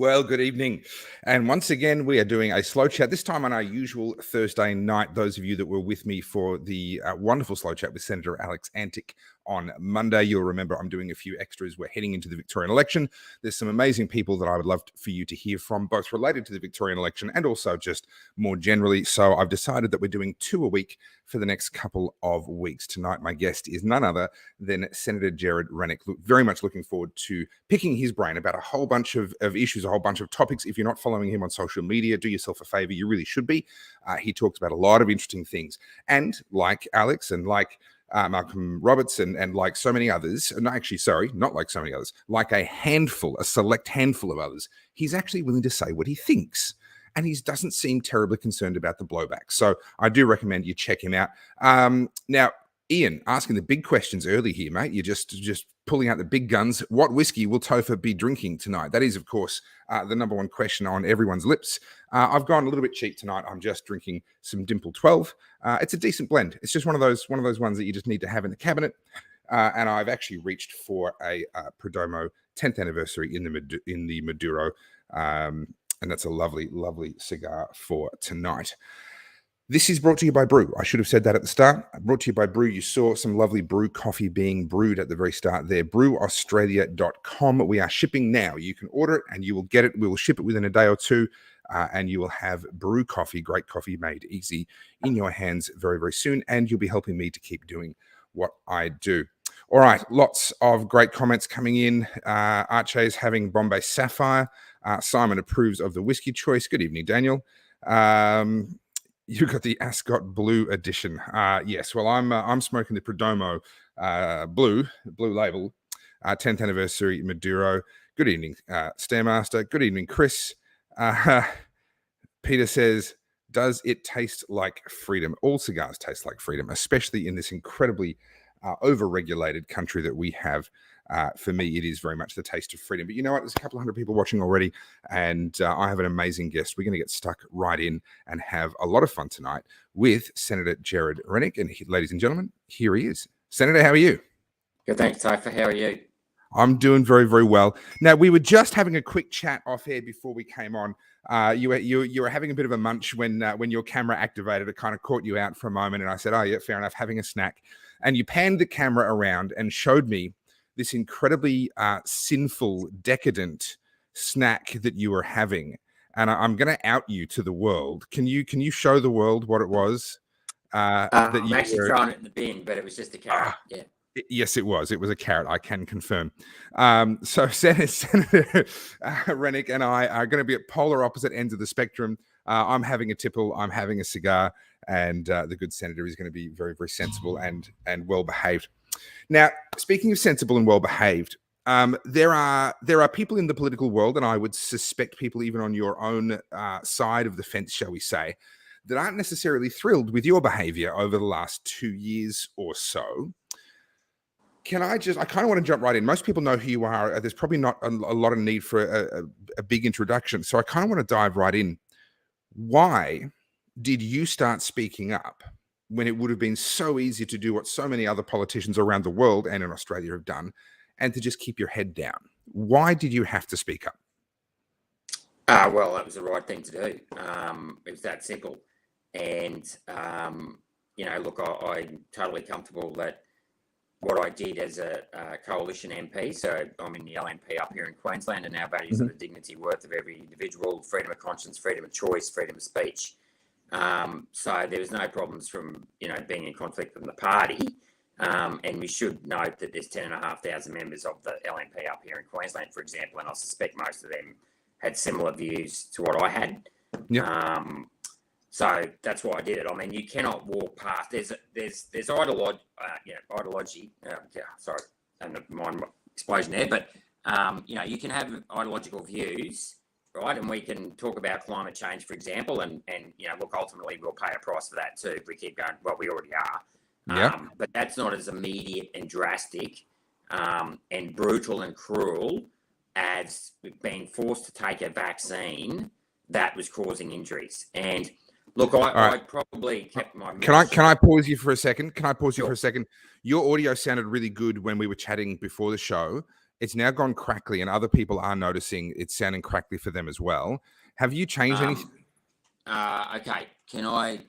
Well, good evening. And once again, we are doing a slow chat, this time on our usual Thursday night. Those of you that were with me for the wonderful slow chat with Senator Alex Antic on Monday, you'll remember I'm doing a few extras. We're heading into the Victorian election. There's some amazing people that I would love for you to hear from, both related to the Victorian election and also just more generally. So I've decided that we're doing 2 a week for the next couple of weeks. Tonight, my guest is none other than Senator Gerard Rennick. Very much looking forward to picking his brain about a whole bunch of issues, a whole bunch of topics. If you're not following him on social media, do yourself a favor. You really should be. He talks about a lot of interesting things. And like Alex and like Malcolm Roberts and like so many others, not like so many others, like a select handful of others, he's actually willing to say what he thinks. And he doesn't seem terribly concerned about the blowback. So I do recommend you check him out. Now, Ian, asking the big questions early here, mate. You're just pulling out the big guns. What whiskey will Topher be drinking tonight? That is, of course, the number one question on everyone's lips. I've gone a little bit cheap tonight. I'm just drinking some Dimple 12. It's a decent blend. It's just one of those ones that you just need to have in the cabinet. And I've actually reached for a Perdomo 10th anniversary in the Maduro. And that's a lovely, lovely cigar for tonight. This is brought to you by Brew. I should have said that at the start. Brought to you by Brew. You saw some lovely brew coffee being brewed at the very start there. brewaustralia.com. We are shipping now. You can order it and you will get it. We will ship it within a day or two. And you will have brew coffee, great coffee made easy in your hands very, very soon. And you'll be helping me to keep doing what I do. All right, lots of great comments coming in. Arche's having Bombay Sapphire. Simon approves of the whiskey choice. Good evening, Daniel. You got the Ascot Blue edition. Yes, well, I'm smoking the Perdomo Blue label, 10th anniversary Maduro. Good evening, Stairmaster. Good evening, Chris. Peter says, does it taste like freedom? All cigars taste like freedom, especially in this incredibly over-regulated country that we have. For me, it is very much the taste of freedom. But you know what? There's a couple of hundred people watching already, and I have an amazing guest. We're going to get stuck right in and have a lot of fun tonight with Senator Gerard Rennick. And ladies and gentlemen, here he is. Senator, how are you? Good, thanks, Topher. How are you? I'm doing very, very well. Now, we were just having a quick chat off air before we came on. You were having a bit of a munch when your camera activated. It kind of caught you out for a moment, and I said, "Oh, yeah, fair enough, having a snack." And you panned the camera around and showed me this incredibly sinful, decadent snack that you were having. And I'm going to out you to the world. Can you show the world what it was? I'm actually throwing it in the bin, but it was just a carrot. Yeah. Yes, it was. It was a carrot. I can confirm. So Senator Rennick and I are going to be at polar opposite ends of the spectrum. I'm having a tipple. I'm having a cigar. And the good senator is going to be very, very sensible and well-behaved. Now, speaking of sensible and well-behaved, there are people in the political world, and I would suspect people even on your own side of the fence, shall we say, that aren't necessarily thrilled with your behavior over the last 2 years or so. I kind of want to jump right in. Most people know who you are. There's probably not a lot of need for a big introduction. So I kind of want to dive right in. Why did you start speaking up when it would have been so easy to do what so many other politicians around the world and in Australia have done, and to just keep your head down? Why did you have to speak up? Well, that was the right thing to do. It was that simple. And, look, I'm totally comfortable that what I did as a coalition MP, so I'm in the LNP up here in Queensland, and our values are the dignity, worth of every individual, freedom of conscience, freedom of choice, freedom of speech. So there was no problems from, being in conflict with the party. And we should note that there's 10,500 members of the LNP up here in Queensland, for example, and I suspect most of them had similar views to what I had. Yep. So that's why I did it. I mean, you cannot walk past. There's ideology. Sorry, and the mind explosion there. But you can have ideological views, right? And we can talk about climate change, for example, and look, ultimately we'll pay a price for that too if we keep going. Well, we already are. Yeah. But that's not as immediate and drastic and brutal and cruel as being forced to take a vaccine that was causing injuries. And look, I probably kept my... Can I pause you for a second? For a second? Your audio sounded really good when we were chatting before the show. It's now gone crackly, and other people are noticing it's sounding crackly for them as well. Have you changed anything? Okay.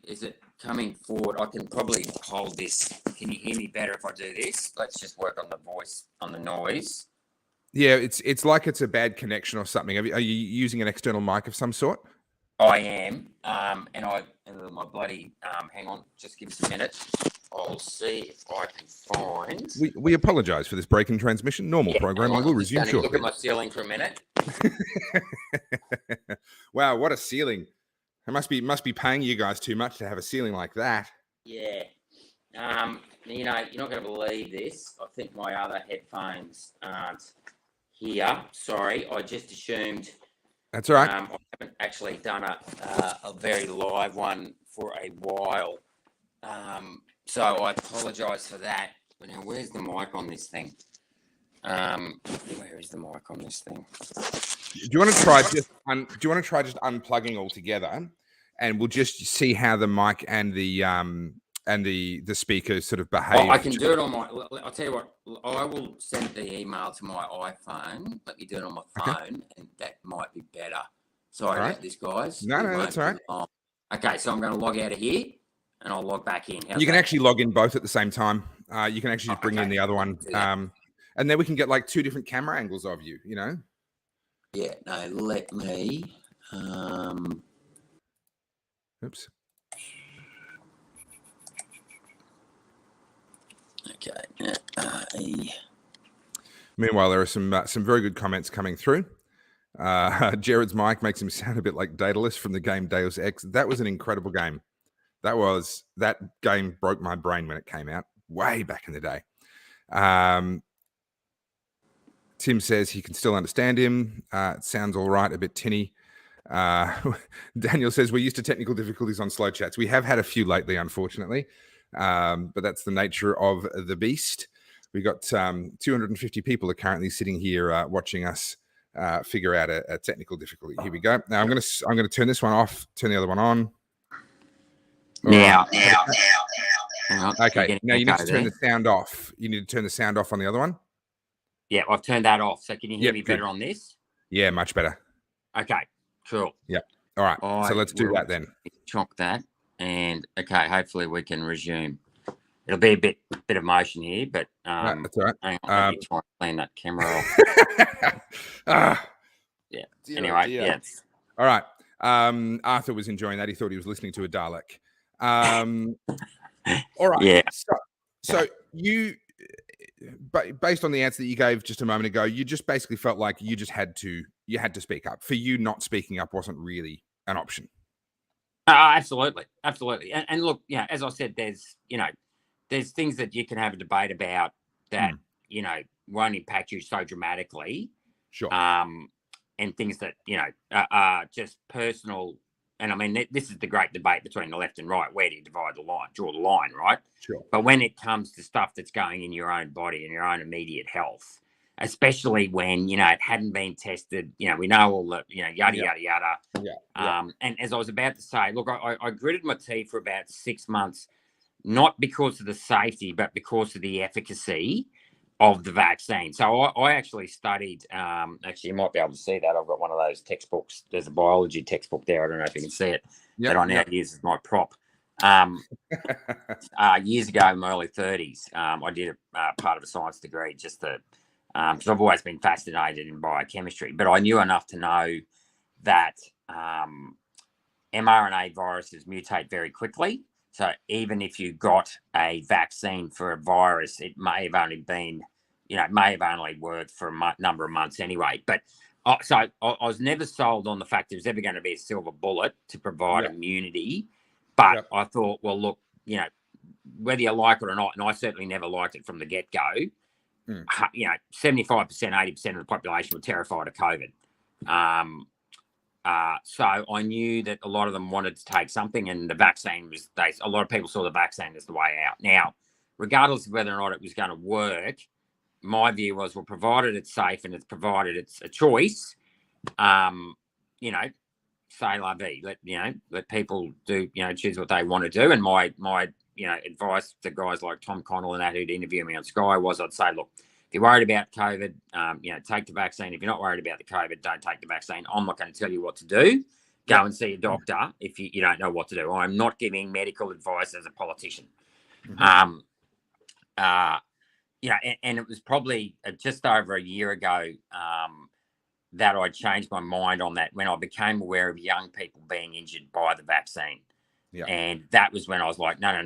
Is it coming forward? I can probably hold this. Can you hear me better if I do this? Let's just work on the voice, on the noise. Yeah, it's like it's a bad connection or something. Are you using an external mic of some sort? I am. And my bloody, hang on, just give us a minute. I'll see if I can find. We apologise for this break in transmission. Normal programming will resume shortly. Look at my ceiling for a minute. Wow, what a ceiling! It must be paying you guys too much to have a ceiling like that. Yeah. You're not going to believe this. I think my other headphones aren't here. Sorry, I just assumed. That's all right. I haven't actually done a very live one for a while. So I apologise for that. But now, where's the mic on this thing? Where is the mic on this thing? Do you want to try just unplugging altogether, and we'll just see how the mic and the speakers sort of behave? I can do it on my. I'll tell you what. I will send the email to my iPhone. Let me do it on my phone, and that might be better. Sorry about this, guys. No, that's all right. Okay, so I'm going to log out of here, and I'll log back in. You can actually log in both at the same time. You can actually just bring in the other one, and then we can get like two different camera angles of you. You know. Yeah. No. Let me. Oops. Okay. Meanwhile, there are some very good comments coming through. Jared's mic makes him sound a bit like Daedalus from the game Deus Ex. That was an incredible game. That game broke my brain when it came out, way back in the day. Tim says he can still understand him. It sounds all right, a bit tinny. Daniel says we're used to technical difficulties on slow chats. We have had a few lately, unfortunately, but that's the nature of the beast. We got 250 people are currently sitting here watching us figure out a technical difficulty. Here we go. Now I'm going to turn this one off, turn the other one on. Now. Okay. Now you need to turn the sound off. You need to turn the sound off on the other one. Yeah, I've turned that off. So can you hear me better on this? Yeah, much better. Okay, cool. Yep. All right. So let's do that then. Chock that, and okay, hopefully we can resume. It'll be a bit of motion here, but that's all right. Hang on, let me try and clean that camera off. Yeah. Anyway, yeah. All right. Arthur was enjoying that. He thought he was listening to a Dalek. All right. Yeah. So you, based on the answer that you gave just a moment ago, you just basically felt like you had to speak up. For you, not speaking up wasn't really an option. Absolutely. And look, as I said, there's things that you can have a debate about that won't impact you so dramatically. Sure. And things that are just personal. And I mean, this is the great debate between the left and right. Where do you draw the line, right? Sure. But when it comes to stuff that's going in your own body and your own immediate health, especially when, it hadn't been tested, we know all the, yada, yada, yada. Yeah. And as I was about to say, look, I gritted my teeth for about 6 months, not because of the safety, but because of the efficacy of the vaccine. So I actually studied, actually you might be able to see that. I've got one of those textbooks. There's a biology textbook there. I don't know if you can see it, that I now use as my prop. Years ago in my early 30s, I did a part of a science degree just to, because I've always been fascinated in biochemistry, but I knew enough to know that mRNA viruses mutate very quickly. So even if you got a vaccine for a virus, it may have only been, may have only worked for a number of months anyway. But so I was never sold on the fact there was ever going to be a silver bullet to provide immunity. But I thought, well, look, whether you like it or not, and I certainly never liked it from the get-go, 75%, 80% of the population were terrified of COVID. So I knew that a lot of them wanted to take something, and the vaccine was, a lot of people saw the vaccine as the way out. Now, regardless of whether or not it was going to work, my view was, well, provided it's safe and it's provided it's a choice, say la vie, let people do, choose what they want to do. And my advice to guys like Tom Connell and that who'd interview me on Sky was, I'd say, look, if you're worried about COVID, take the vaccine. If you're not worried about the COVID, don't take the vaccine. I'm not going to tell you what to do. Go and see a doctor if you don't know what to do. I'm not giving medical advice as a politician. Mm-hmm. And it was probably just over a year ago that I changed my mind on that when I became aware of young people being injured by the vaccine. Yeah. And that was when I was like, no.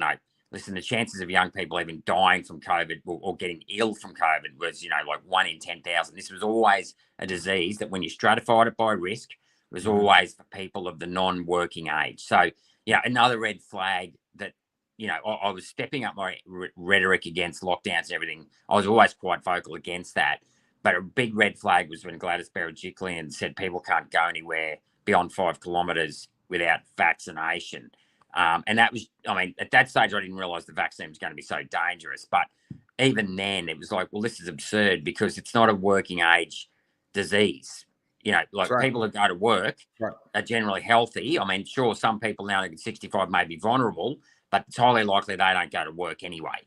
Listen, the chances of young people even dying from COVID or getting ill from COVID was, like 1 in 10,000. This was always a disease that when you stratified it by risk, was always for people of the non-working age. So, another red flag that, I was stepping up my rhetoric against lockdowns and everything. I was always quite vocal against that. But a big red flag was when Gladys Berejiklian said people can't go anywhere beyond 5 kilometres without vaccination. And that was, at that stage, I didn't realise the vaccine was going to be so dangerous. But even then, it was like, well, this is absurd because it's not a working age disease. People who go to work are generally healthy. Sure, some people now at 65 may be vulnerable, but it's highly likely they don't go to work anyway.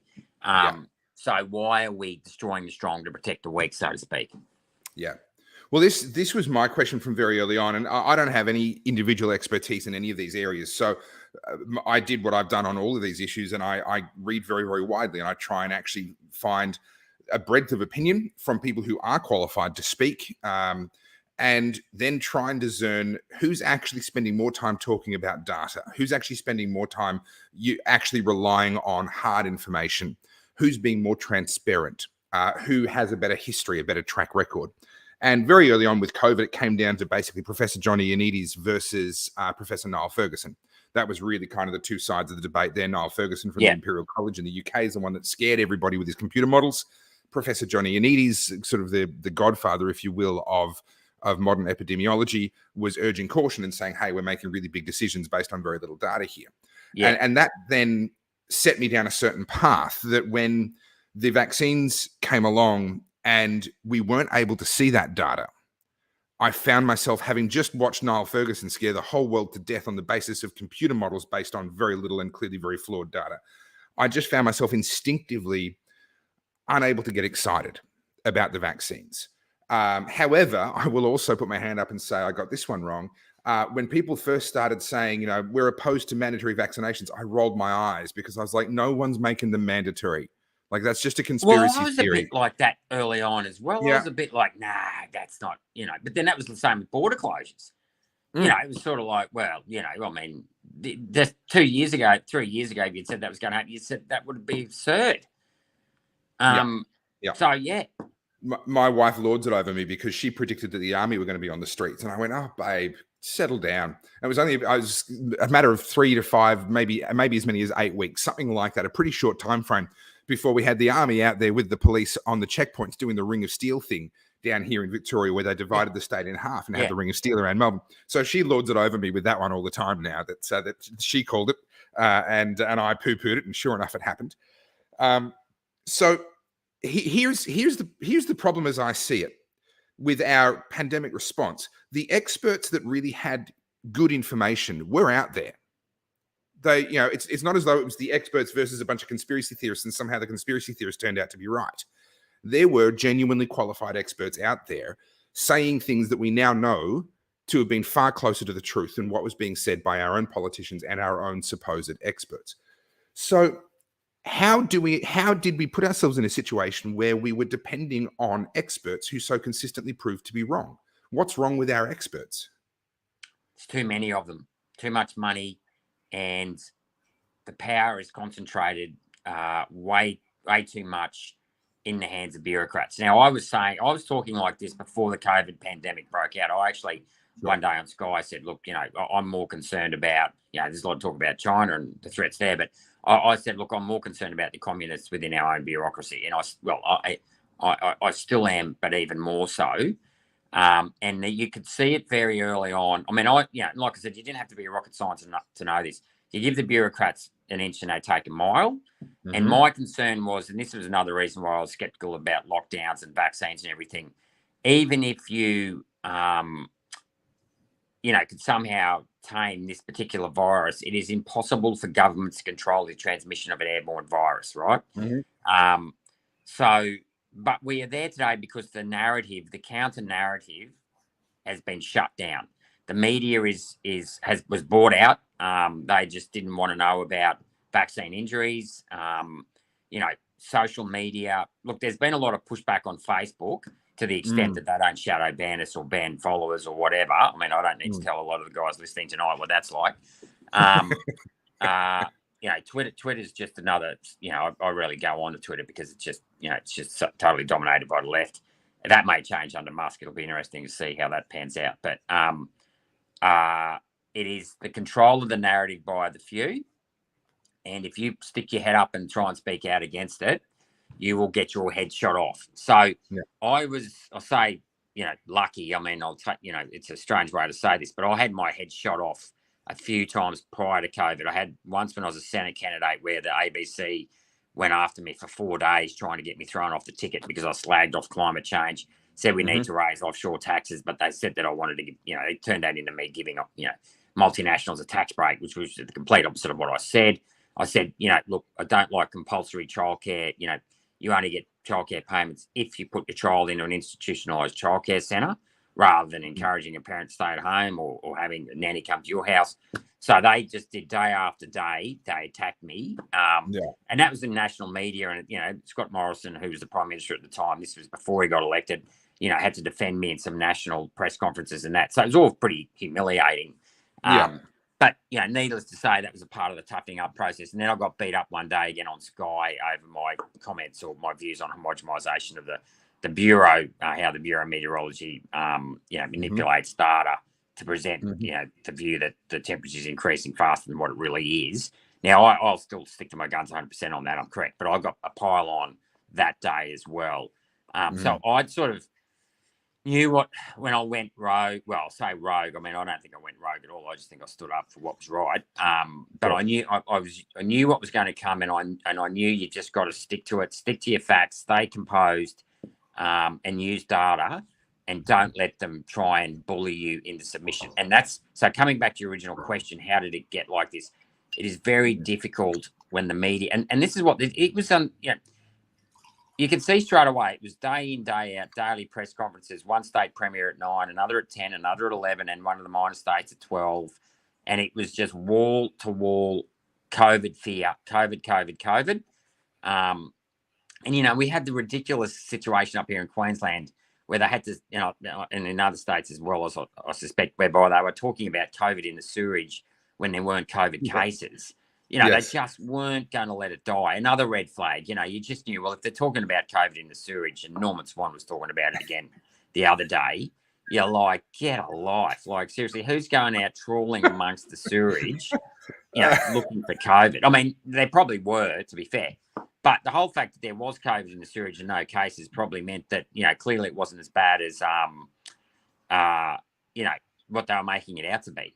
So why are we destroying the strong to protect the weak, so to speak? Yeah. Well, this was my question from very early on, and I don't have any individual expertise in any of these areas. So I did what I've done on all of these issues, and I read very, very widely, and I try and actually find a breadth of opinion from people who are qualified to speak, and then try and discern who's actually spending more time talking about data, who's actually spending more time actually relying on hard information, who's being more transparent, who has a better history, a better track record. And very early on with COVID, it came down to basically Professor Johnny Ioannidis versus Professor Niall Ferguson. That was really kind of the two sides of the debate there. Niall Ferguson from the Imperial College in the UK is the one that scared everybody with his computer models. Professor Johnny Ioannidis, sort of the godfather, if you will, of modern epidemiology, was urging caution and saying, hey, we're making really big decisions based on very little data here. Yeah. And that then set me down a certain path that when the vaccines came along and we weren't able to see that data, I found myself having just watched Niall Ferguson scare the whole world to death on the basis of computer models based on very little and clearly very flawed data. I just found myself instinctively unable to get excited about the vaccines. However, I will also put my hand up and say I got this one wrong. When people first started saying, we're opposed to mandatory vaccinations, I rolled my eyes because I was like, no one's making them mandatory. Like, that's just a conspiracy theory. Well, I was a bit like that early on as well. Yeah. I was a bit like, nah, that's not, but then that was the same with border closures. It was sort of like, well, just 3 years ago, if you'd said that was going to happen, you said that would be absurd. So, yeah. My wife lords it over me because she predicted that the army were going to be on the streets. And I went, oh, babe, settle down. It was a matter of 3 to 5, maybe as many as 8 weeks, something like that, a pretty short time frame before we had the army out there with the police on the checkpoints doing the Ring of Steel thing down here in Victoria, where they divided the state in half and had the Ring of Steel around Melbourne. So she lords it over me with that one all the time now that she called it and I poo-pooed it, and sure enough, it happened. So here's the problem as I see it with our pandemic response. The experts that really had good information were out there. They, it's not as though it was the experts versus a bunch of conspiracy theorists and somehow the conspiracy theorists turned out to be right. There were genuinely qualified experts out there saying things that we now know to have been far closer to the truth than what was being said by our own politicians and our own supposed experts. So how did we put ourselves in a situation where we were depending on experts who so consistently proved to be wrong? What's wrong with our experts? It's too many of them, too much money, and the power is concentrated way too much in the hands of bureaucrats. Now, I was talking like this before the COVID pandemic broke out. I actually, one day on Sky, said, look, I'm more concerned about, there's a lot of talk about China and the threats there, but I said, look, I'm more concerned about the communists within our own bureaucracy. And I still am, but even more so. And you could see it very early on. Like I said, you didn't have to be a rocket scientist to know this. You give the bureaucrats an inch and they take a mile. Mm-hmm. And my concern was, and this was another reason why I was skeptical about lockdowns and vaccines and everything, even if you, could somehow tame this particular virus, it is impossible for governments to control the transmission of an airborne virus, right? Mm-hmm. So but we are there today because the narrative, the counter narrative, has been shut down. The media was bought out. They just didn't want to know about vaccine injuries. Social media. Look, there's been a lot of pushback on Facebook to the extent that they don't shadow ban us or ban followers or whatever. I mean, I don't need to tell a lot of the guys listening tonight what that's like. Twitter's just another. I really go on to Twitter because it's just totally dominated by the left. That may change under Musk. It'll be interesting to see how that pans out. But it is the control of the narrative by the few. And if you stick your head up and try and speak out against it, you will get your head shot off. So I'll say, lucky. I mean, it's a strange way to say this, but I had my head shot off a few times prior to COVID. I had once when I was a Senate candidate where the ABC went after me for 4 days trying to get me thrown off the ticket because I slagged off climate change, said we need to raise offshore taxes, but they said that I wanted to give, it turned that into me giving up, multinationals a tax break, which was the complete opposite of what I said. I said, look, I don't like compulsory childcare. You only get childcare payments if you put your child into an institutionalised childcare centre rather than encouraging a parent to stay at home or having a nanny come to your house. So they just did day after day. They attacked me. And that was in national media. And, Scott Morrison, who was the Prime Minister at the time, this was before he got elected, had to defend me in some national press conferences and that. So it was all pretty humiliating. But, needless to say, that was a part of the toughening up process. And then I got beat up one day again on Sky over my comments or my views on homogenisation of the Bureau, how the Bureau of Meteorology, manipulates data to present, the view that the temperature is increasing faster than what it really is. Now, I'll still stick to my guns 100% on that. I'm correct. But I got a pile on that day as well. So I'd sort of knew when I went rogue. Well, I'll say rogue. I mean, I don't think I went rogue at all. I just think I stood up for what was right. But I knew I knew what was going to come, and I knew you just got to stick to it, stick to your facts, stay composed, and use data, and don't let them try and bully you into submission. And that's so. Coming back to your original question, how did it get like this? It is very difficult when the media and this is what it was on. You can see straight away, it was day in, day out, daily press conferences, one state premier at 9, another at 10, another at 11, and one of the minor states at 12. And it was just wall-to-wall COVID fear, COVID. And, we had the ridiculous situation up here in Queensland where they had to, and in other states as well, as I suspect, whereby they were talking about COVID in the sewerage when there weren't COVID cases. They just weren't going to let it die. Another red flag, you just knew, well, if they're talking about COVID in the sewage, and Norman Swan was talking about it again the other day, you're like, get a life. Like, seriously, who's going out trawling amongst the sewage, looking for COVID? I mean, they probably were, to be fair. But the whole fact that there was COVID in the sewage and no cases probably meant that, clearly it wasn't as bad as, what they were making it out to be.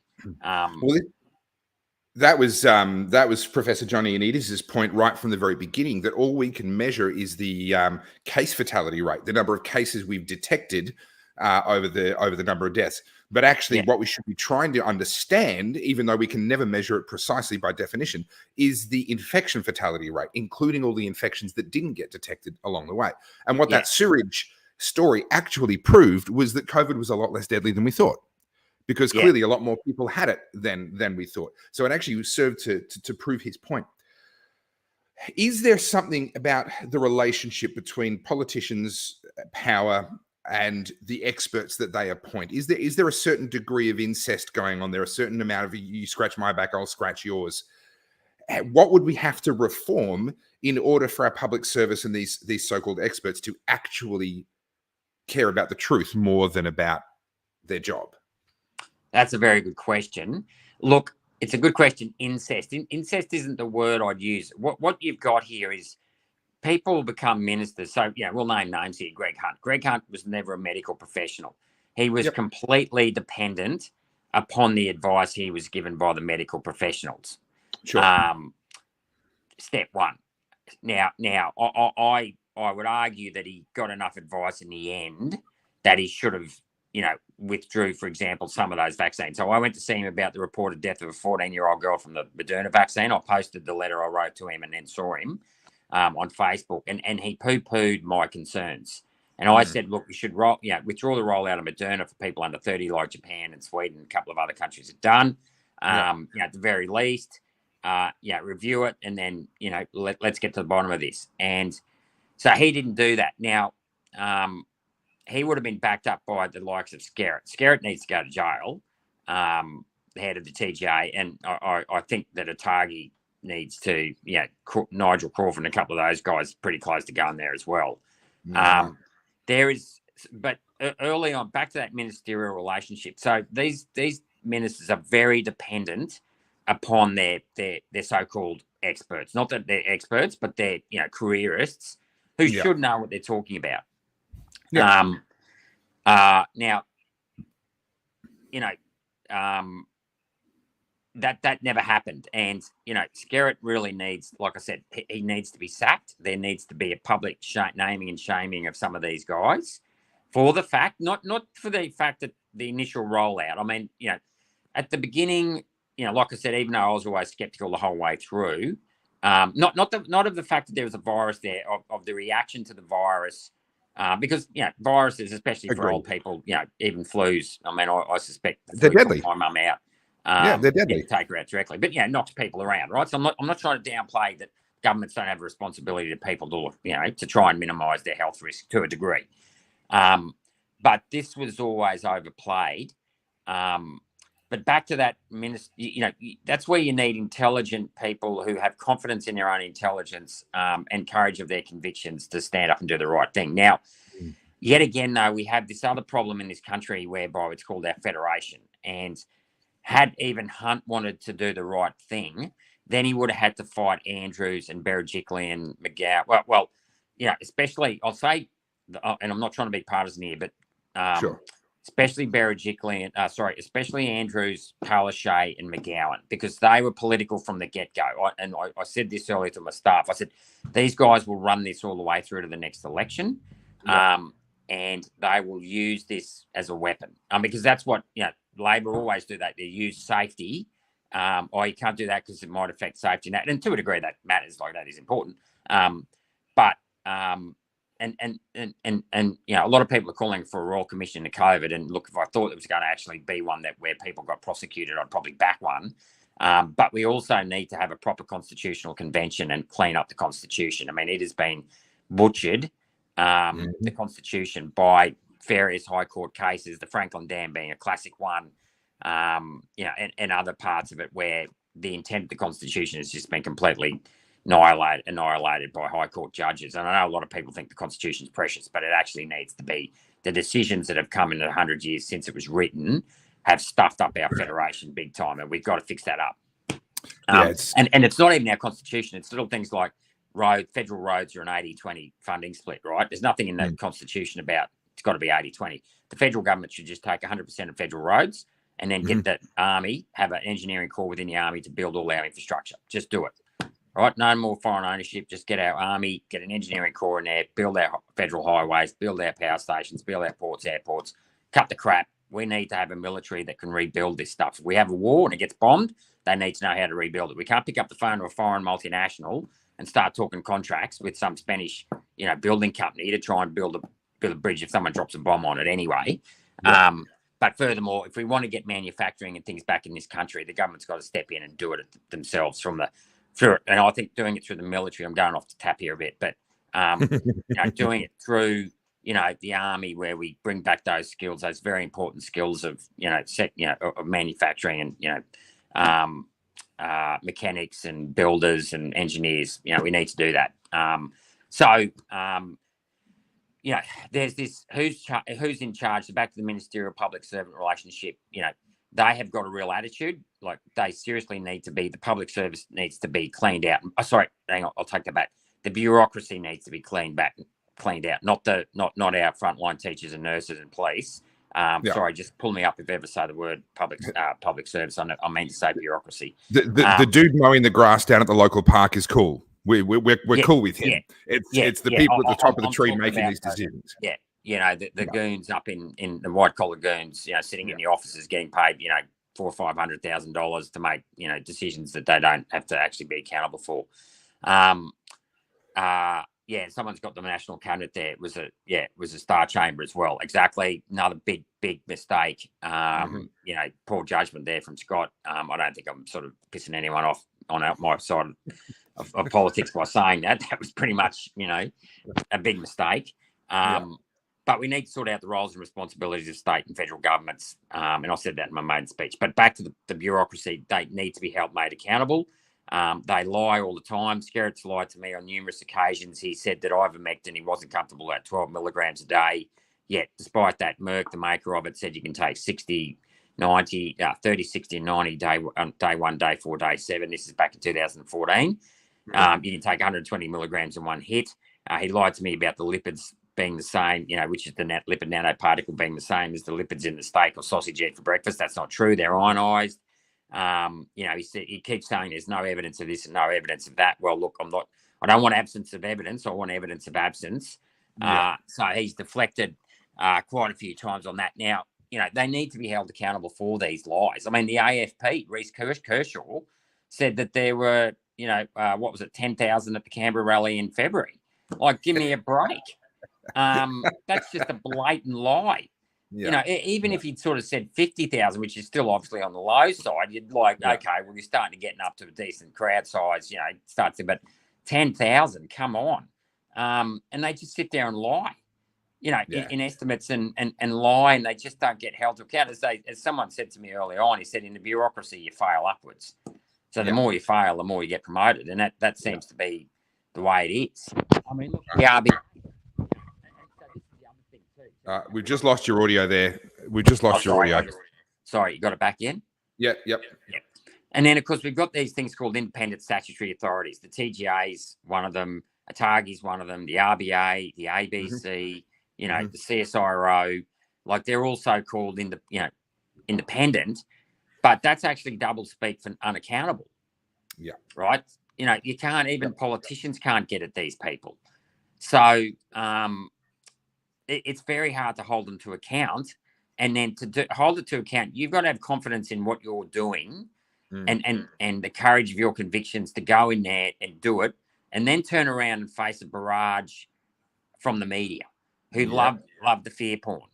That was Professor Johnny Anides' point right from the very beginning, that all we can measure is the case fatality rate, the number of cases we've detected over the number of deaths. But actually, what we should be trying to understand, even though we can never measure it precisely by definition, is the infection fatality rate, including all the infections that didn't get detected along the way. And what that sewage story actually proved was that COVID was a lot less deadly than we thought, because clearly a lot more people had it than we thought. So it actually served to prove his point. Is there something about the relationship between politicians, power, and the experts that they appoint? Is there a certain degree of incest going on there, a certain amount of you scratch my back, I'll scratch yours? What would we have to reform in order for our public service and these so-called experts to actually care about the truth more than about their job? That's a very good question. Look, it's a good question. Incest. Incest isn't the word I'd use. What you've got here is people become ministers. So, we'll name names here. Greg Hunt. Greg Hunt was never a medical professional. He was completely dependent upon the advice he was given by the medical professionals. Sure. Step one. Now, I would argue that he got enough advice in the end that he should have, withdrew, for example, some of those vaccines. So I went to see him about the reported death of a 14-year-old girl from the Moderna vaccine. I posted the letter I wrote to him and then saw him. on Facebook, and he poo-pooed my concerns. And I said, look, we should withdraw the rollout of Moderna for people under 30, like Japan and Sweden and a couple of other countries have done. At the very least, review it, and then, let's get to the bottom of this. And so he didn't do that. Now, he would have been backed up by the likes of Skerritt. Skerritt needs to go to jail, the head of the TGA, and I think that Atagi needs to, Nigel Crawford and a couple of those guys pretty close to going there as well. But early on, back to that ministerial relationship. So these ministers are very dependent upon their so-called experts. Not that they're experts, but they're careerists who should know what they're talking about. Now, that never happened, and Skerritt really needs, like I said, he needs to be sacked. There needs to be a public naming and shaming of some of these guys for the fact, not for the fact that the initial rollout. I mean, at the beginning, like I said, even though I was always skeptical the whole way through, not of the fact that there was a virus there, of the reaction to the virus. Because viruses, especially for old people, even flus. I mean, I suspect they're deadly. My mum out. They're deadly. Take her out directly, but knocks people around, right? So I'm not trying to downplay that governments don't have a responsibility to people to try and minimise their health risk to a degree. But this was always overplayed. But back to that, that's where you need intelligent people who have confidence in their own intelligence and courage of their convictions to stand up and do the right thing. Now, yet again, though, we have this other problem in this country whereby it's called our federation. And had even Hunt wanted to do the right thing, then he would have had to fight Andrews and Berejiklian and McGowan. Well, especially, I'll say, and I'm not trying to be partisan here, but sure. Especially Berejiklian, especially Andrews, Palaszczuk and McGowan, because they were political from the get-go. I said this earlier to my staff. I said, these guys will run this all the way through to the next election, and they will use this as a weapon. Because that's what, Labor always do, that. They use safety. You can't do that because it might affect safety. And to a degree, that matters, like that is important. But a lot of people are calling for a royal commission to COVID. And look, if I thought there was going to actually be one where people got prosecuted, I'd probably back one. But we also need to have a proper constitutional convention and clean up the Constitution. I mean, it has been butchered, the Constitution, by various High Court cases, the Franklin Dam being a classic one, and other parts of it where the intent of the Constitution has just been completely annihilated by High Court judges. And I know a lot of people think the Constitution is precious, but it actually needs to be. The decisions that have come in the 100 years since it was written have stuffed up our federation big time, and we've got to fix that up. And it's not even our Constitution. It's little things like federal roads are an 80-20 funding split, right? There's nothing in the Constitution about it's got to be 80-20. The federal government should just take 100% of federal roads and then get the army, have an engineering corps within the army to build all our infrastructure. Just do it. Right, no more foreign ownership. Just get our army, get an engineering corps in there, build our federal highways, build our power stations, build our ports, airports, cut the crap. We need to have a military that can rebuild this stuff. If we have a war and it gets bombed, they need to know how to rebuild it. We can't pick up the phone to a foreign multinational and start talking contracts with some Spanish, building company to try and build a bridge if someone drops a bomb on it anyway. Yeah. But furthermore, if we want to get manufacturing and things back in this country, the government's got to step in and do it themselves and I think doing it through the military, I'm going off the tap here a bit, but doing it through, the army, where we bring back those skills, those very important skills of, of manufacturing and, mechanics and builders and engineers. We need to do that. There's this who's in charge. Back to the ministerial public servant relationship. They have got a real attitude. Like, they seriously need to be. The public service needs to be cleaned out. Sorry, hang on, I'll take that back. The bureaucracy needs to be cleaned out. Not our frontline teachers and nurses and police. Sorry, just pull me up if ever say the word public service. I mean to say bureaucracy. The dude mowing the grass down at the local park is cool. We're cool with him. It's the people at the top of the tree making these decisions. The goons up in the white collar goons, sitting in the offices getting paid, $400,000 or $500,000 to make, decisions that they don't have to actually be accountable for. Yeah, someone's got the national cabinet there. It was a star chamber as well. Exactly, another big mistake. Poor judgment there from Scott. I don't think I'm sort of pissing anyone off on my side of politics by saying that. That was pretty much, a big mistake. But we need to sort out the roles and responsibilities of state and federal governments. And I said that in my main speech. But back to the bureaucracy, they need to be held made accountable. They lie all the time. Skerritt's lied to me on numerous occasions. He said that ivermectin, he wasn't comfortable at 12 milligrams a day. Yet, despite that, Merck, the maker of it, said you can take 60, 90, 30, 60, and 90 day 1, day 4, day 7. This is back in 2014. You can take 120 milligrams in one hit. He lied to me about the lipids being the same, which is the lipid nanoparticle being the same as the lipids in the steak or sausage you eat for breakfast. That's not true. They're ionized. He keeps saying there's no evidence of this and no evidence of that. Well, look, I don't want absence of evidence. I want evidence of absence. So he's deflected quite a few times on that. Now, they need to be held accountable for these lies. I mean, the AFP, Reece Kershaw, said that there were, 10,000 at the Canberra rally in February. Like, give me a break. That's just a blatant lie. Even if he'd sort of said 50,000, which is still obviously on the low side, you'd like, okay, well, you're starting to get up to a decent crowd size, but 10,000, come on. And they just sit there and lie, in estimates and lie, and they just don't get held to account. As someone said to me early on, he said, in the bureaucracy, you fail upwards. So the more you fail, the more you get promoted. And that seems to be the way it is. I mean, look, the RBA. We've just lost your audio there. We've just lost your audio. Sorry, you got it back in? Yep. And then, of course, we've got these things called independent statutory authorities. The TGA's one of them, ATAGI's one of them, the RBA, the ABC, the CSIRO. Like, they're also called independent, but that's actually double speak for unaccountable. Yeah. Right? You can't, even politicians can't get at these people. So, it's very hard to hold them to account, and then hold it to account, you've got to have confidence in what you're doing, and the courage of your convictions to go in there and do it, and then turn around and face a barrage from the media who love the fear porn.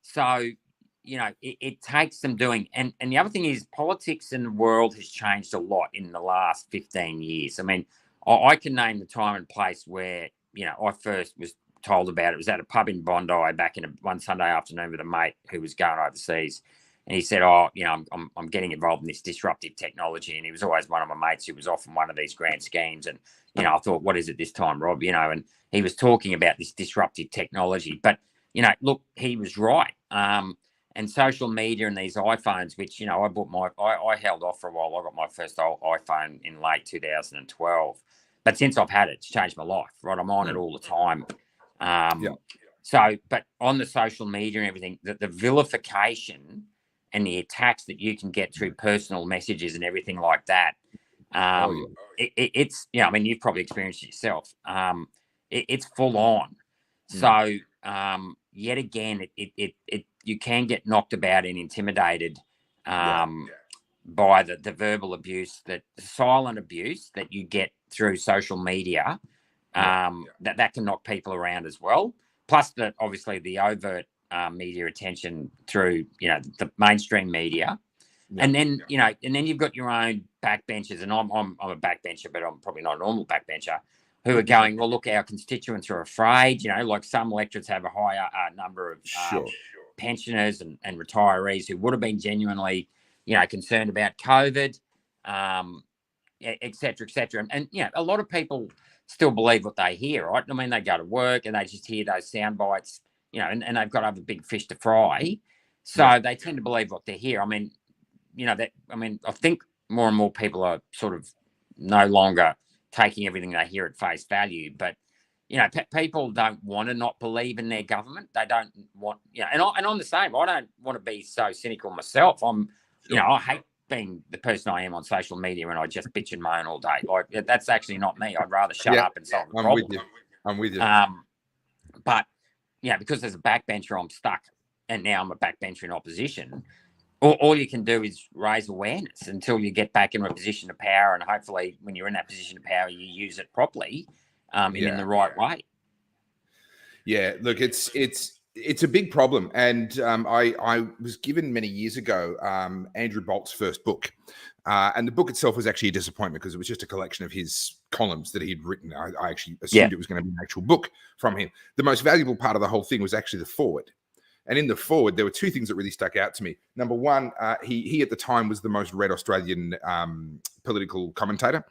So it takes some doing, and the other thing is, politics in the world has changed a lot in the last 15 years. I mean, I can name the time and place where I first was told about it. It was at a pub in Bondi back in one Sunday afternoon with a mate who was going overseas, and he said, I'm getting involved in this disruptive technology. And he was always one of my mates who was off on one of these grand schemes, and I thought, what is it this time, Rob? And he was talking about this disruptive technology, but look, he was right. And social media and these iPhones, which I held off for a while. I got my first iPhone in late 2012, but since I've had it, it's changed my life. Right, I'm on it all the time. So, but on the social media and everything, the vilification and the attacks that you can get through personal messages and everything like that, it's I mean, you've probably experienced it yourself. It's full on. So, yet again, you can get knocked about and intimidated by the verbal abuse, the silent abuse that you get through social media. That can knock people around as well. Plus, obviously the overt media attention through the mainstream media, and then you've got your own backbenchers, and I'm a backbencher, but I'm probably not a normal backbencher, who are going, well, look, our constituents are afraid. Like some electorates have a higher number of pensioners and retirees who would have been genuinely concerned about COVID, et cetera, and a lot of people still believe what they hear, right? I mean, they go to work and they just hear those sound bites, and they've got other big fish to fry. So they tend to believe what they hear. I mean, I think more and more people are sort of no longer taking everything they hear at face value, but people don't want to not believe in their government. They don't want, and I'm the same. I don't want to be so cynical myself. I hate being the person I am on social media and I just bitch and moan all day. Like, that's actually not me. I'd rather shut up and solve the problem. I'm with you. But because there's a backbencher, I'm stuck, and now I'm a backbencher in opposition. all you can do is raise awareness until you get back in a position of power, and hopefully, when you're in that position of power, you use it properly, and in the right way. Yeah, look, it's a big problem, and I was given many years ago Andrew Bolt's first book, and the book itself was actually a disappointment because it was just a collection of his columns that he'd written. I actually assumed it was going to be an actual book from him. The most valuable part of the whole thing was actually the foreword. And in the foreword, there were two things that really stuck out to me. Number one, he at the time was the most read Australian political commentator.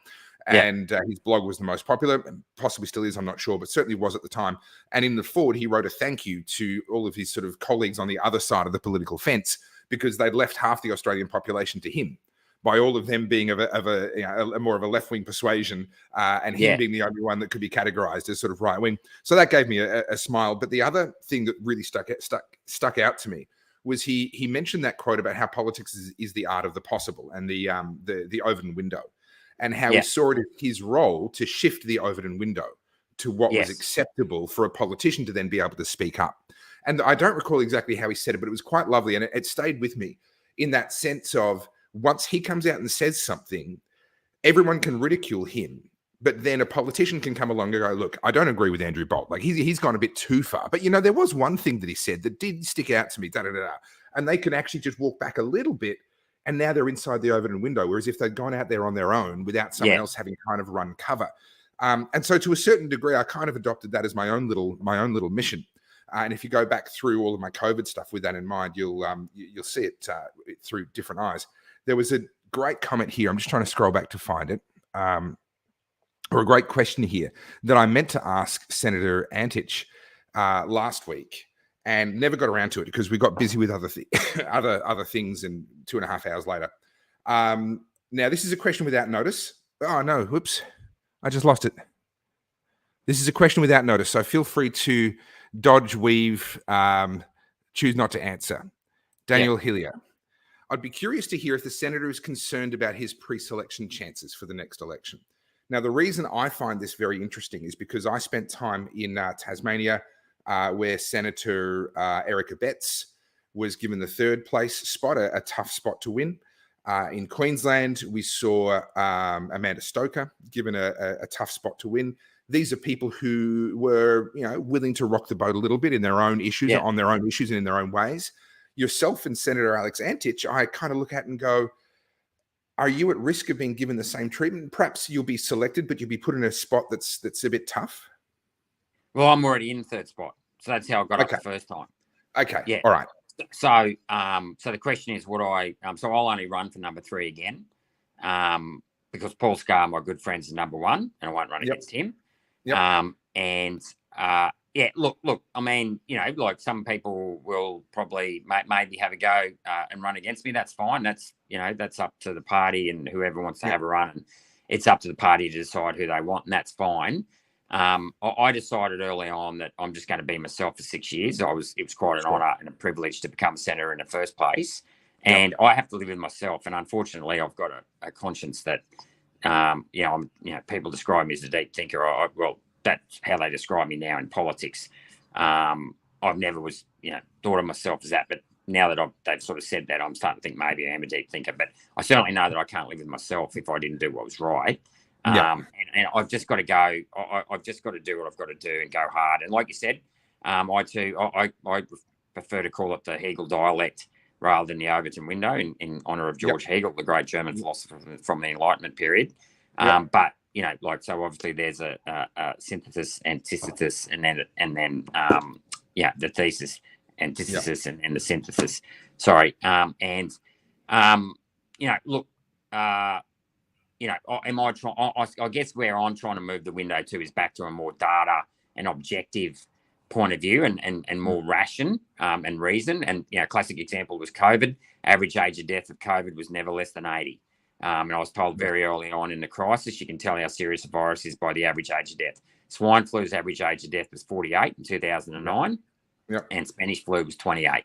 And his blog was the most popular, and possibly still is, I'm not sure, but certainly was at the time. And in the foreword, he wrote a thank you to all of his sort of colleagues on the other side of the political fence because they'd left half the Australian population to him, by all of them being of a more of a left-wing persuasion, and him being the only one that could be categorized as sort of right-wing. So that gave me a smile. But the other thing that really stuck out to me was he mentioned that quote about how politics is the art of the possible and the Overton window, and how he saw it as his role to shift the Overton window to what was acceptable for a politician to then be able to speak up. And I don't recall exactly how he said it, but it was quite lovely, and it stayed with me in that sense of, once he comes out and says something, everyone can ridicule him, but then a politician can come along and go, look, I don't agree with Andrew Bolt. Like he's gone a bit too far. But, there was one thing that he said that did stick out to me, and they can actually just walk back a little bit, and now they're inside the Overton window, whereas if they'd gone out there on their own without someone else having kind of run cover. And so to a certain degree, I kind of adopted that as my own little mission. And if you go back through all of my COVID stuff with that in mind, you'll see it through different eyes. There was a great comment here. I'm just trying to scroll back to find it. Or a great question here that I meant to ask Senator Antich last week and never got around to it because we got busy with other things, and 2.5 hours later. Now, this is a question without notice. Oh, no. Whoops. I just lost it. This is a question without notice. So feel free to dodge, weave, choose not to answer. Daniel Hillier. I'd be curious to hear if the senator is concerned about his pre-selection chances for the next election. Now, the reason I find this very interesting is because I spent time in Tasmania, where Senator Erica Betts was given the third place spot, a tough spot to win. In Queensland, we saw Amanda Stoker given a tough spot to win. These are people who were, willing to rock the boat a little bit in their own issues, on their own issues and in their own ways. Yourself and Senator Alex Antich, I kind of look at and go, are you at risk of being given the same treatment? Perhaps you'll be selected, but you'll be put in a spot that's a bit tough. Well, I'm already in the third spot, so that's how I got up the first time. Okay. Yeah. All right. So, so the question is, so I'll only run for number 3 again, because Paul Scar, my good friend, is number 1, and I won't run against him. Look, I mean, like some people will probably maybe have a go and run against me. That's fine. That's up to the party and whoever wants to have a run. And it's up to the party to decide who they want, and that's fine. I decided early on that I'm just going to be myself for 6 years. It was quite an honour and a privilege to become a senator in the first place. And I have to live with myself. And unfortunately, I've got a conscience that, people describe me as a deep thinker. Well, that's how they describe me now in politics. I've never thought of myself as that, but now that they've sort of said that, I'm starting to think maybe I am a deep thinker. But I certainly know that I can't live with myself if I didn't do what was right. And I've just got to go. I've just got to do what I've got to do and go hard. And like you said, I prefer to call it the Hegel dialect rather than the Overton window in honour of George Hegel, the great German philosopher from the Enlightenment period. But so obviously there's a synthesis, antithesis, and then the thesis, antithesis, and the synthesis. Sorry, look. I guess where I'm trying to move the window to is back to a more data and objective point of view and more ration and reason. And, classic example was COVID. Average age of death of COVID was never less than 80. And I was told very early on in the crisis, you can tell how serious a virus is by the average age of death. Swine flu's average age of death was 48 in 2009, and Spanish flu was 28.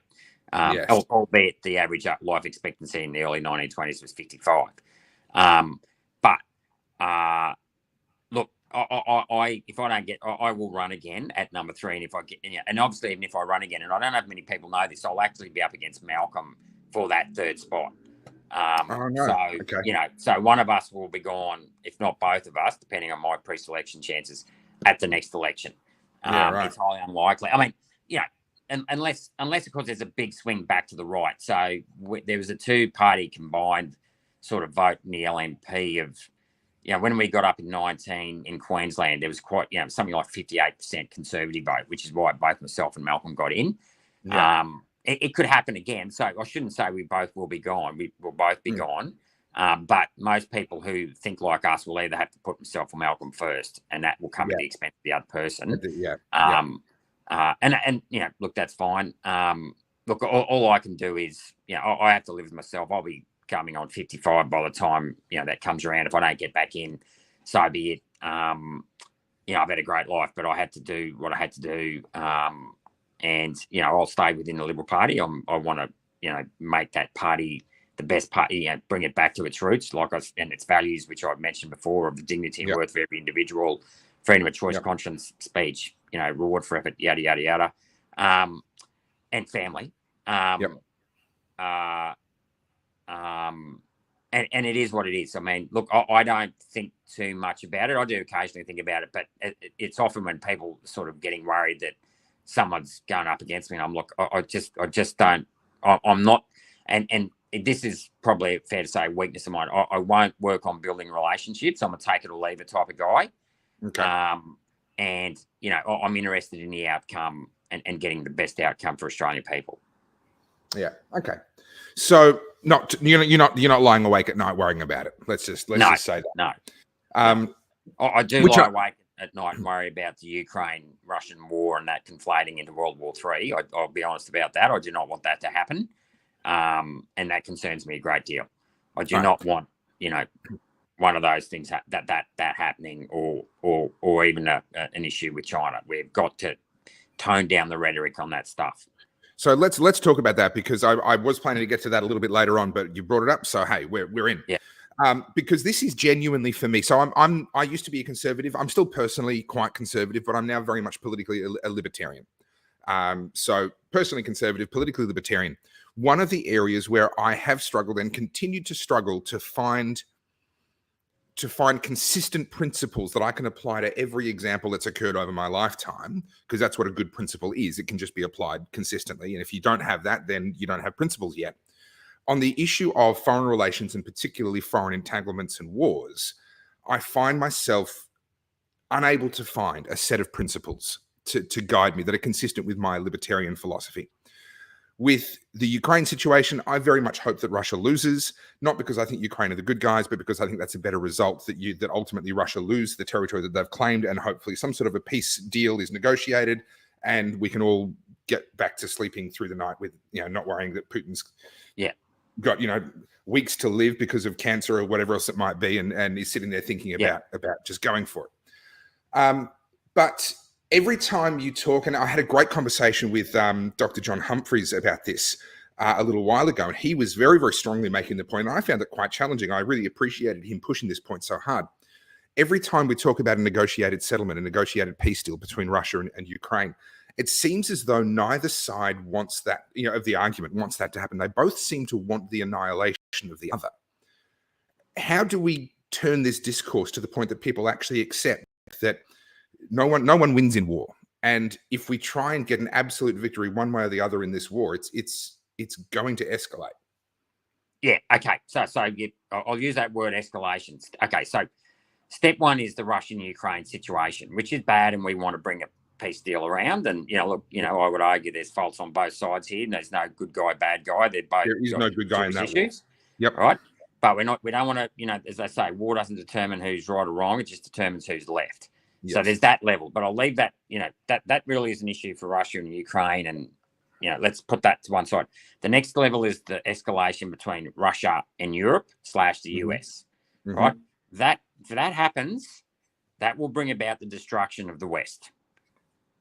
Albeit the average life expectancy in the early 1920s was 55. Look, if I don't get, I will run again at number 3. And if I get, and obviously, even if I run again, and I don't know if many people know this, I'll actually be up against Malcolm for that third spot. Oh, no. So, Okay. so one of us will be gone, if not both of us, depending on my pre-selection chances at the next election. Yeah, right. It's highly unlikely. I mean, unless of course there's a big swing back to the right. So there was a two-party combined sort of vote in the LNP of, when we got up in 19 in Queensland, there was quite, something like 58% Conservative vote, which is why both myself and Malcolm got in. Yeah. It could happen again. So I shouldn't say we both will be gone. We will both be gone. But most people who think like us will either have to put themselves or Malcolm first, and that will come at the expense of the other person. And look, that's fine. Look, all I can do is, I have to live with myself. I'll be coming on 55 by the time, that comes around. If I don't get back in, so be it. I've had a great life, but I had to do what I had to do. And, I'll stay within the Liberal Party. I want to, make that party the best party, bring it back to its roots, and its values, which I've mentioned before, of the dignity and worth of every individual, freedom of choice, conscience, speech, reward for effort, yada, yada, yada, and family. And it is what it is. I mean, look, I don't think too much about it. I do occasionally think about it, but it's often when people sort of getting worried that someone's going up against me, and I'm like, I just don't. I'm not, and this is probably fair to say a weakness of mine. I won't work on building relationships. I'm a take it or leave it type of guy. Okay. And I'm interested in the outcome and getting the best outcome for Australian people. Yeah. Okay. So you're not lying awake at night worrying about it. Let's just say that. No. I do lie awake at night and worry about the Ukraine-Russian war and that conflating into World War III. I'll be honest about that. I do not want that to happen, and that concerns me a great deal. I do not want one of those things that happening, or even an issue with China. We've got to tone down the rhetoric on that stuff. So let's talk about that, because I was planning to get to that a little bit later on, but you brought it up. So hey, we're in. Yeah. Because this is genuinely for me. So I used to be a conservative. I'm still personally quite conservative, but I'm now very much politically a libertarian. So personally conservative, politically libertarian. One of the areas where I have struggled and continued to struggle to find consistent principles that I can apply to every example that's occurred over my lifetime, because that's what a good principle is. It can just be applied consistently. And if you don't have that, then you don't have principles yet. On the issue of foreign relations, and particularly foreign entanglements and wars, I find myself unable to find a set of principles to guide me that are consistent with my libertarian philosophy. With the Ukraine situation, I very much hope that Russia loses, not because I think Ukraine are the good guys, but because I think that's a better result, that ultimately Russia lose the territory that they've claimed, and hopefully some sort of a peace deal is negotiated, and we can all get back to sleeping through the night with, not worrying that Putin's got, weeks to live because of cancer or whatever else it might be, and he's sitting there thinking about just going for it. But every time you talk, and I had a great conversation with Dr. John Humphreys about this a little while ago, and he was very, very strongly making the point, and I found it quite challenging. I really appreciated him pushing this point so hard. Every time we talk about a negotiated settlement, a negotiated peace deal between Russia and Ukraine, it seems as though neither side wants that, of the argument, wants that to happen. They both seem to want the annihilation of the other. How do we turn this discourse to the point that people actually accept that no one wins in war? And if we try and get an absolute victory one way or the other in this war, it's going to escalate. Yeah. Okay. So I'll use that word escalation. Okay. So step one is the Russian-Ukraine situation, which is bad, and we want to bring a peace deal around. And look, I would argue there's faults on both sides here, and there's no good guy, bad guy. They're both. There is no good guy in that issues. Yep. Right. But we don't want to, as they say, war doesn't determine who's right or wrong. It just determines who's left. Yes. So there's that level. But I'll leave that, that really is an issue for Russia and Ukraine. And, let's put that to one side. The next level is the escalation between Russia and Europe / the US. Mm-hmm. Right. If that happens, that will bring about the destruction of the West,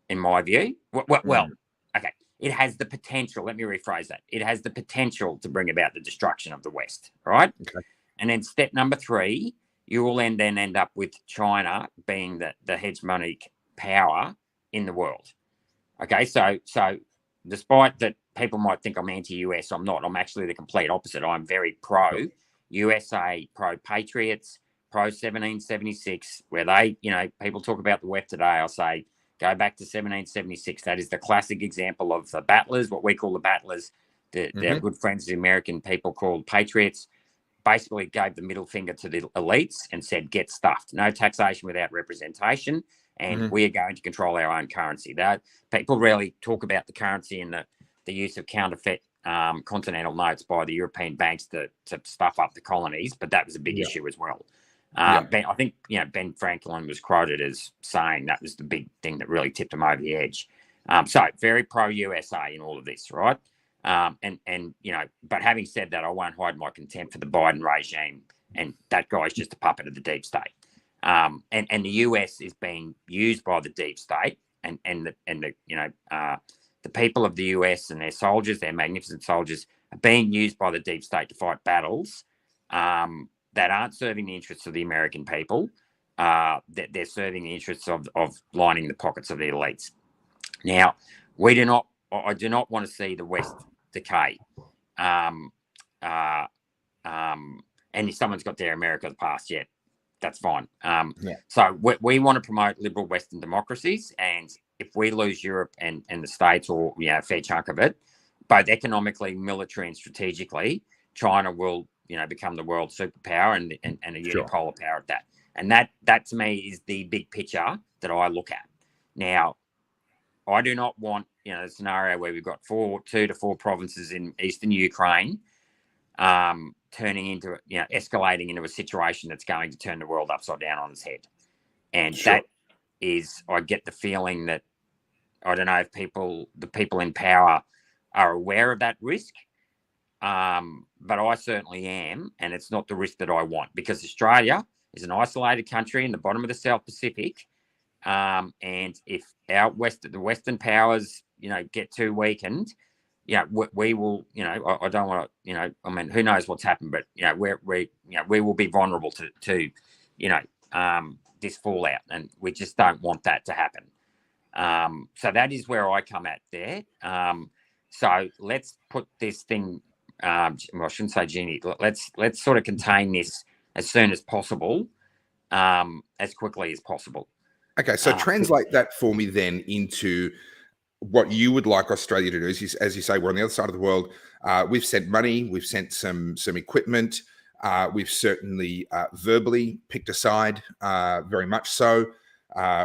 in my view. Well, okay. It has the potential. Let me rephrase that. It has the potential to bring about the destruction of the West, right? Okay. And then step number 3, you will then end up with China being the hegemonic power in the world. Okay, so despite that people might think I'm anti-US, I'm not. I'm actually the complete opposite. I'm very pro-USA, pro-patriots, pro-1776, where they, people talk about the WEF today. I'll say, go back to 1776. That is the classic example of the battlers, what we call the battlers. They're good friends, the American people called patriots, basically gave the middle finger to the elites and said, get stuffed. No taxation without representation. And we are going to control our own currency. That people rarely talk about the currency and the use of counterfeit continental notes by the European banks to stuff up the colonies, but that was a big issue as well. I think Ben Franklin was quoted as saying that was the big thing that really tipped him over the edge. So very pro USA in all of this, right? But having said that, I won't hide my contempt for the Biden regime, and that guy's just a puppet of the deep state. And the US is being used by the deep state, and the people of the US and their soldiers, their magnificent soldiers, are being used by the deep state to fight battles that aren't serving the interests of the American people. That they're serving the interests of lining the pockets of the elites. Now, I do not want to see the West decay. And if someone's got their America past yet, that's fine. So we want to promote liberal Western democracies, and if we lose Europe and the States, or a fair chunk of it, both economically, military, and strategically, China will become the world superpower and a unipolar power at that. And that to me is the big picture that I look at. Now, I do not want a scenario where we've got 2 to 4 provinces in eastern Ukraine turning into escalating into a situation that's going to turn the world upside down on its head. And that is, I get the feeling that, I don't know if the people in power are aware of that risk, but I certainly am, and it's not the risk that I want, because Australia is an isolated country in the bottom of the South Pacific, and if the Western powers get too weakened, we will, I don't want to, I mean, who knows what's happened, but we will be vulnerable to this fallout, and we just don't want that to happen. So that is where I come at there. So let's put this thing, well, I shouldn't say genie, let's sort of contain this as soon as possible, as quickly as possible. Okay, so translate that for me then into what you would like Australia to do. As you say, we're on the other side of the world. We've sent money, we've sent some equipment. We've certainly verbally picked a side, very much so.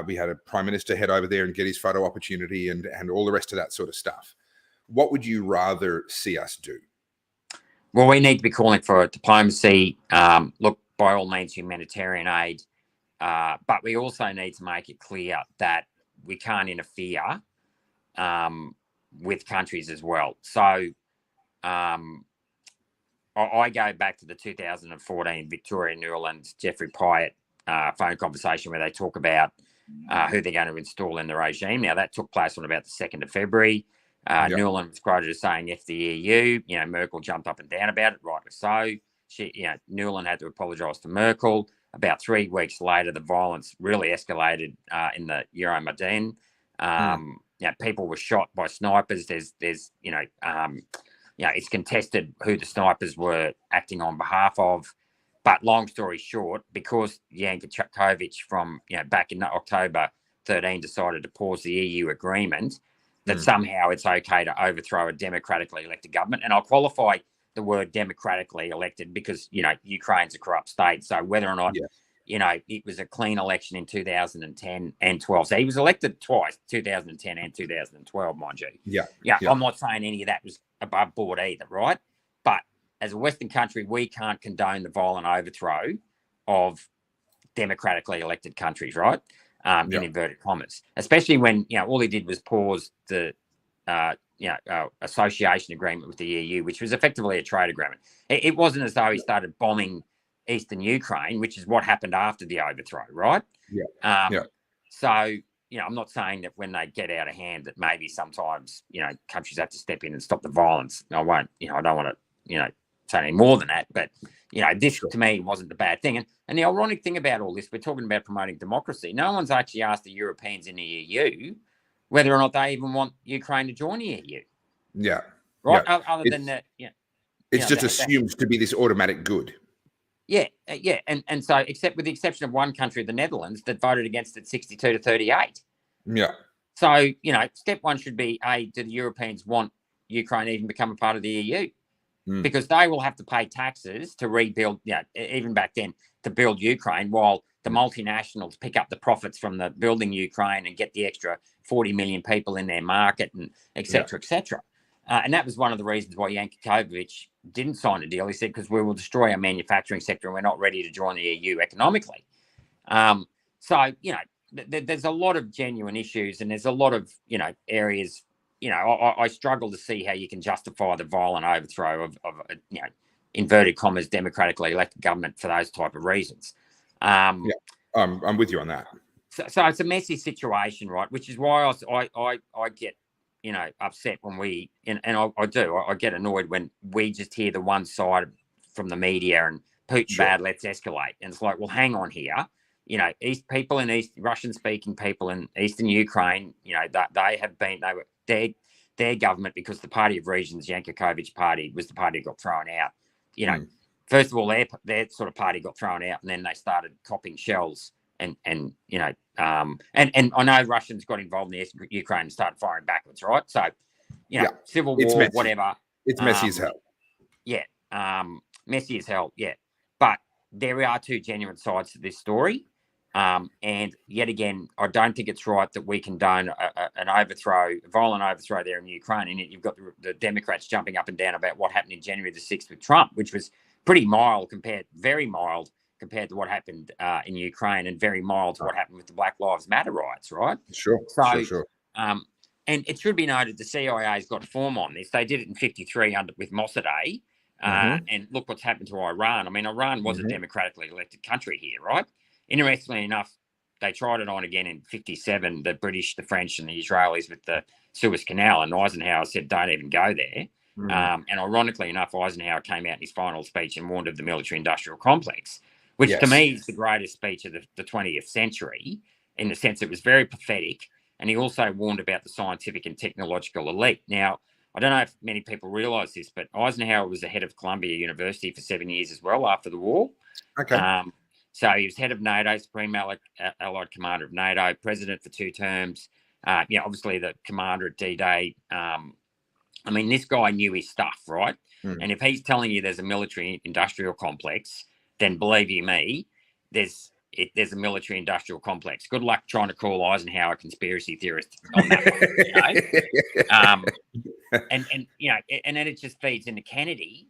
We had a prime minister head over there and get his photo opportunity and all the rest of that sort of stuff. What would you rather see us do? Well, we need to be calling for diplomacy. Look, by all means, humanitarian aid. But we also need to make it clear that we can't interfere with countries as well. So I go back to the 2014 Victoria Nuland, Jeffrey Pyatt phone conversation where they talk about who they're going to install in the regime. Now, that took place on about the 2nd of February. Nuland was quoted as saying, F the EU. Merkel jumped up and down about it, rightly so. Nuland had to apologise to Merkel. About 3 weeks later, the violence really escalated in the Euromaidan. People were shot by snipers. There's it's contested who the snipers were acting on behalf of. But long story short, because Yanukovych from back in October 13 decided to pause the EU agreement, that somehow it's okay to overthrow a democratically elected government. And I'll qualify the word democratically elected because, Ukraine's a corrupt state. So whether or not, it was a clean election in 2010 and 12. So he was elected twice, 2010 and 2012, mind you. I'm not saying any of that was above board either, right? But as a Western country, we can't condone the violent overthrow of democratically elected countries, right? In inverted commas, especially when, all he did was pause the, association agreement with the EU, which was effectively a trade agreement. It wasn't as though he started bombing eastern Ukraine, which is what happened after the overthrow, right? So, I'm not saying that when they get out of hand that maybe sometimes, countries have to step in and stop the violence. I won't, I don't want to, say any more than that, but this to me wasn't the bad thing. And the ironic thing about all this, we're talking about promoting democracy. No one's actually asked the Europeans in the EU whether or not they even want Ukraine to join the EU. Yeah. Right. Yeah. Other than that, it's just assumed to be this automatic good. Yeah. And so, except with the exception of one country, the Netherlands, that voted against it 62-38. Yeah. So, step one should be, do the Europeans want Ukraine even become a part of the EU? Because they will have to pay taxes to rebuild, even back then, to build Ukraine, while the multinationals pick up the profits from the building Ukraine and get the extra 40 million people in their market, and et cetera, et cetera. And that was one of the reasons why Yankovic didn't sign a deal. He said, because we will destroy our manufacturing sector and we're not ready to join the EU economically. So, there's a lot of genuine issues, and there's a lot of, areas. I struggle to see how you can justify the violent overthrow of inverted commas, democratically elected government for those type of reasons. I'm with you on that. So it's a messy situation, right? Which is why I get, upset when we, and I get annoyed when we just hear the one side from the media and Putin bad, let's escalate. And it's like, well, hang on here. Russian-speaking people in Eastern Ukraine, their government, because the Party of Regions, Yankovic party, was the party that got thrown out. First of all, their sort of party got thrown out, and then they started copping shells. And I know Russians got involved in Ukraine and started firing backwards, right? So, civil war, messy. whatever. It's messy as hell. Yeah, messy as hell. Yeah, but there are two genuine sides to this story. And yet again, I don't think it's right that we condone a violent overthrow there in Ukraine. And you've got the Democrats jumping up and down about what happened in January the 6th with Trump, which was very mild compared to what happened in Ukraine, and very mild to what happened with the Black Lives Matter riots, right? Sure. And it should be noted, the CIA's got form on this. They did it in 1953 with Mossadegh. And look what's happened to Iran. I mean, Iran was a democratically elected country here, right? Interestingly enough, they tried it on again in 1957, the British, the French, and the Israelis with the Suez Canal, and Eisenhower said, don't even go there. And ironically enough, Eisenhower came out in his final speech and warned of the military-industrial complex, which to me is the greatest speech of the 20th century, in the sense it was very pathetic. And he also warned about the scientific and technological elite. Now, I don't know if many people realise this, but Eisenhower was the head of Columbia University for 7 years as well after the war. Okay. So he was head of NATO, Supreme Allied Commander of NATO, president for 2 terms. Obviously the commander at D-Day. I mean, this guy knew his stuff, right? And if he's telling you there's a military-industrial complex, then believe you me, there's a military-industrial complex. Good luck trying to call Eisenhower a conspiracy theorist on that one, and then it just feeds into Kennedy.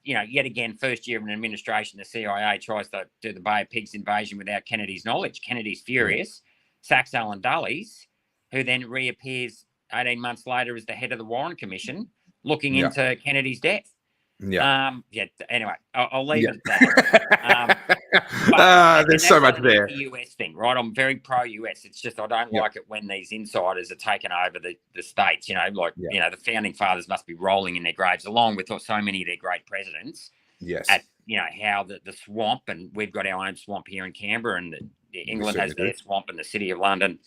Yet again, first year of an administration, the CIA tries to do the Bay of Pigs invasion without Kennedy's knowledge. Kennedy's furious, sacks Alan Dulles, who then reappears 18 months later as the head of the Warren Commission, looking into Kennedy's death. Anyway, I'll leave it at that. There's so much there. The US thing, right? I'm very pro-US. It's just I don't like it when these insiders are taking over the states. The founding fathers must be rolling in their graves, along with so many of their great presidents. Yes. At how the swamp, and we've got our own swamp here in Canberra, and England has their swamp in the City of London.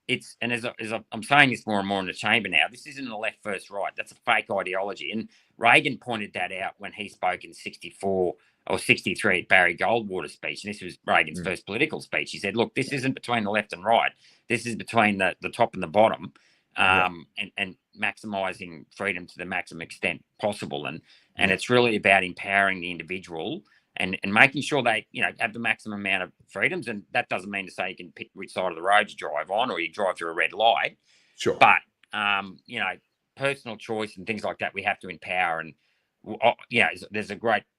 It's, and as I'm saying this more and more in the chamber now, this isn't a left versus right. That's a fake ideology. And Reagan pointed that out when he spoke in 64 or 63 at Barry Goldwater's speech. And this was Reagan's first political speech. He said, look, this isn't between the left and right. This is between the top and the bottom, and maximising freedom to the maximum extent possible. And it's really about empowering the individual and making sure they, have the maximum amount of freedoms. And that doesn't mean to say you can pick which side of the road you drive on, or you drive through a red light. Sure. But, personal choice and things like that, we have to empower. And, there's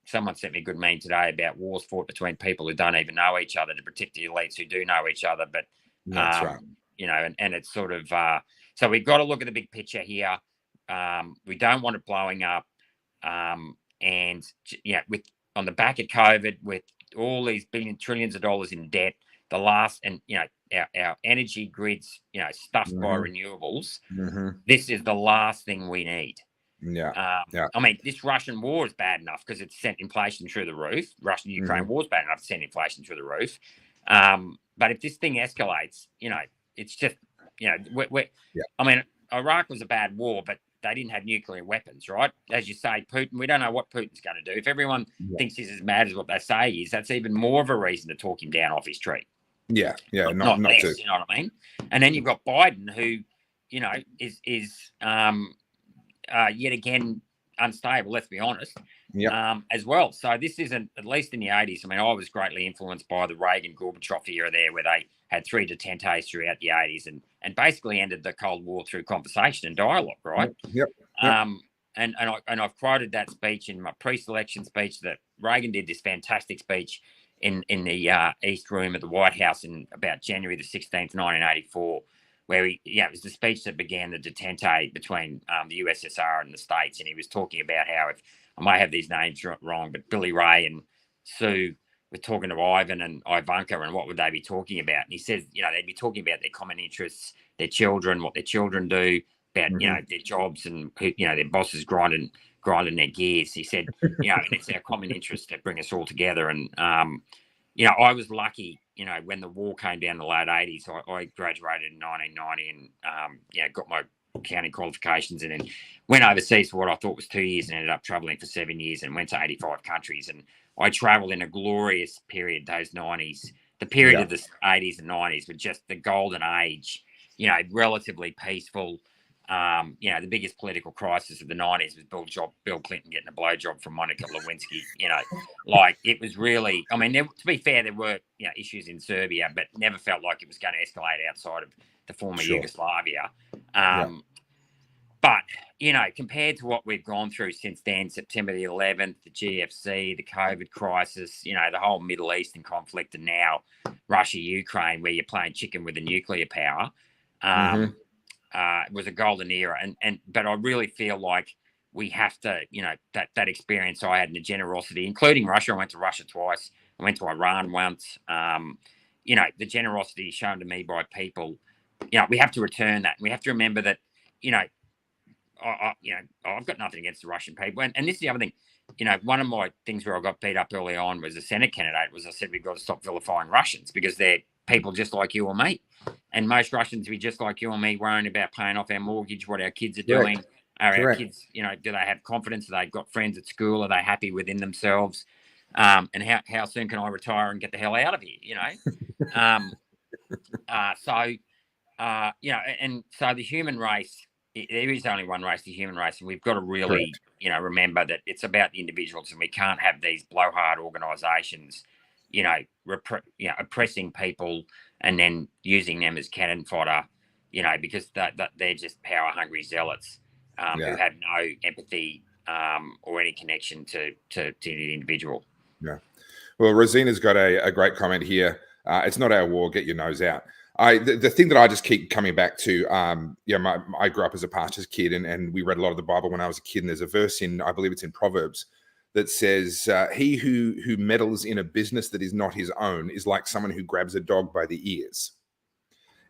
someone sent me a good meme today about wars fought between people who don't even know each other to protect the elites who do know each other. But, that's right. And it's sort of, so we've got to look at the big picture here. We don't want it blowing up. On the back of COVID, with all these trillions of dollars in debt, our energy grids, stuffed by renewables. This is the last thing we need. I mean, this Russian war is bad enough because it's sent inflation through the roof. Russian-Ukraine war is bad enough to send inflation through the roof. But if this thing escalates, it's just you know, I mean, Iraq was a bad war, but they didn't have nuclear weapons, right? As you say, Putin, we don't know what Putin's going to do. If everyone thinks he's as mad as what they say he is, that's even more of a reason to talk him down off his tree. Yeah, not less, to. you know what I mean? And then you've got Biden, who, you know, is yet again unstable, let's be honest, as well. So this isn't, at least in the 80s, I mean, I was greatly influenced by the Reagan-Gorbachev era there, where they had 3 detentees throughout the 80s and basically ended the Cold War through conversation and dialogue, right? Yep. And I've quoted that speech in my pre-selection speech, that Reagan did this fantastic speech in the East Room at the White House in about January the 16th, 1984, where it was the speech that began the detente between the USSR and the States. And he was talking about how, if I may have these names wrong, but Billy Ray and Sue were talking to Ivan and Ivanka, and what would they be talking about? And he says, you know, they'd be talking about their common interests, their children, what their children do, about, you know, their jobs, and, you know, their bosses grinding their gears. He said, you know, and it's our common interests that bring us all together. And, you know, I was lucky, you know, when the war came down in the late 80s, I graduated in 1990 and, you know, got my accounting qualifications, and then went overseas for what I thought was 2 years, and ended up traveling for 7 years and went to 85 countries. And I traveled in a glorious period, those 90s, the period of the 80s and 90s, with just the golden age, you know, relatively peaceful. You know, the biggest political crisis of the 90s was Bill Clinton getting a blowjob from Monica Lewinsky. You know, like, it was really, I mean, to be fair, there were, you know, issues in Serbia, but never felt like it was going to escalate outside of the former Yugoslavia. But, you know, compared to what we've gone through since then, September the 11th, the GFC, the COVID crisis, you know, the whole Middle Eastern conflict, and now Russia, Ukraine, where you're playing chicken with a nuclear power, it was a golden era. But I really feel like we have to, you know, that experience I had, and the generosity, including Russia. I went to Russia twice. I went to Iran once. You know, the generosity shown to me by people, you know, we have to return that. We have to remember that, you know, I've got nothing against the Russian people. And this is the other thing, you know, one of my things where I got beat up early on was a Senate candidate, was I said, we've got to stop vilifying Russians, because they're people just like you or me. And most Russians be just like you and me, worrying about paying off our mortgage, what our kids are doing. Are our kids, you know, do they have confidence? Do they got friends at school? Are they happy within themselves? And how soon can I retire and get the hell out of here, you know? You know, and so the human race, there is only one race, the human race, and we've got to really, you know, remember that it's about the individuals, and we can't have these blowhard organisations, you know, oppressing people and then using them as cannon fodder, you know, because they're just power hungry zealots who have no empathy or any connection to the individual. Yeah. Well, Rosina's got a great comment here. It's not our war. Get your nose out. The thing that I just keep coming back to, I grew up as a pastor's kid, and we read a lot of the Bible when I was a kid. And there's a verse I believe it's in Proverbs, that says, "He who meddles in a business that is not his own is like someone who grabs a dog by the ears."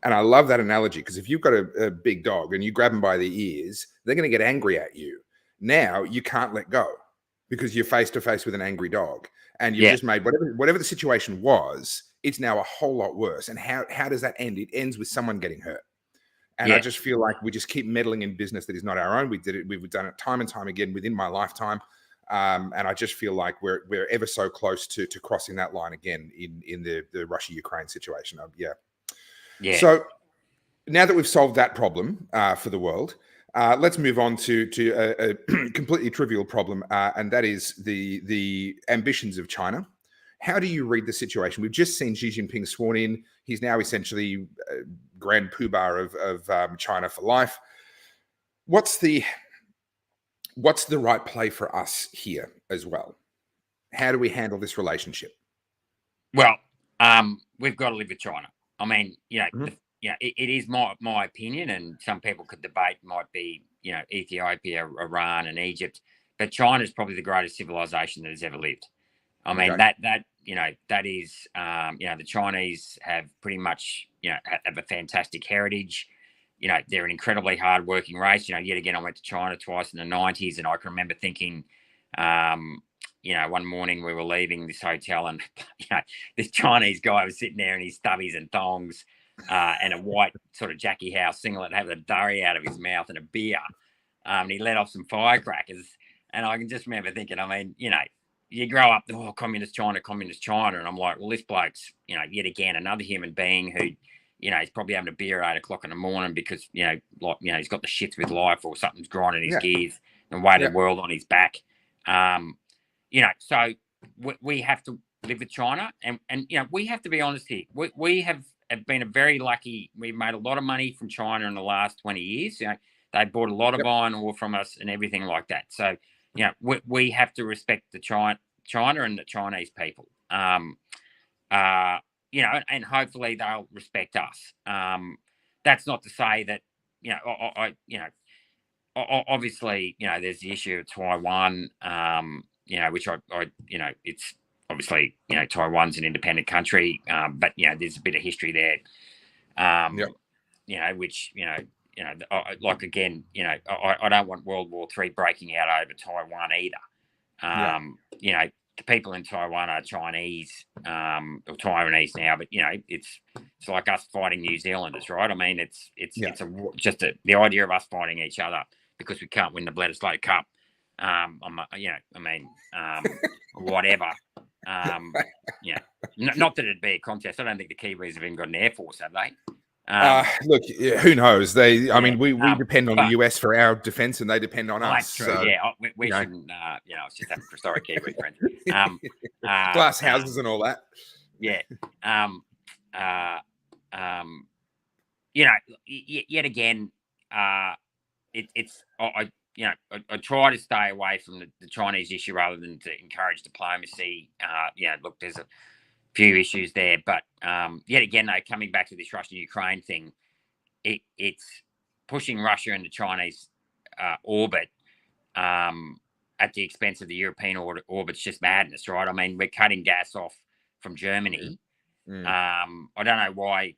And I love that analogy, because if you've got a big dog and you grab them by the ears, they're going to get angry at you. Now you can't let go, because you're face to face with an angry dog, and you've just made whatever the situation was, it's now a whole lot worse. And how does that end? It ends with someone getting hurt. And I just feel like we just keep meddling in business that is not our own. We've done it time and time again within my lifetime. And I just feel like we're ever so close to crossing that line again in the Russia-Ukraine situation. So now that we've solved that problem for the world, let's move on to a completely trivial problem, and that is the ambitions of China. How do you read the situation? We've just seen Xi Jinping sworn in. He's now essentially Grand Poobah of China for life. What's the right play for us here as well? How do we handle this relationship? Well, we've got to live with China. I mean, you know, it is my opinion, and some people could debate, might be, you know, Ethiopia, Iran, and Egypt, but China is probably the greatest civilization that has ever lived. I mean, that you know, that is, you know, the Chinese have pretty much, you know, have a fantastic heritage. You know, they're an incredibly hard-working race. You know, yet again, I went to China twice in the 90s, and I can remember thinking, you know, one morning we were leaving this hotel, and, you know, this Chinese guy was sitting there in his stubbies and thongs, and a white sort of Jackie House singlet, have a durry out of his mouth and a beer. And he let off some firecrackers. And I can just remember thinking, I mean, you know, you grow up, oh, communist China. And I'm like, well, this bloke's, you know, yet again, another human being who, you know, he's probably having a beer at 8 o'clock in the morning because, you know, like, you know, he's got the shits with life or something's grinding his gears and weighted the world on his back. You know, so we have to live with China and, you know, we have to be honest here. We have been very lucky. We've made a lot of money from China in the last 20 years. You know, they bought a lot of iron ore from us and everything like that. So, you know, we have to respect the China and the Chinese people. You know, and hopefully they'll respect us. That's not to say that, you know, you know, obviously, you know, there's the issue of Taiwan, you know, which I, you know, it's obviously, you know, Taiwan's an independent country, but, you know, there's a bit of history there, you know, which, you know, like, again, you know, I don't want World War III breaking out over Taiwan either. You know, the people in Taiwan are Chinese or Taiwanese now, but, you know, it's like us fighting New Zealanders, right? I mean, it's the idea of us fighting each other because we can't win the Bledisloe Cup. You know, I mean, whatever. You know, not that it'd be a contest. I don't think the Kiwis have even got an air force, have they? Look, who knows? I mean, we depend on the US for our defense, and they depend on us. That's true. So, yeah, we shouldn't. You know, it's just having historic Kiwi friends. Glass houses and all that. Yeah. You know, yet again, it's you know, I try to stay away from the Chinese issue rather than to encourage diplomacy. You know, look, there's a few issues there, but yet again, though, coming back to this Russian-Ukraine thing, it's pushing Russia into Chinese orbit at the expense of the European orbit's just madness, right? I mean, we're cutting gas off from Germany. I don't know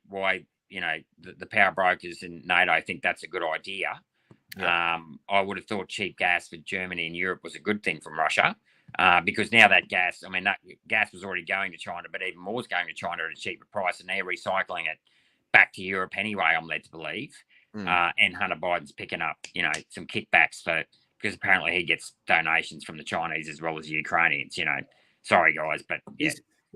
why you know, the power brokers in NATO think that's a good idea. I would have thought cheap gas for Germany and Europe was a good thing from Russia. Because now that gas, I mean, that gas was already going to China, but even more is going to China at a cheaper price, and they're recycling it back to Europe anyway, I'm led to believe. And Hunter Biden's picking up, you know, some kickbacks because apparently he gets donations from the Chinese as well as the Ukrainians. You know, sorry guys, but yeah.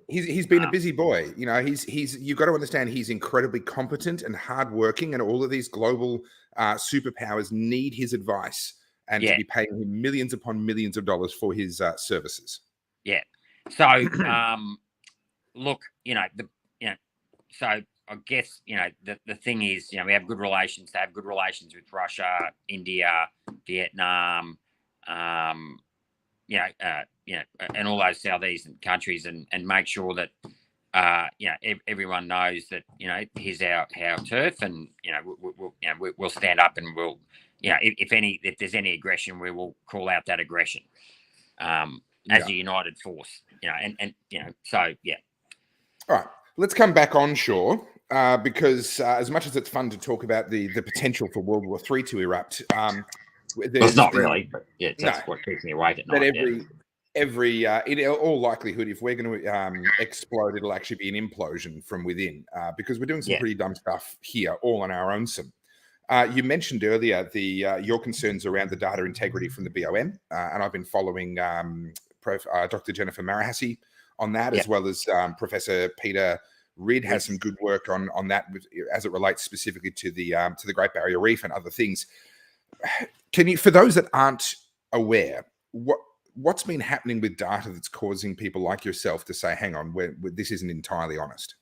He's been a busy boy. You know, you've got to understand he's incredibly competent and hardworking, and all of these global superpowers need his advice. And to be paying him millions upon millions of dollars for his services. Yeah. So, look, you know, so I guess, you know, the thing is, you know, we have good relations. They have good relations with Russia, India, Vietnam, you know, and all those Southeastern countries, and make sure that, you know, everyone knows that, you know, here's our turf, and, you know, we'll stand up and we'll. You know, if there's any aggression, we will call out that aggression as a united force. You know, and you know, so yeah. All right, let's come back onshore because as much as it's fun to talk about the potential for World War III to erupt, it's not really, but yeah, that's what keeps me awake at night. In all likelihood, if we're going to explode, it'll actually be an implosion from within because we're doing some pretty dumb stuff here, all on our own. You mentioned earlier your concerns around the data integrity from the BOM, and I've been following Dr. Jennifer Marahasi on that, as well as Professor Peter Ridd has some good work on that as it relates specifically to the Great Barrier Reef and other things. Can you, for those that aren't aware, what's been happening with data that's causing people like yourself to say, "Hang on, this isn't entirely honest"?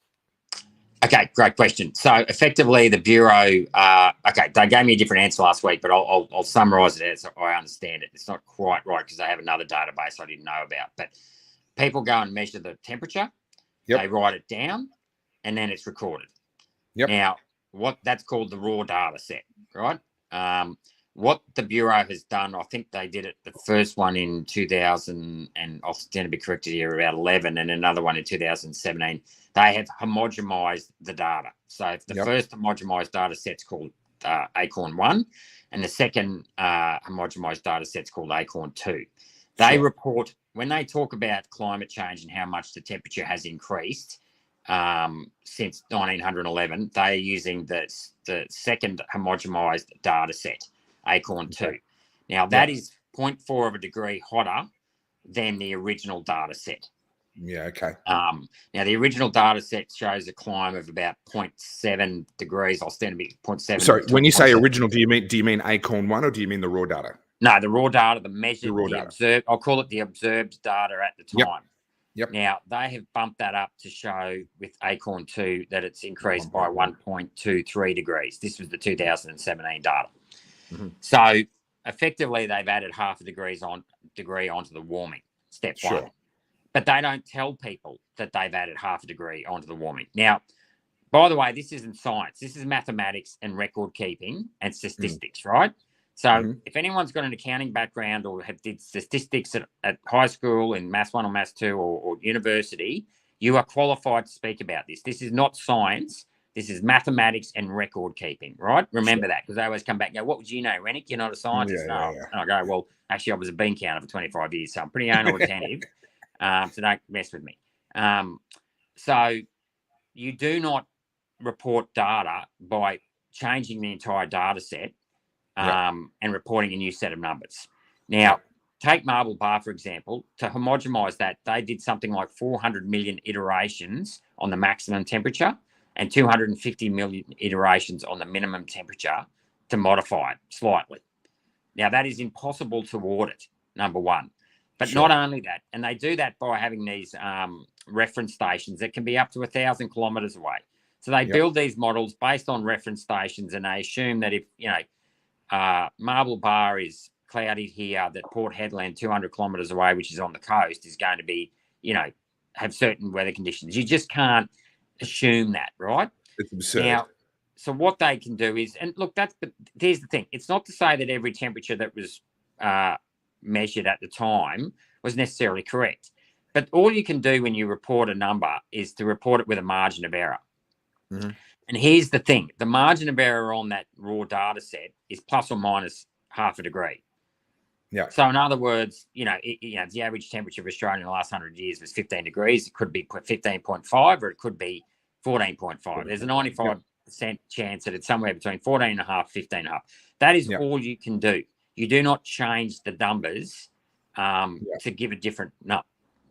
Okay, great question. So effectively, the Bureau, they gave me a different answer last week, but I'll summarise it as I understand it. It's not quite right because they have another database I didn't know about. But people go and measure the temperature, they write it down, and then it's recorded. Now, that's called the raw data set, right? What the Bureau has done, I think they did it, the first one in 2000, and I'll stand to be corrected here, about 11, and another one in 2017. They have homogenized the data. So the first homogenized data set's called Acorn 1, and the second homogenized data set's called Acorn 2. They report, when they talk about climate change and how much the temperature has increased, since 1911. They're using the second homogenized data set, Acorn 2. Now, that is 0.4 of a degree hotter than the original data set. Yeah, okay. Now, the original data set shows a climb of about 0.7 degrees. I'll stand a bit 0.7. Sorry, when you say original, do you mean Acorn 1 or do you mean the raw data? No, the raw data, the measured, The raw the data. observed. I'll call it the observed data at the time. Yep. Now, they have bumped that up to show with Acorn 2 that it's increased by 1.23 degrees. This was the 2017 data. So effectively, they've added half a degree onto the warming, step one. But they don't tell people that they've added half a degree onto the warming. Now, by the way, this isn't science. This is mathematics and record keeping and statistics, right? So if anyone's got an accounting background or did statistics at high school in Maths 1 or Maths 2 or university, you are qualified to speak about this. This is not science. This is mathematics and record keeping, right? Remember that, because they always come back and go, what would you know, Rennick? You're not a scientist. And I go, well, actually, I was a bean counter for 25 years, so I'm pretty anal retentive. So don't mess with me. So you do not report data by changing the entire data set and reporting a new set of numbers. Now, take Marble Bar, for example. To homogenize that, they did something like 400 million iterations on the maximum temperature and 250 million iterations on the minimum temperature to modify it slightly. Now, that is impossible to audit, number one. But not only that, and they do that by having these reference stations that can be up to 1,000 kilometres away. So they build these models based on reference stations, and they assume that if, Marble Bar is cloudy here, that Port Hedland, 200 kilometres away, which is on the coast, is going to be, have certain weather conditions. You just can't assume that, right? It's absurd. Now, so what they can do is, and look, but here's the thing. It's not to say that every temperature that was measured at the time was necessarily correct. But all you can do when you report a number is to report it with a margin of error. And here's the thing. The margin of error on that raw data set is plus or minus half a degree. So in other words, the average temperature of Australia in the last 100 years was 15 degrees. It could be 15.5 or it could be 14.5. There's a 95% chance that it's somewhere between 14.5, 15.5. That is all you can do. You do not change the numbers to give a different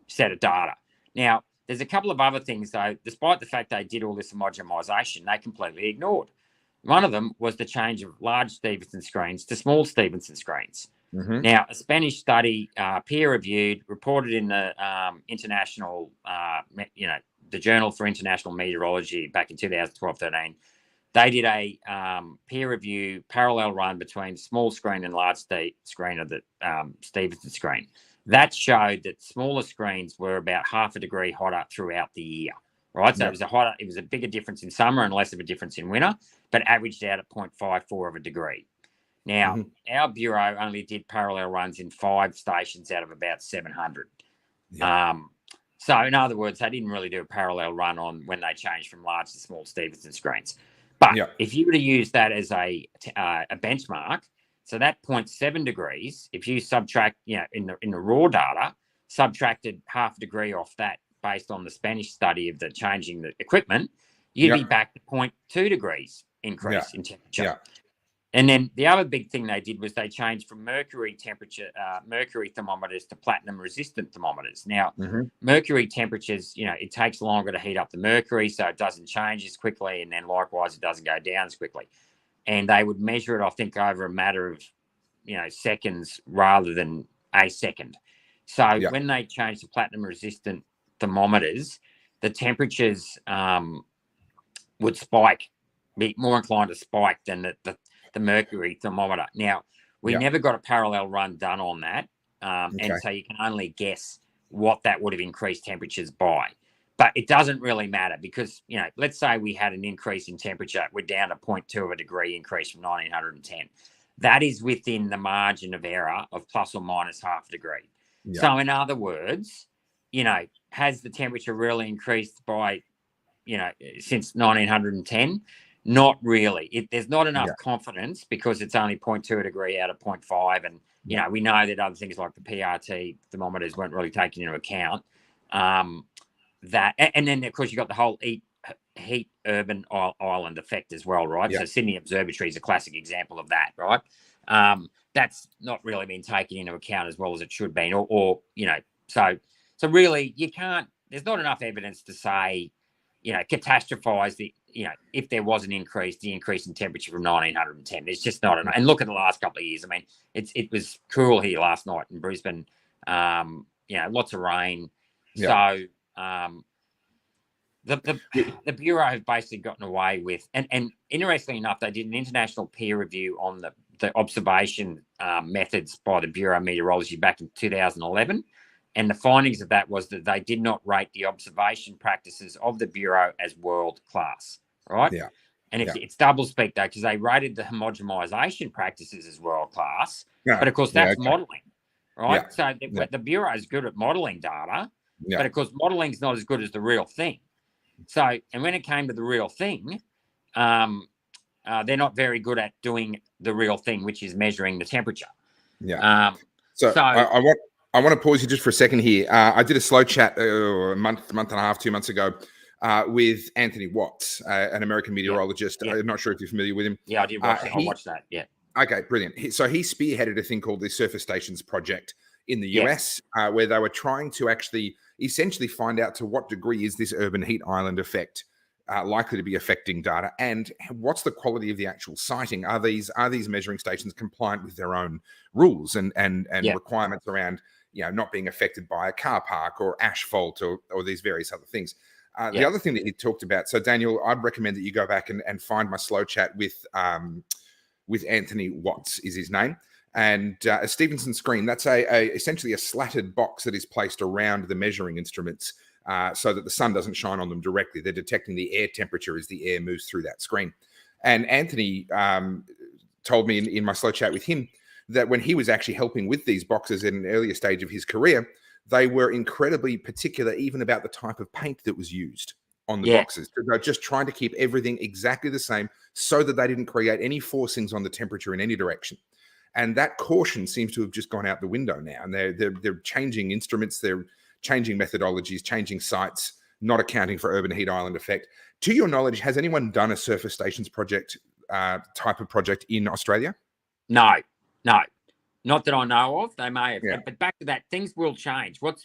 set of data. Now, there's a couple of other things, though, despite the fact they did all this homogenization, they completely ignored. One of them was the change of large Stevenson screens to small Stevenson screens. Now, a Spanish study, peer-reviewed, reported in the international, the Journal for International Meteorology back in 2012-13, they did a peer review parallel run between small screen and large screen of the Stevenson screen. That showed that smaller screens were about half a degree hotter throughout the year, right? So it was a bigger difference in summer and less of a difference in winter, but averaged out at 0.54 of a degree. Now, our bureau only did parallel runs in 5 stations out of about 700. So in other words, they didn't really do a parallel run on when they changed from large to small Stevenson screens. But if you were to use that as a benchmark, so that 0.7 degrees, if you subtract, in the raw data, subtracted half a degree off that based on the Spanish study of the changing the equipment, you'd be back to 0.2 degrees increase in temperature. And then the other big thing they did was they changed from mercury thermometers to platinum resistant thermometers. Now, mercury temperatures, it takes longer to heat up the mercury, so it doesn't change as quickly. And then likewise, it doesn't go down as quickly. And they would measure it, I think, over a matter of, seconds rather than a second. So when they changed to platinum resistant thermometers, the temperatures would spike, be more inclined to spike than the mercury thermometer. Now, we never got a parallel run done on that. And so you can only guess what that would have increased temperatures by. But it doesn't really matter because, let's say we had an increase in temperature. We're down to 0.2 of a degree increase from 1910. That is within the margin of error of plus or minus half a degree. So in other words, has the temperature really increased by, since 1910? Not really. There's not enough confidence because it's only 0.2 a degree out of 0.5. And, we know that other things like the PRT thermometers weren't really taken into account. that, and then of course you got the whole heat urban island effect as well, right? Yeah. So Sydney Observatory is a classic example of that, right? That's not really been taken into account as well as it should be, or so really you can't. There's not enough evidence to say, catastrophize if there was an increase, the increase in temperature from 1910. There's just not enough. And look at the last couple of years. I mean, it was cool here last night in Brisbane. Lots of rain. Yeah. So the Bureau have basically gotten away with, and interestingly enough, they did an international peer review on the observation methods by the Bureau of Meteorology back in 2011. And the findings of that was that they did not rate the observation practices of the Bureau as world class, right? Yeah. And it's double speak, though, because they rated the homogenization practices as world class. Yeah. But, of course, that's modelling, right? Yeah. So the Bureau is good at modelling data, Yeah. but, of course, modelling's not as good as the real thing. So, and when it came to the real thing, they're not very good at doing the real thing, which is measuring the temperature. Yeah. So I want to pause you just for a second here. I did a slow chat a month and a half, 2 months ago with Anthony Watts, an American meteorologist. Yeah. I'm not sure if you're familiar with him. Yeah, I did watch I watched that. Yeah. Okay, brilliant. So he spearheaded a thing called the Surface Stations Project in the US, where they were trying to actually essentially find out to what degree is this urban heat island effect likely to be affecting data, and what's the quality of the actual siting? Are these measuring stations compliant with their own rules and requirements around not being affected by a car park or asphalt or these various other things? The other thing that he talked about, so Daniel, I'd recommend that you go back and find my slow chat with Anthony Watts is his name. And a Stevenson screen, that's essentially a slatted box that is placed around the measuring instruments so that the sun doesn't shine on them directly. They're detecting the air temperature as the air moves through that screen. And Anthony told me in my slow chat with him that when he was actually helping with these boxes in an earlier stage of his career, they were incredibly particular even about the type of paint that was used on the boxes. They're just trying to keep everything exactly the same so that they didn't create any forcings on the temperature in any direction. And that caution seems to have just gone out the window now. And they're changing instruments, they're changing methodologies, changing sites, not accounting for urban heat island effect. To your knowledge, has anyone done a surface stations project type of project in Australia? No, not that I know of. They may have, but back to that, things will change. Where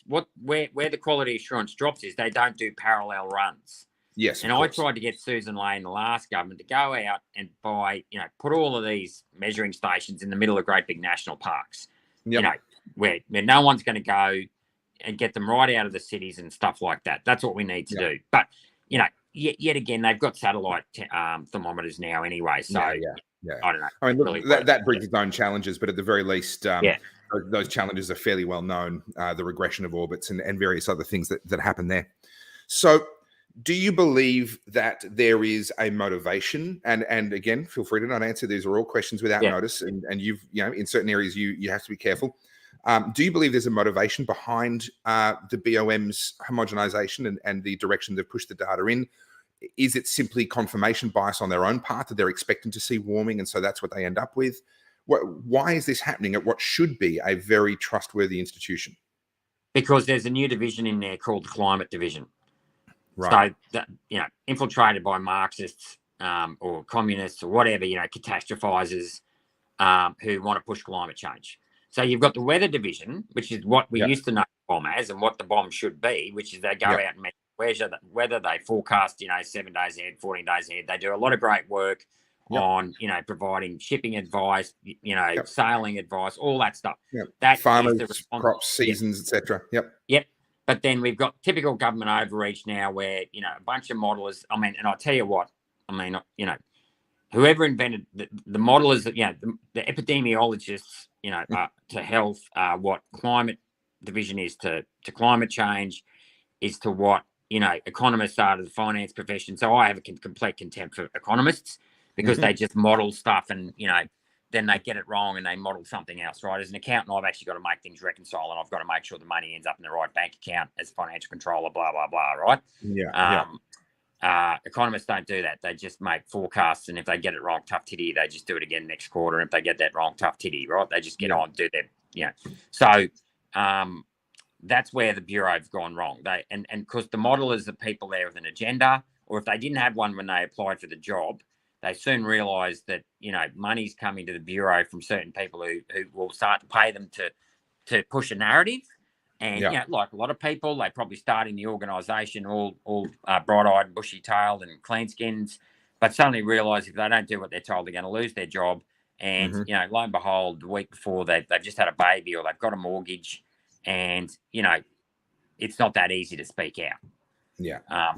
the quality assurance drops is they don't do parallel runs. Yes, and I tried to get Susan Lane, the last government, to go out and buy, put all of these measuring stations in the middle of great big national parks. Where no one's going to go and get them right out of the cities and stuff like that. That's what we need to do. But yet again, they've got satellite thermometers now anyway. So I don't know. I mean, look, that brings its own challenges, but at the very least, those challenges are fairly well known. The regression of orbits and various other things that happen there. So, do you believe that there is a motivation? And again, feel free to not answer. These are all questions without notice, and you've in certain areas you have to be careful. Do you believe there's a motivation behind the BOM's homogenization and the direction they've pushed the data in? Is it simply confirmation bias on their own part that they're expecting to see warming, and so that's what they end up with? Why is this happening at what should be a very trustworthy institution? Because there's a new division in there called the Climate Division. Right. So that, infiltrated by Marxists or communists or whatever, catastrophizers who want to push climate change. So you've got the Weather Division, which is what we used to know the bomb as and what the bomb should be, which is they go out and measure whether they forecast, 7 days ahead, 14 days ahead. They do a lot of great work on, providing shipping advice, sailing advice, all that stuff. That farmers, crops, seasons, etc. Yep. But then we've got typical government overreach now where, a bunch of modelers, and I'll tell you what, whoever invented the modelers, the epidemiologists, to health, what climate division is to climate change, is to what, economists are to the finance profession. So I have a complete contempt for economists because they just model stuff and, then they get it wrong and they model something else, right? As an accountant, I've actually got to make things reconcile and I've got to make sure the money ends up in the right bank account as financial controller, blah, blah, blah, right? Economists don't do that. They just make forecasts, and if they get it wrong, tough titty, they just do it again next quarter. And if they get that wrong, tough titty, right? They just get on, do their, So that's where the Bureau have gone wrong. And because the model is the people there with an agenda, or if they didn't have one when they applied for the job, they soon realised that, you know, money's coming to the Bureau from certain people who will start to pay them to push a narrative. And, you know, like a lot of people, they probably start in the organisation all bright-eyed, bushy-tailed and clean-skins, but suddenly realise if they don't do what they're told, they're going to lose their job. And, you know, lo and behold, the week before, they've just had a baby or they've got a mortgage, and, you know, it's not that easy to speak out.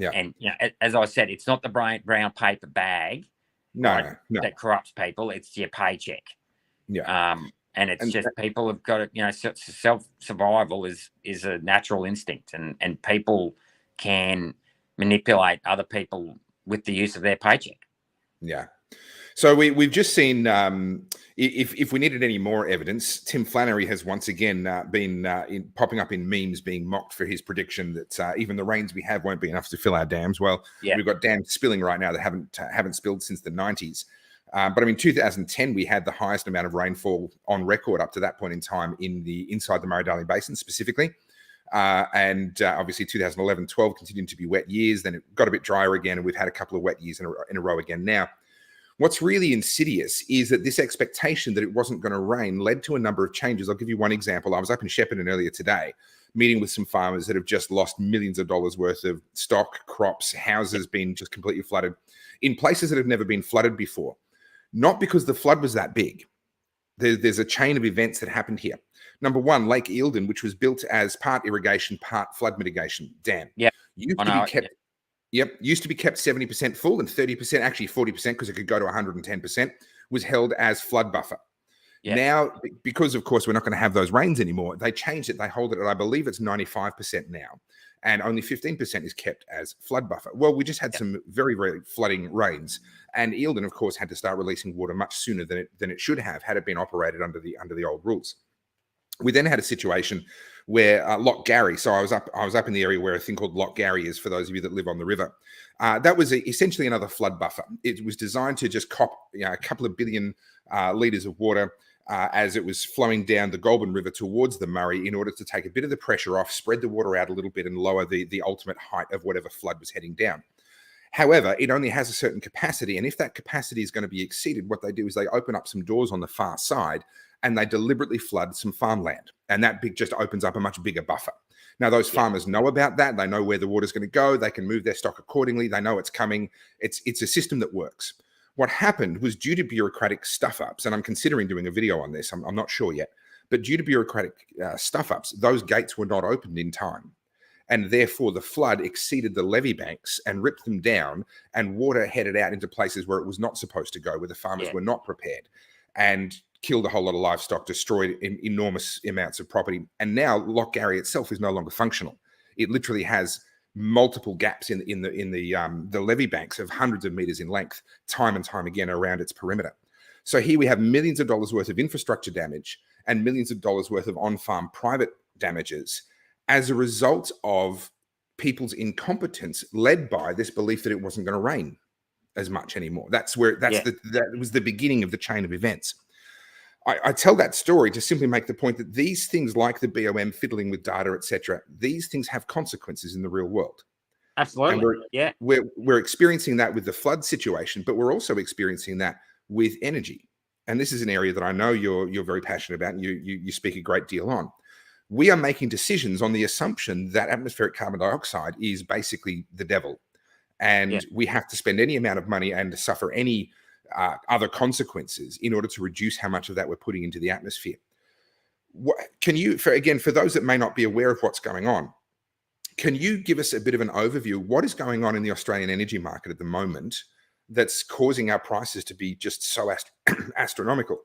And, you know, as I said, it's not the brown paper bag that corrupts people. It's your paycheck. And it's just people have got to, you know, self-survival is a natural instinct, and people can manipulate other people with the use of their paycheck. So we've just seen, if we needed any more evidence, Tim Flannery has once again been popping up in memes, being mocked for his prediction that even the rains we have won't be enough to fill our dams. Well, we've got dams spilling right now that haven't spilled since the 90s. But I mean, 2010, we had the highest amount of rainfall on record up to that point in time inside the Murray-Darling Basin specifically. And obviously 2011-12 continued to be wet years. Then it got a bit drier again, and we've had a couple of wet years in a row again now. What's really insidious is that this expectation that it wasn't going to rain led to a number of changes. I'll give you one example. I was up in Shepparton earlier today, meeting with some farmers that have just lost millions of dollars worth of stock, crops, houses being just completely flooded in places that have never been flooded before. Not because the flood was that big. There's a chain of events that happened here. Number one, Lake Eildon, which was built as part irrigation, part flood mitigation dam. Used to be kept 70% full, and 30%, actually 40%, because it could go to 110%, was held as flood buffer. Now, because of course we're not going to have those rains anymore, they changed it. They hold it at, I believe it's 95% now, and only 15% is kept as flood buffer. Well, we just had some very, very flooding rains, and Eildon, of course, had to start releasing water much sooner than it should have had it been operated under the old rules. We then had a situation where Loch Garry. So I was up in the area where a thing called Loch Garry is, for those of you that live on the river. That was essentially another flood buffer. It was designed to just cop a couple of billion litres of water as it was flowing down the Goulburn River towards the Murray, in order to take a bit of the pressure off, spread the water out a little bit, and lower the ultimate height of whatever flood was heading down. However, it only has a certain capacity, and if that capacity is going to be exceeded, what they do is they open up some doors on the far side, and they deliberately flood some farmland, and that just opens up a much bigger buffer. Now, those farmers know about that. They know where the water's going to go. They can move their stock accordingly. They know it's coming. It's a system that works. What happened was, due to bureaucratic stuff-ups, and I'm considering doing a video on this, I'm not sure yet, but due to bureaucratic stuff-ups, those gates were not opened in time. And therefore, the flood exceeded the levee banks and ripped them down, and water headed out into places where it was not supposed to go, where the farmers were not prepared, and killed a whole lot of livestock, destroyed enormous amounts of property. And now Loch Garry itself is no longer functional. It literally has multiple gaps in the levee banks of hundreds of meters in length, time and time again, around its perimeter. So here we have millions of dollars worth of infrastructure damage and millions of dollars worth of on-farm private damages as a result of people's incompetence, led by this belief that it wasn't going to rain as much anymore. That was the beginning of the chain of events. I tell that story to simply make the point that these things, like the BOM fiddling with data, etc., these things have consequences in the real world. Absolutely. And we're experiencing that with the flood situation, but we're also experiencing that with energy. And this is an area that I know you're very passionate about, and you speak a great deal on. We are making decisions on the assumption that atmospheric carbon dioxide is basically the devil, and we have to spend any amount of money and suffer any other consequences in order to reduce how much of that we're putting into the atmosphere. Can you, for those that may not be aware of what's going on, can you give us a bit of an overview? What is going on in the Australian energy market at the moment that's causing our prices to be just so astronomical?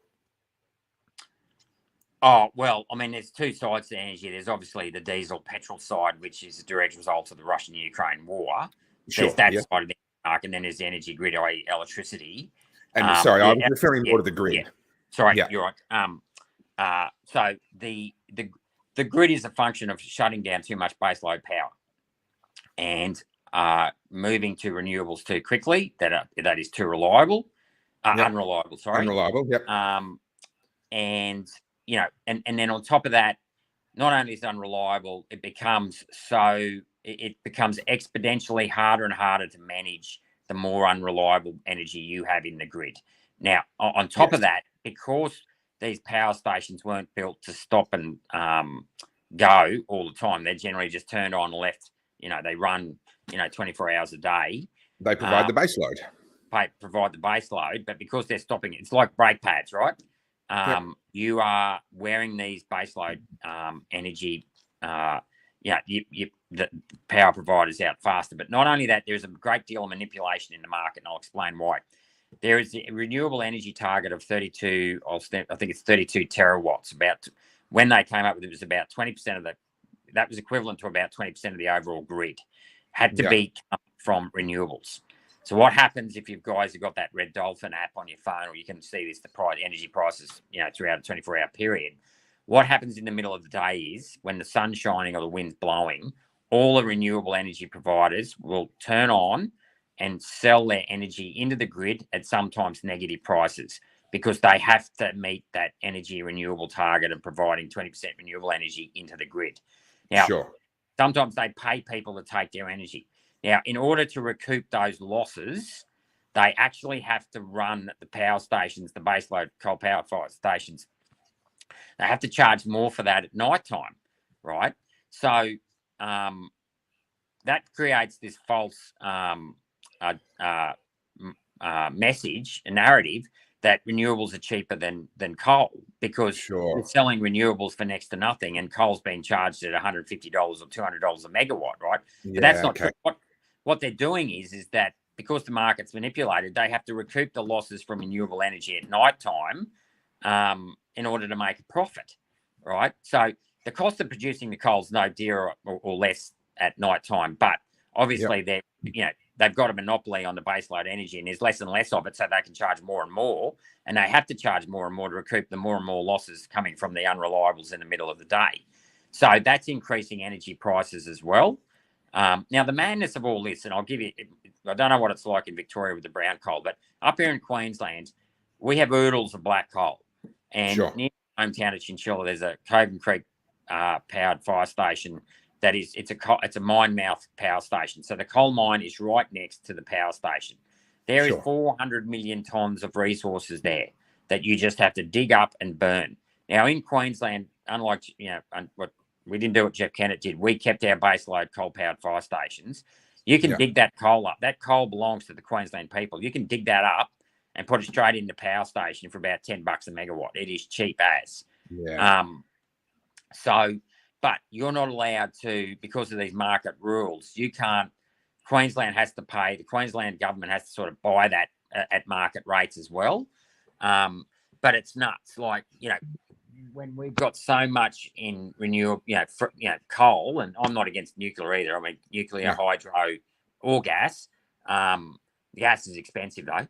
Oh, well, I mean, there's two sides to energy. There's obviously the diesel petrol side, which is a direct result of the Russian-Ukraine war. There's that side of the market, and then there's the energy grid, i.e. electricity. And sorry, I was referring more to the grid. Sorry, you're right. So the grid is a function of shutting down too much baseload power and moving to renewables too quickly. That is too reliable, unreliable. Sorry, unreliable. Yep. And you know, and then on top of that, not only is it unreliable, it becomes it becomes exponentially harder and harder to manage the more unreliable energy you have in the grid. Now, on top of that, because these power stations weren't built to stop and go all the time, they're generally just turned on and left. They run 24 hours a day. They provide the base load. Provide the base load, but because they're stopping, it's like brake pads, right? You are wearing these baseload energy, the power providers out faster. But not only that, there's a great deal of manipulation in the market, and I'll explain why. There is a renewable energy target of 32, I think it's 32 terawatts. About when they came up with it, was about 20% of that was equivalent to about 20% of the overall grid had to be from renewables. So what happens if you guys have got that Red Dolphin app on your phone, or you can see this, the energy prices, throughout a 24-hour period? What happens in the middle of the day is when the sun's shining or the wind's blowing, all the renewable energy providers will turn on and sell their energy into the grid at sometimes negative prices, because they have to meet that energy renewable target of providing 20% renewable energy into the grid. Now, sometimes they pay people to take their energy. Now, in order to recoup those losses, they actually have to run the power stations, the baseload coal power fire stations. They have to charge more for that at night time, right? So that creates this false message, a narrative, that renewables are cheaper than coal, because we're selling renewables for next to nothing, and coal's being charged at $150 or $200 a megawatt, right? But that's not true. What they're doing is that because the market's manipulated, they have to recoup the losses from renewable energy at night time in order to make a profit, right? So the cost of producing the coal is no dearer or less at night time, but obviously they've got a monopoly on the baseload energy, and there's less and less of it, so they can charge more and more, and they have to charge more and more to recoup the more and more losses coming from the unreliables in the middle of the day. So that's increasing energy prices as well. Now, the madness of all this, and I'll give you, I don't know what it's like in Victoria with the brown coal, but up here in Queensland, we have oodles of black coal. And near my hometown of Chinchilla, there's a Coburn Creek powered fire station that is, it's a mine mouth power station. So the coal mine is right next to the power station. There is 400 million tonnes of resources there that you just have to dig up and burn. Now, in Queensland, unlike, what we didn't do what Jeff Kennett did. We kept our baseload coal-powered fire stations. You can dig that coal up. That coal belongs to the Queensland people. You can dig that up and put it straight into the power station for about $10 a megawatt. It is cheap as. But you're not allowed to, because of these market rules, you can't. Queensland has to pay. The Queensland government has to sort of buy that at market rates as well. But it's nuts. Like, when we've got so much in renewable, coal, and I'm not against nuclear either. I mean, nuclear, hydro, or gas. Gas is expensive though.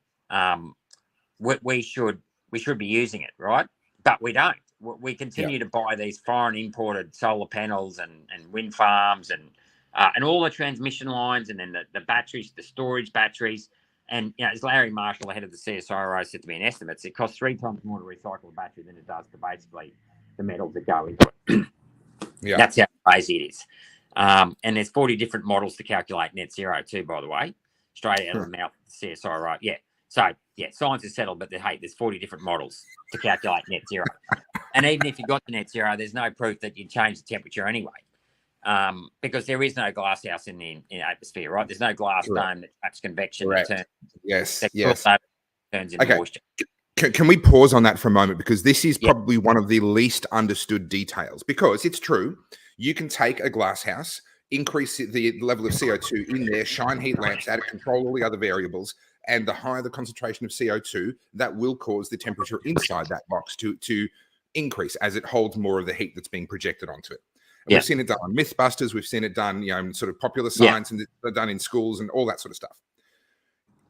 We should be using it, right? But we don't. We continue to buy these foreign imported solar panels and wind farms and all the transmission lines, and then the batteries, the storage batteries. And, as Larry Marshall, the head of the CSIRO, said to me in estimates, it costs 3 times more to recycle a battery than it does to basically the metals that go into it. That's how crazy it is. And there's 40 different models to calculate net zero too, by the way, straight out of the mouth of the CSIRO. So, science is settled, but there's 40 different models to calculate net zero. And even if you got the net zero, there's no proof that you'd change the temperature anyway. Because there is no glass house in the atmosphere, right? There's no glass dome that traps convection. Turns into moisture. Can we pause on that for a moment? Because this is probably one of the least understood details. Because it's true, you can take a glass house, increase the level of CO2 in there, shine heat lamps at it, control all the other variables, and the higher the concentration of CO2, that will cause the temperature inside that box to increase as it holds more of the heat that's being projected onto it. And we've seen it done on Mythbusters. We've seen it done, in sort of popular science, and done in schools and all that sort of stuff.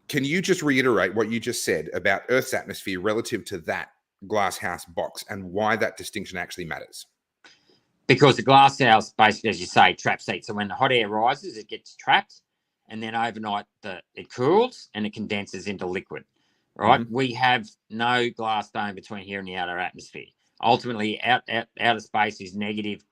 Can you just reiterate what you just said about Earth's atmosphere relative to that glass house box, and why that distinction actually matters? Because the glass house, basically, as you say, traps heat. So when the hot air rises, it gets trapped, and then overnight it cools and it condenses into liquid. Right? We have no glass dome between here and the outer atmosphere. Ultimately, outer space is negative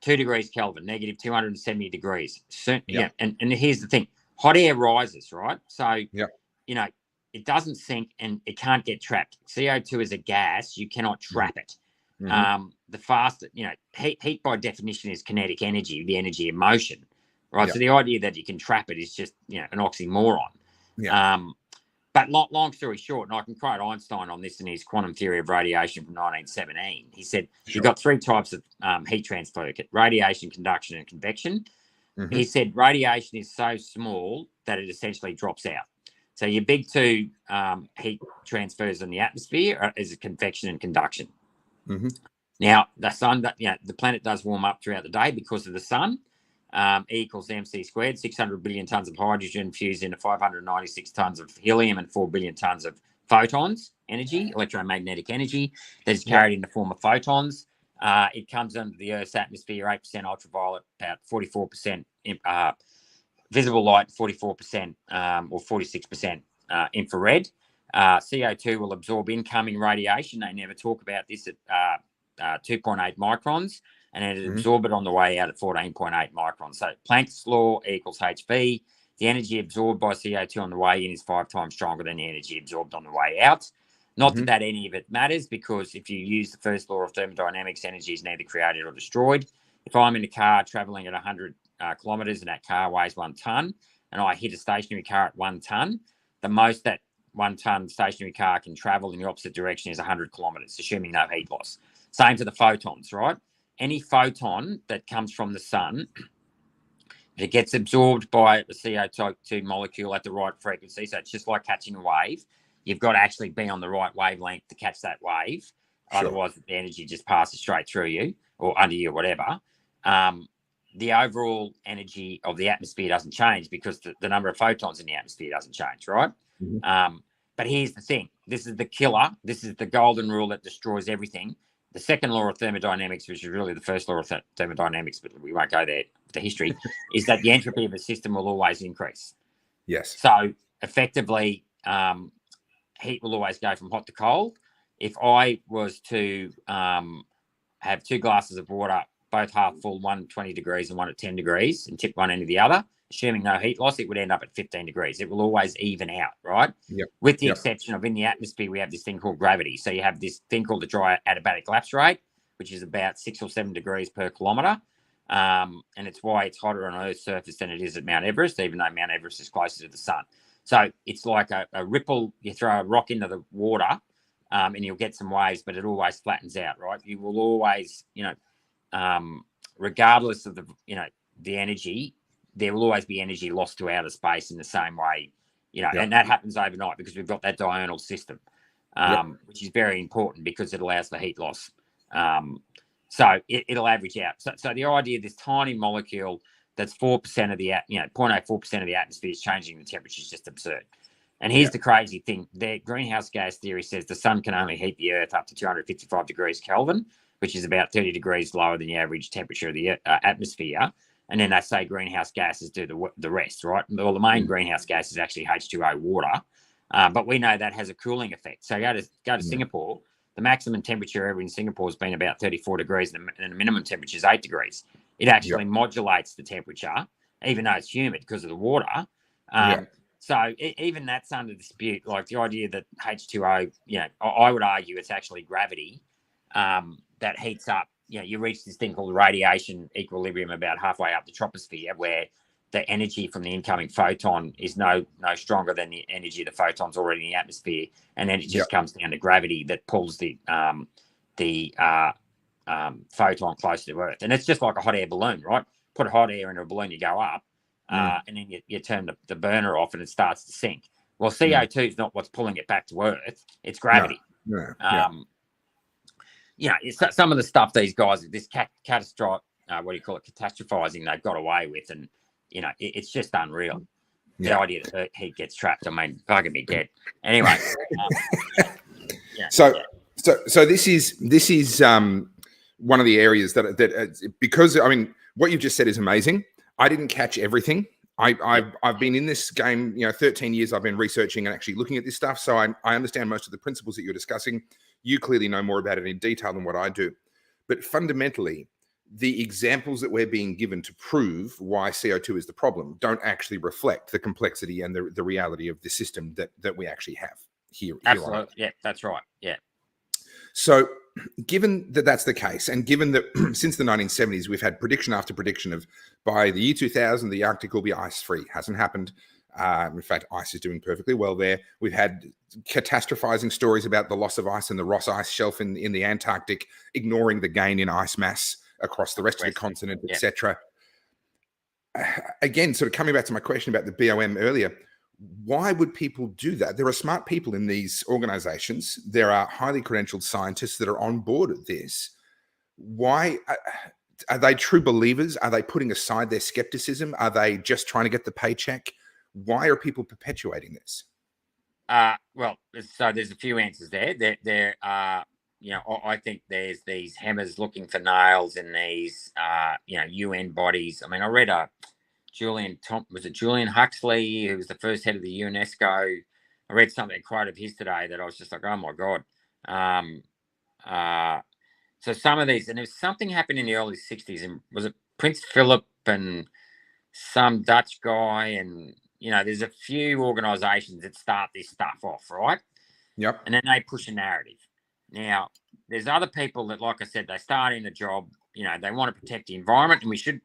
2 degrees Kelvin, negative 270 degrees. Yeah, and here's the thing: hot air rises, right? So it doesn't sink and it can't get trapped. CO2 is a gas; you cannot trap it. The faster, heat by definition is kinetic energy, the energy of motion, right? So the idea that you can trap it is just an oxymoron. But long story short, and I can quote Einstein on this in his quantum theory of radiation from 1917. He said, you've got 3 types of heat transfer: radiation, conduction, and convection. He said radiation is so small that it essentially drops out. So your big 2 heat transfers in the atmosphere is convection and conduction. Now, the sun, the planet does warm up throughout the day because of the sun. E equals mc squared, 600 billion tons of hydrogen fused into 596 tons of helium and 4 billion tons of photons energy, electromagnetic energy, that is carried in the form of photons. It comes under the Earth's atmosphere, 8% ultraviolet, about 44% visible light, 44% or 46% infrared. CO2 will absorb incoming radiation. They never talk about this at 2.8 microns. And it absorb it on the way out at 14.8 microns. So Planck's law equals HV. The energy absorbed by CO2 on the way in is 5 times stronger than the energy absorbed on the way out. Not that any of it matters, because if you use the first law of thermodynamics, energy is neither created or destroyed. If I'm in a car traveling at 100 kilometers and that car weighs 1 ton, and I hit a stationary car at 1 ton, the most that 1 ton stationary car can travel in the opposite direction is 100 kilometers, assuming no heat loss. Same for the photons, right? Any photon that comes from the sun, if it gets absorbed by the CO2 molecule at the right frequency, so it's just like catching a wave, you've got to actually be on the right wavelength to catch that wave. Sure. Otherwise, the energy just passes straight through you or under you or whatever. The overall energy of the atmosphere doesn't change because the number of photons in the atmosphere doesn't change, right? But here's the thing. This is the killer. This is the golden rule that destroys everything. The second law of thermodynamics, which is really the first law of thermodynamics, but we won't go there with the history, is that the entropy of a system will always increase. Yes. So effectively, heat will always go from hot to cold. If I was to have 2 glasses of water, both half full, one at 20 degrees and one at 10 degrees, and tip one end to the other, assuming no heat loss, it would end up at 15 degrees. It will always even out, right? With the exception of in the atmosphere, we have this thing called gravity. So you have this thing called the dry adiabatic lapse rate, which is about 6 or 7 degrees per kilometre. And it's why it's hotter on Earth's surface than it is at Mount Everest, even though Mount Everest is closer to the sun. So it's like a ripple. You throw a rock into the water and you'll get some waves, but it always flattens out, right? You will always, regardless of the energy, there will always be energy lost to outer space in the same way, and that happens overnight because we've got that diurnal system, which is very important because it allows for heat loss. So it'll average out. So the idea of this tiny molecule that's 4% of the, 0.04% of the atmosphere is changing the temperature is just absurd. And here's the crazy thing. The greenhouse gas theory says the sun can only heat the Earth up to 255 degrees Kelvin, which is about 30 degrees lower than the average temperature of the atmosphere. And then they say greenhouse gases do the rest, right? Well, the main greenhouse gas is actually H2O water, but we know that has a cooling effect. So go to Singapore. The maximum temperature ever in Singapore has been about 34 degrees, and the minimum temperature is 8 degrees. It actually modulates the temperature, even though it's humid because of the water. So even that's under dispute. Like the idea that H2O, I would argue it's actually gravity that heats up. You reach this thing called radiation equilibrium about halfway up the troposphere, where the energy from the incoming photon is no stronger than the energy of the photons already in the atmosphere, and then it just comes down to gravity that pulls the photon closer to Earth. And it's just like a hot air balloon, right? Put hot air into a balloon, you go up, and then you turn the burner off and it starts to sink. Well, CO2 is not what's pulling it back to Earth; it's gravity. Some of the stuff these guys, this catastrophic, catastrophizing they've got away with, and it's just unreal. The idea that heat gets trapped, I mean, bugging me dead. Anyway, So this is one of the areas that because I mean what you've just said is amazing. I didn't catch everything. I've been in this game, 13 years. I've been researching and actually looking at this stuff, so I understand most of the principles that you're discussing. You clearly know more about it in detail than what I do. But fundamentally, the examples that we're being given to prove why CO2 is the problem don't actually reflect the complexity and the reality of the system that we actually have here on Earth. Absolutely. Yeah, that's right. Yeah. So given that that's the case, and given that since the 1970s, we've had prediction after prediction of by the year 2000, the Arctic will be ice-free. Hasn't happened. In fact, ice is doing perfectly well there. We've had catastrophizing stories about the loss of ice in the Ross Ice Shelf in the Antarctic, ignoring the gain in ice mass across the rest of the continent, etc. Again, sort of coming back to my question about the BOM earlier, why would people do that? There are smart people in these organizations. There are highly credentialed scientists that are on board with this. Why are they true believers? Are they putting aside their skepticism? Are they just trying to get the paycheck? Why are people perpetuating this? Well, so there's a few answers there. There are, I think there's these hammers looking for nails in these, UN bodies. I mean, I read Julian Huxley, who was the first head of the UNESCO. I read a quote of his today that I was just like, oh my God. So some of these, and there's something happened in the early 60s, and was it Prince Philip and some Dutch guy, and there's a few organizations that start this stuff off, right? Yep. And then they push a narrative. Now, there's other people that, like I said, they start in a job, they want to protect the environment, and we should,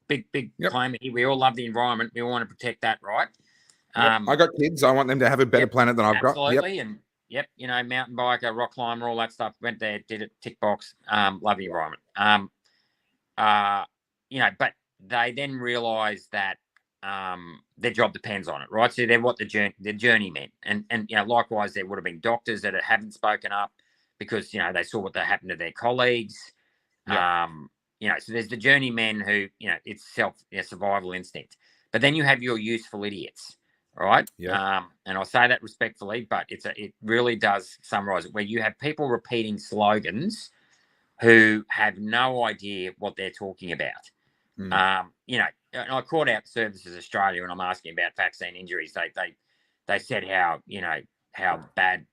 big claim here. We all love the environment. We all want to protect that, right? Yep. I got kids. I want them to have a better planet than I've got. Absolutely. And mountain biker, rock climber, all that stuff. Went there, did it, tick box. Love the environment. But they then realise that their job depends on it, right? So they're what the journeymen, and likewise there would have been doctors that haven't spoken up because they saw what happened to their colleagues. So there's the journeymen who it's survival instinct, but then you have your useful idiots, right? And I say that respectfully, but it really does summarize it, where you have people repeating slogans who have no idea what they're talking about. And I called out Services Australia when I'm asking about vaccine injuries. They said how bad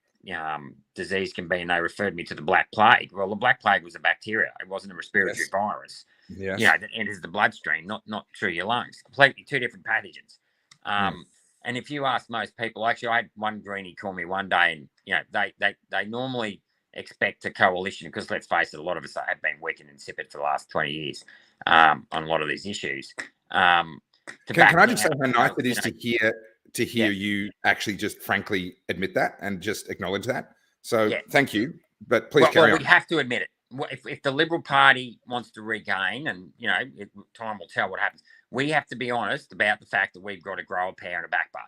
disease can be, and they referred me to the Black Plague. Well, the Black Plague was a bacteria; it wasn't a respiratory virus. That enters the bloodstream, not through your lungs. Completely two different pathogens. And if you ask most people, actually, I had one greenie call me one day, and they normally expect a coalition because, let's face it, a lot of us have been weak and insipid for the last 20 years on a lot of these issues. Can I just say how nice it is to hear you actually just frankly admit that and just acknowledge that? So thank you, but please carry on. We have to admit it. If the Liberal Party wants to regain, and time will tell what happens, we have to be honest about the fact that we've got to grow a power and a backbone,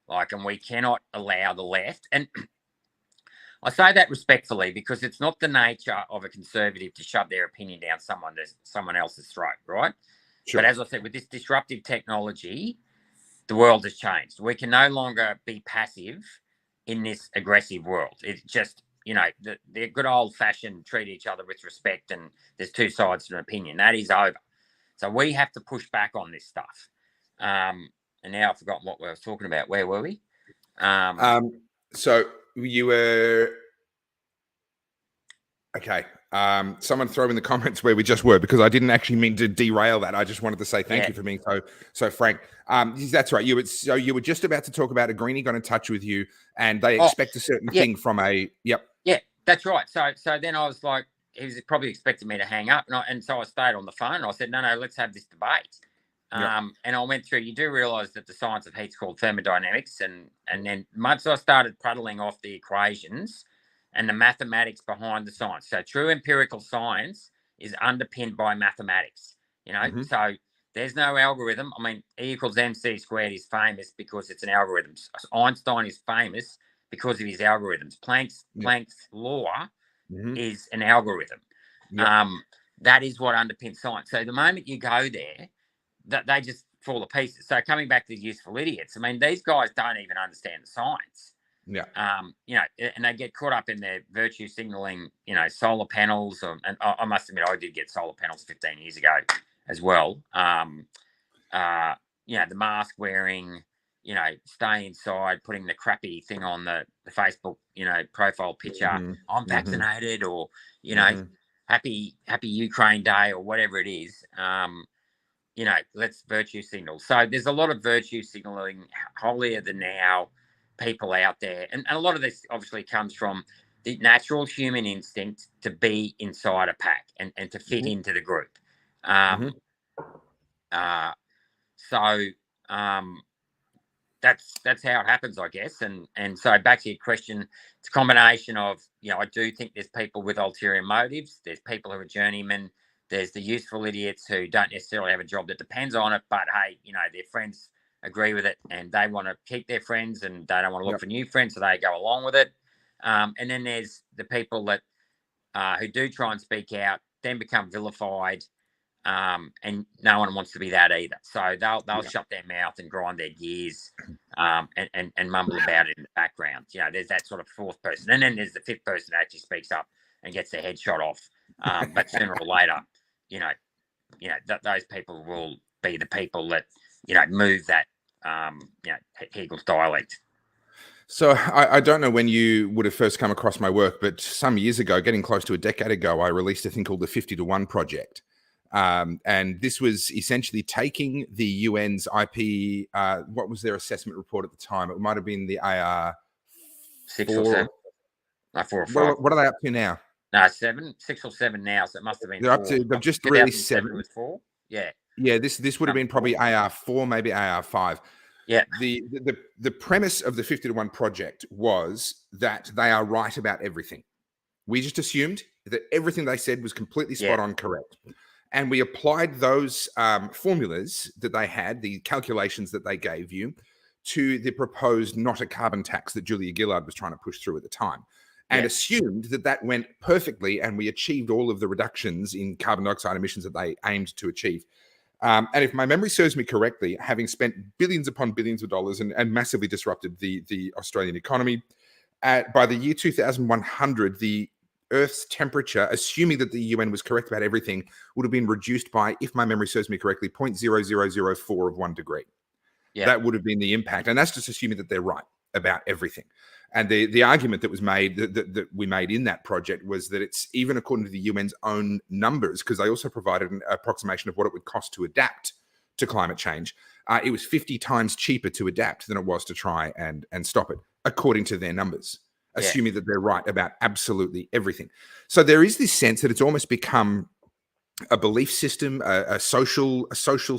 and we cannot allow the left. And I say that respectfully because it's not the nature of a conservative to shove their opinion down someone else's throat, right? Sure. But as I said, with this disruptive technology, the world has changed. We can no longer be passive in this aggressive world. It's just, the good old-fashioned treat each other with respect, and there's two sides to an opinion. That is over. So we have to push back on this stuff. And now I've forgotten what we were talking about. Where were we? So you were... Okay. Someone throw in the comments where we just were, because I didn't actually mean to derail that. I just wanted to say thank you for being so frank. That's right. You were just about to talk about a greenie got in touch with you, and they expect a certain thing from a Yeah, that's right. So then I was like, he was probably expecting me to hang up, and so I stayed on the phone. And I said, no, let's have this debate. And I went through. You do realise that the science of heat's called thermodynamics, and then once I started prattling off the equations and the mathematics behind the science. So true empirical science is underpinned by mathematics, So there's no algorithm. I mean, E = mc squared is famous because it's an algorithm. Einstein is famous because of his algorithms. Planck's law is an algorithm. That is what underpins science. So the moment you go there, that they just fall to pieces. So coming back to the useful idiots, I mean, these guys don't even understand the science. And they get caught up in their virtue signaling, solar panels. And I must admit, I did get solar panels 15 years ago as well. The mask wearing, stay inside, putting the crappy thing on the Facebook, profile picture. I'm vaccinated, or, happy Ukraine Day or whatever it is. Let's virtue signal. So there's a lot of virtue signaling, holier than thou people out there, and a lot of this obviously comes from the natural human instinct to be inside a pack and to fit into the group. So that's how it happens, I guess. And so back to your question, it's a combination of, I do think there's people with ulterior motives. There's people who are journeymen. There's the useful idiots who don't necessarily have a job that depends on it, but hey, their friends agree with it and they want to keep their friends and they don't want to look for new friends, so they go along with it. And then there's the people that who do try and speak out, then become vilified, and no one wants to be that either. So they'll shut their mouth and grind their gears, and mumble about it in the background. There's that sort of fourth person, and then there's the fifth person that actually speaks up and gets their head shot off. But sooner or later, those people will be the people that move that Hegel's dialect. So I don't know when you would have first come across my work, but some years ago, getting close to a decade ago, I released a thing called the 50 to 1 project. And this was essentially taking the UN's IP, what was their assessment report at the time? It might have been the AR 6 or 7. 4 or 5. What are they up to now? No, 7, 6 or 7 now. So it must have been. They're 4. up to. They've just released 7. Was 4. Yeah. Yeah. This would have been probably AR 4, maybe AR 5. Yeah. The premise of the 50 to 1 project was that they are right about everything. We just assumed that everything they said was completely spot on correct. And we applied those formulas that they had, the calculations that they gave you, to the proposed not a carbon tax that Julia Gillard was trying to push through at the time, and assumed that went perfectly, and we achieved all of the reductions in carbon dioxide emissions that they aimed to achieve. And if my memory serves me correctly, having spent billions upon billions of dollars and massively disrupted the Australian economy, by the year 2100, the Earth's temperature, assuming that the UN was correct about everything, would have been reduced by, if my memory serves me correctly, 0.0004 of 1 degree. Yeah. That would have been the impact. And that's just assuming that they're right about everything. And the argument that was made, that we made in that project, was that it's even according to the UN's own numbers, because they also provided an approximation of what it would cost to adapt to climate change. It was 50 times cheaper to adapt than it was to try and stop it, according to their numbers. Assuming that they're right about absolutely everything. So there is this sense that it's almost become a belief system, a social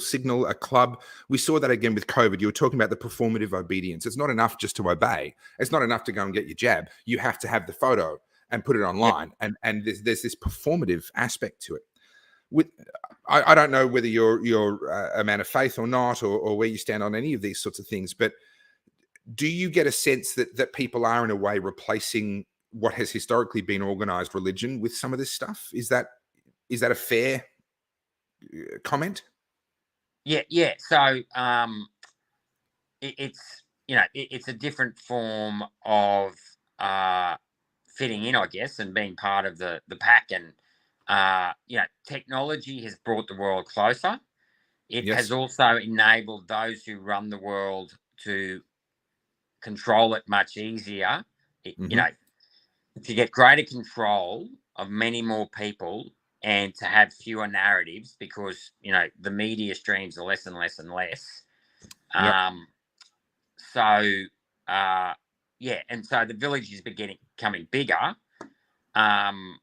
signal, a club. We saw that again with COVID. You were talking about the performative obedience. It's not enough just to obey. It's not enough to go and get your jab. You have to have the photo and put it online. And there's this performative aspect to it. I don't know whether you're a man of faith or not, or where you stand on any of these sorts of things, but do you get a sense that people are in a way replacing what has historically been organized religion with some of this stuff? Is that a fair comment? Yeah. So it's a different form of fitting in, I guess, and being part of the pack. And technology has brought the world closer. It has also enabled those who run the world to control it much easier, to get greater control of many more people and to have fewer narratives, because the media streams are less and less and less. And so the village is becoming bigger. And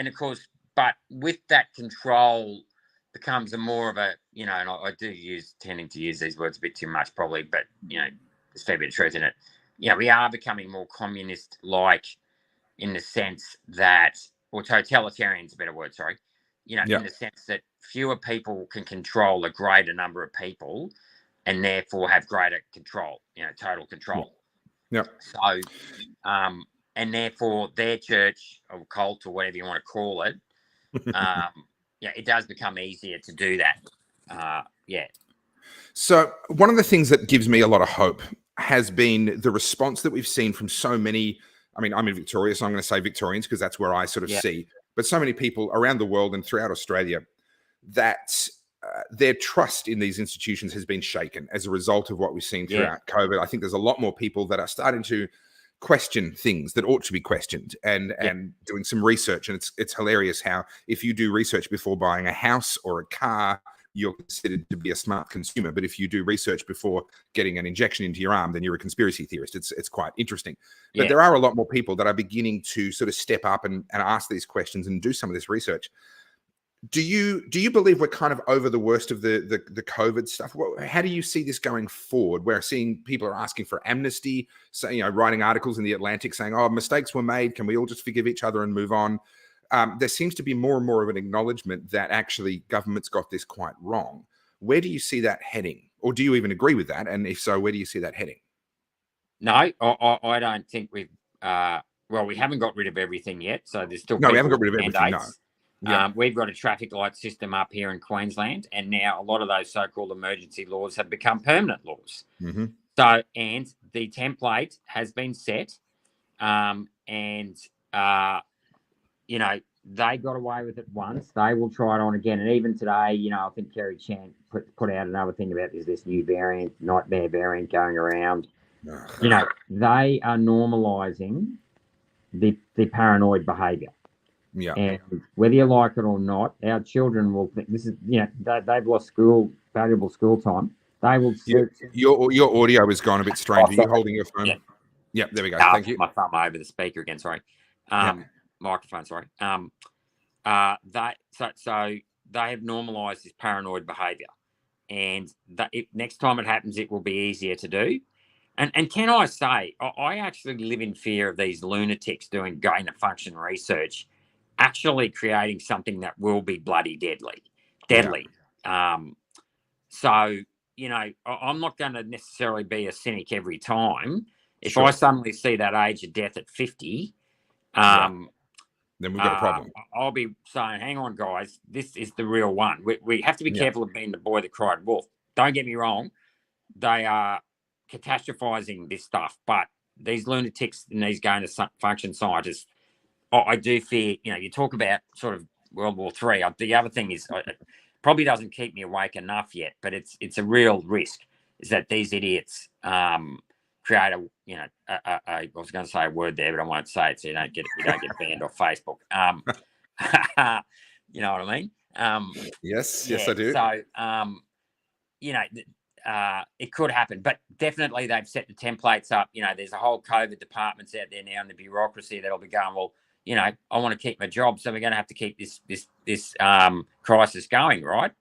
of course, but with that control becomes a more of a, and I tending to use these words a bit too much probably, but, there's a fair bit of truth in it. We are becoming more communist-like in the sense that, or totalitarian is a better word, sorry, in the sense that fewer people can control a greater number of people and therefore have greater control, total control. Yeah. So, and therefore their church or cult or whatever you want to call it, it does become easier to do that. So one of the things that gives me a lot of hope has been the response that we've seen from so many. I mean, I'm in Victoria, so I'm going to say Victorians because that's where I sort of see, but so many people around the world and throughout Australia that their trust in these institutions has been shaken as a result of what we've seen throughout COVID. I think there's a lot more people that are starting to question things that ought to be questioned, and doing some research. And it's hilarious how if you do research before buying a house or a car, you're considered to be a smart consumer. But if you do research before getting an injection into your arm, then you're a conspiracy theorist. It's quite interesting. But there are a lot more people that are beginning to sort of step up and ask these questions and do some of this research. Do you believe we're kind of over the worst of the COVID stuff? How do you see this going forward? We're seeing people are asking for amnesty, so, writing articles in the Atlantic saying, "Oh, mistakes were made. Can we all just forgive each other and move on?" There seems to be more and more of an acknowledgement that actually government's got this quite wrong. Where do you see that heading? Or do you even agree with that? And if so, where do you see that heading? No, I don't think we've, we haven't got rid of everything yet. So there's still, we haven't got rid of everything, no. Yep. We've got a traffic light system up here in Queensland, and now a lot of those so-called emergency laws have become permanent laws. Mm-hmm. So, and the template has been set, they got away with it once. They will try it on again. And even today, I think Kerry Chan put out another thing about this new variant, nightmare variant going around. They are normalising the paranoid behaviour. Yeah. And whether you like it or not, our children will think this is, they've lost valuable school time. They will. Your audio has gone a bit strange. Are you holding your phone? Yeah, there we go. Thank you. My thumb over the speaker again. Sorry. Microphone. Sorry. So they have normalised this paranoid behaviour, and next time it happens, it will be easier to do. And can I say, I actually live in fear of these lunatics doing gain of function research, actually creating something that will be bloody deadly. So, I'm not going to necessarily be a cynic every time. If I suddenly see that age of death at 50, then we've got a problem. I'll be saying, hang on, guys, this is the real one. We have to be careful of being the boy that cried wolf. Don't get me wrong. They are catastrophizing this stuff, but these lunatics and these gain of function scientists, I do fear, you talk about sort of World War III. The other thing is, it probably doesn't keep me awake enough yet, but it's a real risk, is that these idiots create I was going to say a word there, but I won't say it so you don't get banned off Facebook. You know what I mean? Yes, I do. So, it could happen, but definitely they've set the templates up. There's a whole COVID departments out there now in the bureaucracy that'll be going, well, I want to keep my job, so we're going to have to keep this crisis going, right?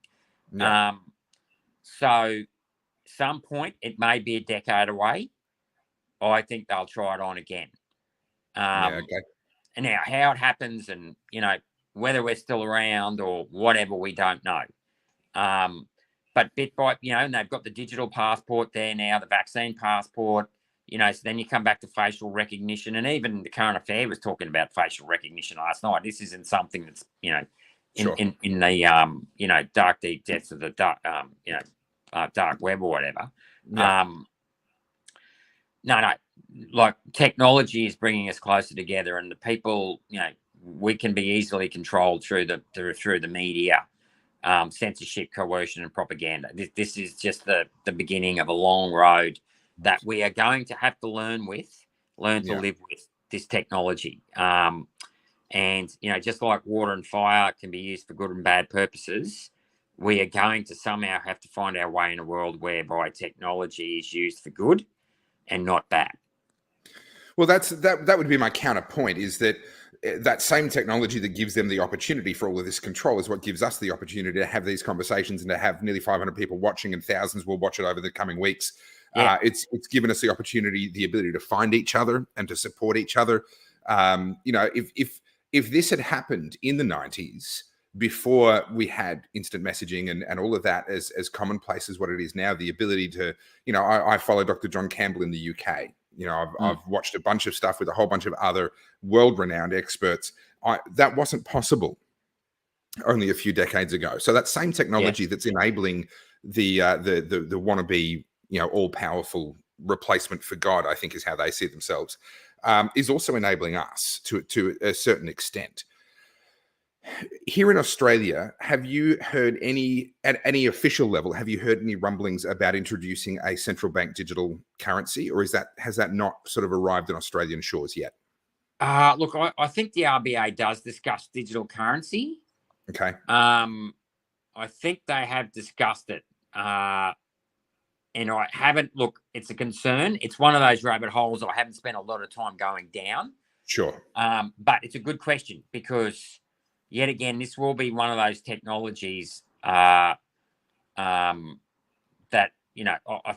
Yeah. So some point, it may be a decade away. I think they'll try it on again. And now how it happens, and whether we're still around or whatever, we don't know. But bit by, and they've got the digital passport there now, the vaccine passport, so then you come back to facial recognition, and even the Current Affair was talking about facial recognition last night. This isn't something that's, in the, dark, deep depths of the dark, dark web or whatever. Yeah. No, like technology is bringing us closer together, and the people, we can be easily controlled through the media. Censorship, coercion, and propaganda. This is just the beginning of a long road that we are going to have to learn to live with this technology. And just like water and fire can be used for good and bad purposes, we are going to somehow have to find our way in a world whereby technology is used for good and not bad. Well, that would be my counterpoint, is that same technology that gives them the opportunity for all of this control is what gives us the opportunity to have these conversations and to have nearly 500 people watching, and thousands will watch it over the coming weeks. It's given us the opportunity, the ability to find each other and to support each other. If this had happened in the 90s, before we had instant messaging and all of that as commonplace as what it is now, the ability to, I follow Dr. John Campbell in the UK. I've watched a bunch of stuff with a whole bunch of other world-renowned experts. That wasn't possible only a few decades ago. So that same technology that's enabling the wannabe, all-powerful replacement for God, I think is how they see themselves, is also enabling us to a certain extent. Here in Australia, have you heard at any official level, have you heard any rumblings about introducing a central bank digital currency, or has that not sort of arrived on Australian shores yet? Look, I think the RBA does discuss digital currency. Okay. I think they have discussed it. And I haven't, look, it's a concern. It's one of those rabbit holes I haven't spent a lot of time going down. Sure. But it's a good question because, yet again, this will be one of those technologies that, I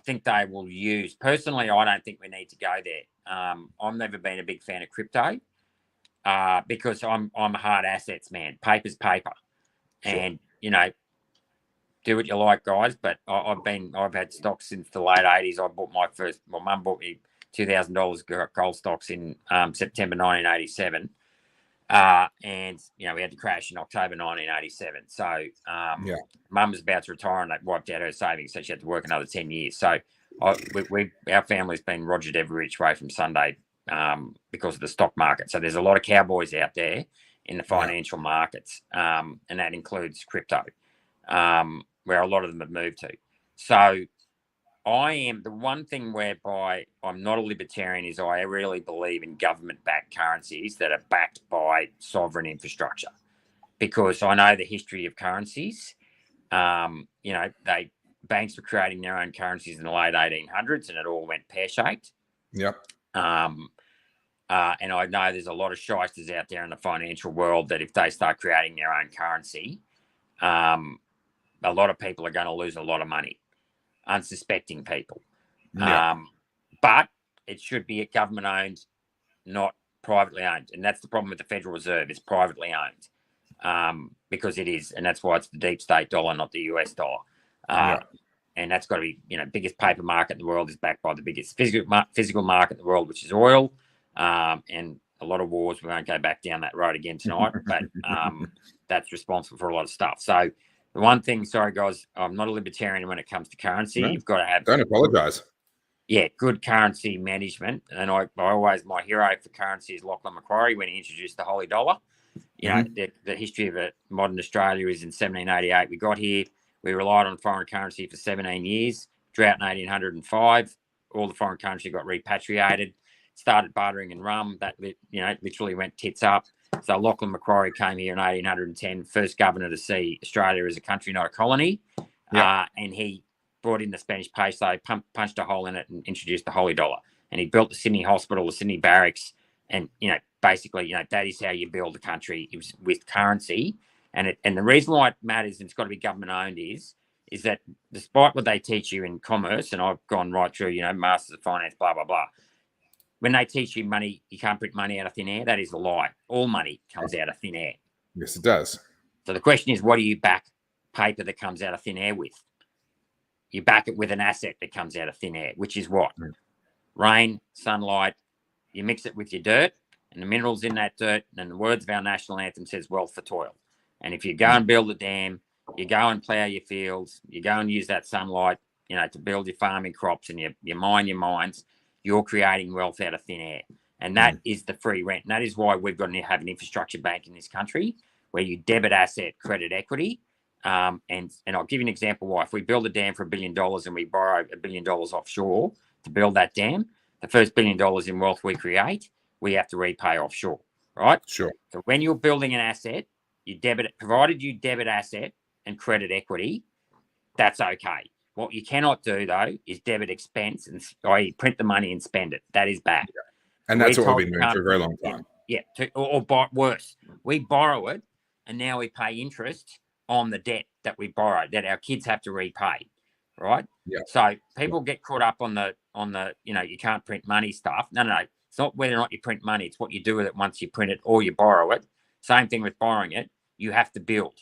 think they will use. Personally, I don't think we need to go there. I've never been a big fan of crypto because I'm a hard assets man. Paper's paper. Sure. And, do what you like, guys. But I've had stocks since the late 80s. I bought my mum bought me $2,000 gold stocks in September 1987. And we had to crash in October 1987. So mum was about to retire and that wiped out her savings, so she had to work another 10 years. So our family's been rogered every which way from Sunday because of the stock market. So there's a lot of cowboys out there in the financial markets, and that includes crypto, where a lot of them have moved to. So the one thing whereby I'm not a libertarian is I really believe in government-backed currencies that are backed by sovereign infrastructure, because I know the history of currencies. Banks were creating their own currencies in the late 1800s, and it all went pear-shaped. Yep. And I know there's a lot of shysters out there in the financial world that if they start creating their own currency, a lot of people are going to lose a lot of money. Unsuspecting people. But it should be government owned, not privately owned. And that's the problem with the Federal Reserve. It's privately owned because it is. And that's why it's the deep state dollar, not the US dollar. And that's got to be, biggest paper market in the world is backed by the biggest physical market in the world, which is oil. And a lot of wars. We won't go back down that road again tonight, but that's responsible for a lot of stuff. So the one thing, sorry guys, I'm not a libertarian when it comes to currency. No, you've got to have. Don't apologise. Yeah, good currency management. And my hero for currency is Lachlan Macquarie when he introduced the holy dollar. The history of modern Australia is in 1788. We got here. We relied on foreign currency for 17 years. Drought in 1805. All the foreign currency got repatriated. Started bartering and rum. That literally went tits up. So Lachlan Macquarie came here in 1810, first governor to see Australia as a country, not a colony. And he brought in the Spanish peso, punched a hole in it and introduced the holy dollar. And he built the Sydney Hospital, the Sydney Barracks. And, basically, that is how you build a country. It was with currency. And the reason why it matters and it's got to be government owned is that despite what they teach you in commerce, and I've gone right through, Masters of Finance, blah, blah, blah. When they teach you money, you can't print money out of thin air. That is a lie. All money comes out of thin air. Yes, it does. So the question is, what do you back paper that comes out of thin air with? You back it with an asset that comes out of thin air, which is what? Rain, sunlight. You mix it with your dirt and the minerals in that dirt. And the words of our national anthem says wealth for toil. And if you go and build a dam, you go and plough your fields, you go and use that sunlight, to build your farming crops and you mine your mines, you're creating wealth out of thin air. And that is the free rent. And that is why we've got to have an infrastructure bank in this country where you debit asset, credit equity. And I'll give you an example why. If we build a dam for $1 billion and we borrow $1 billion offshore to build that dam, the first $1 billion in wealth we create, we have to repay offshore, right? Sure. So when you're building an asset, you debit it, provided you debit asset and credit equity, that's okay. What you cannot do, though, is debit expense, and i.e. print the money and spend it. That is bad. And that's what we've been doing for a very long time. Or worse. We borrow it, and now we pay interest on the debt that we borrowed, that our kids have to repay, right? Yeah. So people get caught up on the you can't print money stuff. No. It's not whether or not you print money. It's what you do with it once you print it or you borrow it. Same thing with borrowing it. You have to build.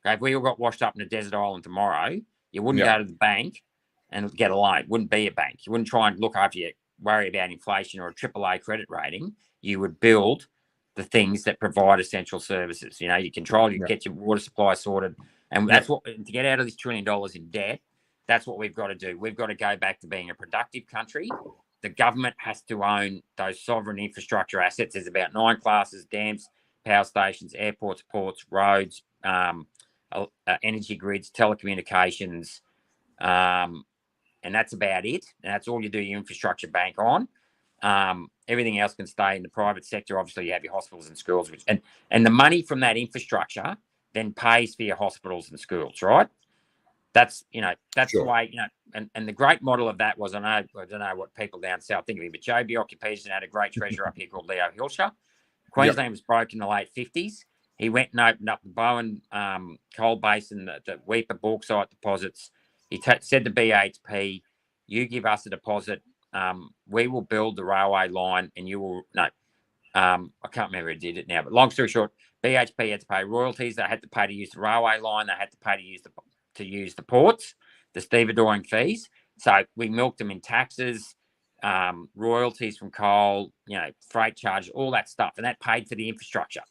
Okay, if we all got washed up in a desert island tomorrow, you wouldn't go to the bank and get a loan. It wouldn't be a bank. You wouldn't try and look after you, worry about inflation or a AAA credit rating. You would build the things that provide essential services. You control, you get your water supply sorted. And that's what, to get out of this $1 trillion in debt, that's what we've got to do. We've got to go back to being a productive country. The government has to own those sovereign infrastructure assets. There's about 9 classes: dams, power stations, airports, ports, roads, energy grids, telecommunications, and that's about it. And that's all you do your infrastructure bank on. Everything else can stay in the private sector. Obviously, you have your hospitals and schools, and the money from that infrastructure then pays for your hospitals and schools, right? That's that's Sure. the way, and the great model of that was, I don't know what people down south think of him, but Joe Bureaucracy had a great treasurer up here called Leo Hilscher. Queensland was broke in the late 50s. He went and opened up the Bowen coal basin, the Weipa bauxite deposits. He said to BHP, "You give us a deposit, we will build the railway line, and you will no." I can't remember who did it now, but long story short, BHP had to pay royalties. They had to pay to use the railway line. They had to pay to use the ports, the stevedoring fees. So we milked them in taxes, royalties from coal, freight charges, all that stuff, and that paid for the infrastructure.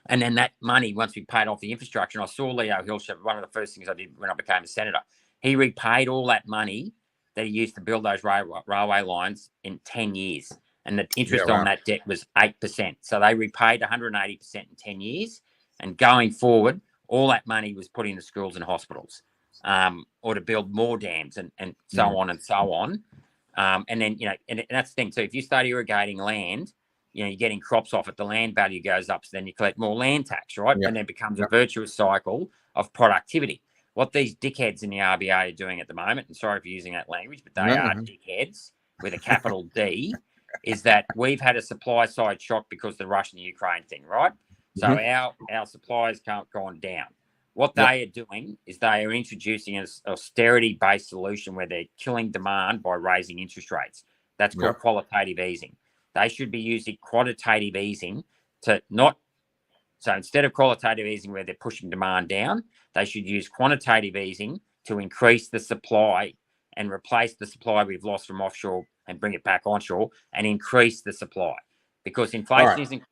And then that money, once we paid off the infrastructure, and I saw Leo Hilscher, one of the first things I did when I became a senator, he repaid all that money that he used to build those railway lines in 10 years. And the interest on that debt was 8%. So they repaid 180% in 10 years. And going forward, all that money was put into schools and hospitals, or to build more dams and so on and so on. And then, and that's the thing. So if you start irrigating land, you're getting crops off it, the land value goes up, so then you collect more land tax, right? And then it becomes a virtuous cycle of productivity. What these dickheads in the RBA are doing at the moment, and sorry for using that language, but they are dickheads with a capital D, is that we've had a supply side shock because of the Russian-Ukraine thing, right? So our supplies can't go on down. What they are doing is they are introducing an austerity-based solution where they're killing demand by raising interest rates. That's called qualitative easing. They should be using quantitative easing to not. So instead of qualitative easing where they're pushing demand down, they should use quantitative easing to increase the supply and replace the supply we've lost from offshore and bring it back onshore and increase the supply, because inflation isn't.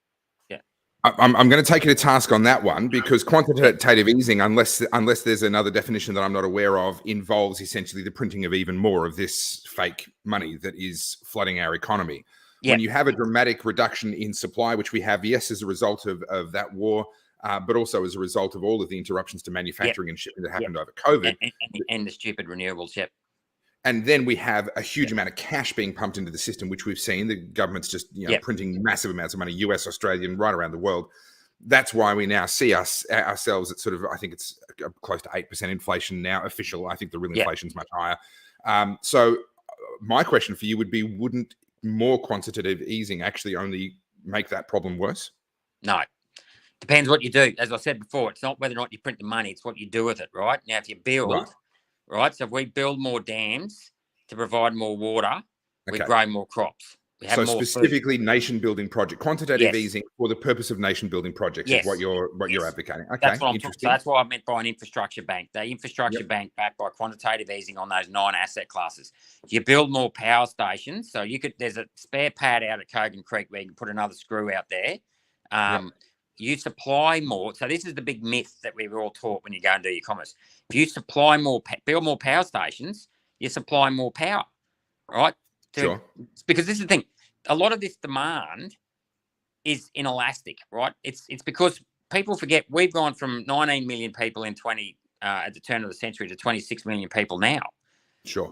I'm going to take you to task on that one, because quantitative easing, unless there's another definition that I'm not aware of, involves essentially the printing of even more of this fake money that is flooding our economy. When you have a dramatic reduction in supply, which we have, yes, as a result of that war, but also as a result of all of the interruptions to manufacturing and shipping that happened over COVID. And the stupid renewables, And then we have a huge amount of cash being pumped into the system, which we've seen. The government's just printing massive amounts of money, US, Australian, right around the world. That's why we now see ourselves at sort of, I think it's close to 8% inflation now, official. I think the real inflation is much higher. So my question for you would be, wouldn't more quantitative easing actually only make that problem worse? No. Depends what you do. As I said before, it's not whether or not you print the money, it's what you do with it, right? Now, if you build, right? So if we build more dams to provide more water, we grow more crops. We have more specifically food. Nation building project, quantitative easing for the purpose of nation building projects is what you're advocating. Okay, that's what I'm talking. So that's what I meant by an infrastructure bank. The infrastructure bank backed by quantitative easing on those 9 asset classes. You build more power stations, so there's a spare pad out at Kogan Creek where you can put another screw out there. You supply more. So this is the big myth that we were all taught when you go and do your commerce. If you supply more, build more power stations, you supply more power, right? Because this is the thing. A lot of this demand is inelastic, right? It's because people forget we've gone from 19 million people in at the turn of the century to 26 million people now.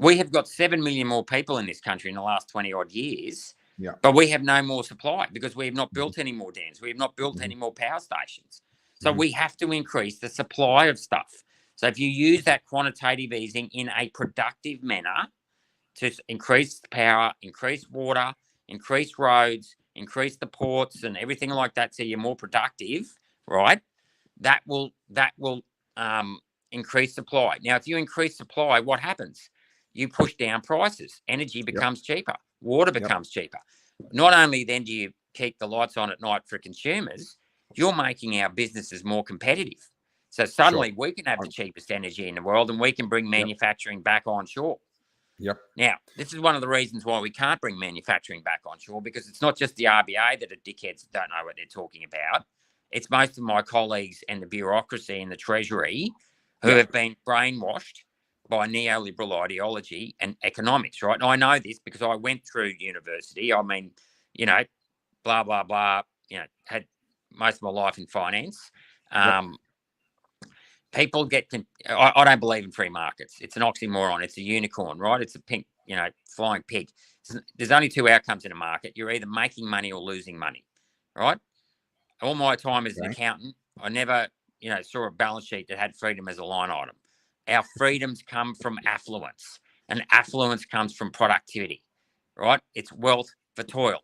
We have got 7 million more people in this country in the last 20 odd years. But we have no more supply because we have not built any more dams. We have not built any more power stations. So we have to increase the supply of stuff. So if you use that quantitative easing in a productive manner to increase power, increase water, increase roads, increase the ports and everything like that, so you're more productive, right? That will increase supply. Now, if you increase supply, what happens? You push down prices. Energy becomes cheaper. Water becomes cheaper. Not only then do you keep the lights on at night for consumers, you're making our businesses more competitive. So suddenly we can have the cheapest energy in the world and we can bring manufacturing back onshore. Now, this is one of the reasons why we can't bring manufacturing back onshore, because it's not just the RBA that are dickheads that don't know what they're talking about. It's most of my colleagues and the bureaucracy and the Treasury who have been brainwashed by neoliberal ideology and economics, right? And I know this because I went through university. I mean, blah, blah, blah, had most of my life in finance. Yep. People get. I don't believe in free markets. It's an oxymoron. It's a unicorn, right? It's a pink, flying pig. There's only two outcomes in a market. You're either making money or losing money, right? All my time as an accountant, I never, saw a balance sheet that had freedom as a line item. Our freedoms come from affluence, and affluence comes from productivity, right? It's wealth for toil.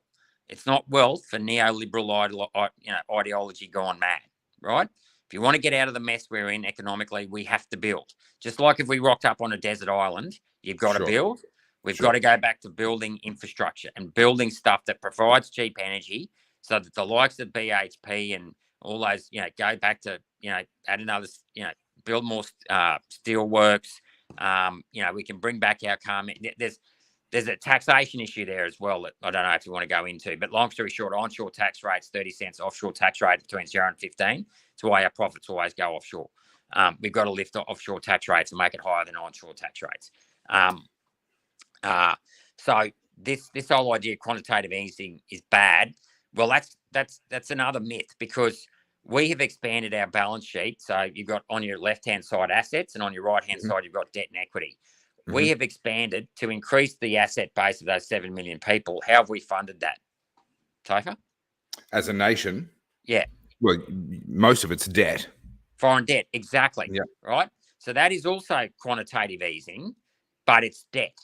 It's not wealth for neoliberal, ideology gone mad, right? If you want to get out of the mess we're in economically, we have to build. Just like if we rocked up on a desert island, you've got to build. We've got to go back to building infrastructure and building stuff that provides cheap energy, so that the likes of BHP and all those, go back to, add another, build more steel works. We can bring back our car. There's a taxation issue there as well that I don't know if you want to go into. But long story short, onshore tax rate's 30 cents, offshore tax rate between 0 and 15. It's why our profits always go offshore. We've got to lift offshore tax rates and make it higher than onshore tax rates. So this whole idea of quantitative easing is bad. Well, that's another myth, because we have expanded our balance sheet. So you've got on your left-hand side assets, and on your right-hand side, you've got debt and equity. We have expanded to increase the asset base of those 7 million people. How have we funded that, Topher? As a nation? Yeah. Well, most of it's debt. Foreign debt, exactly. Yeah. Right? So that is also quantitative easing, but it's debt,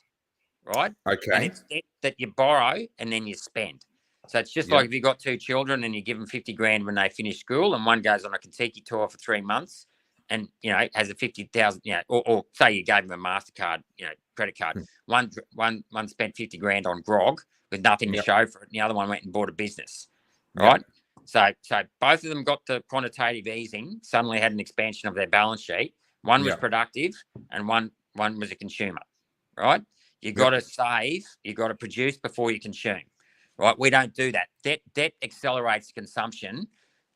right? Okay. And it's debt that you borrow and then you spend. So it's just like if you've got two children and you give them 50 grand when they finish school, and one goes on a Kentucky tour for 3 months and, has a 50,000, or say you gave them a MasterCard, credit card. One spent 50 grand on grog with nothing to show for it. And the other one went and bought a business, right? So both of them got the quantitative easing, suddenly had an expansion of their balance sheet. One was productive and one was a consumer, right? You got to save, you got to produce before you consume, right? We don't do that. Debt accelerates consumption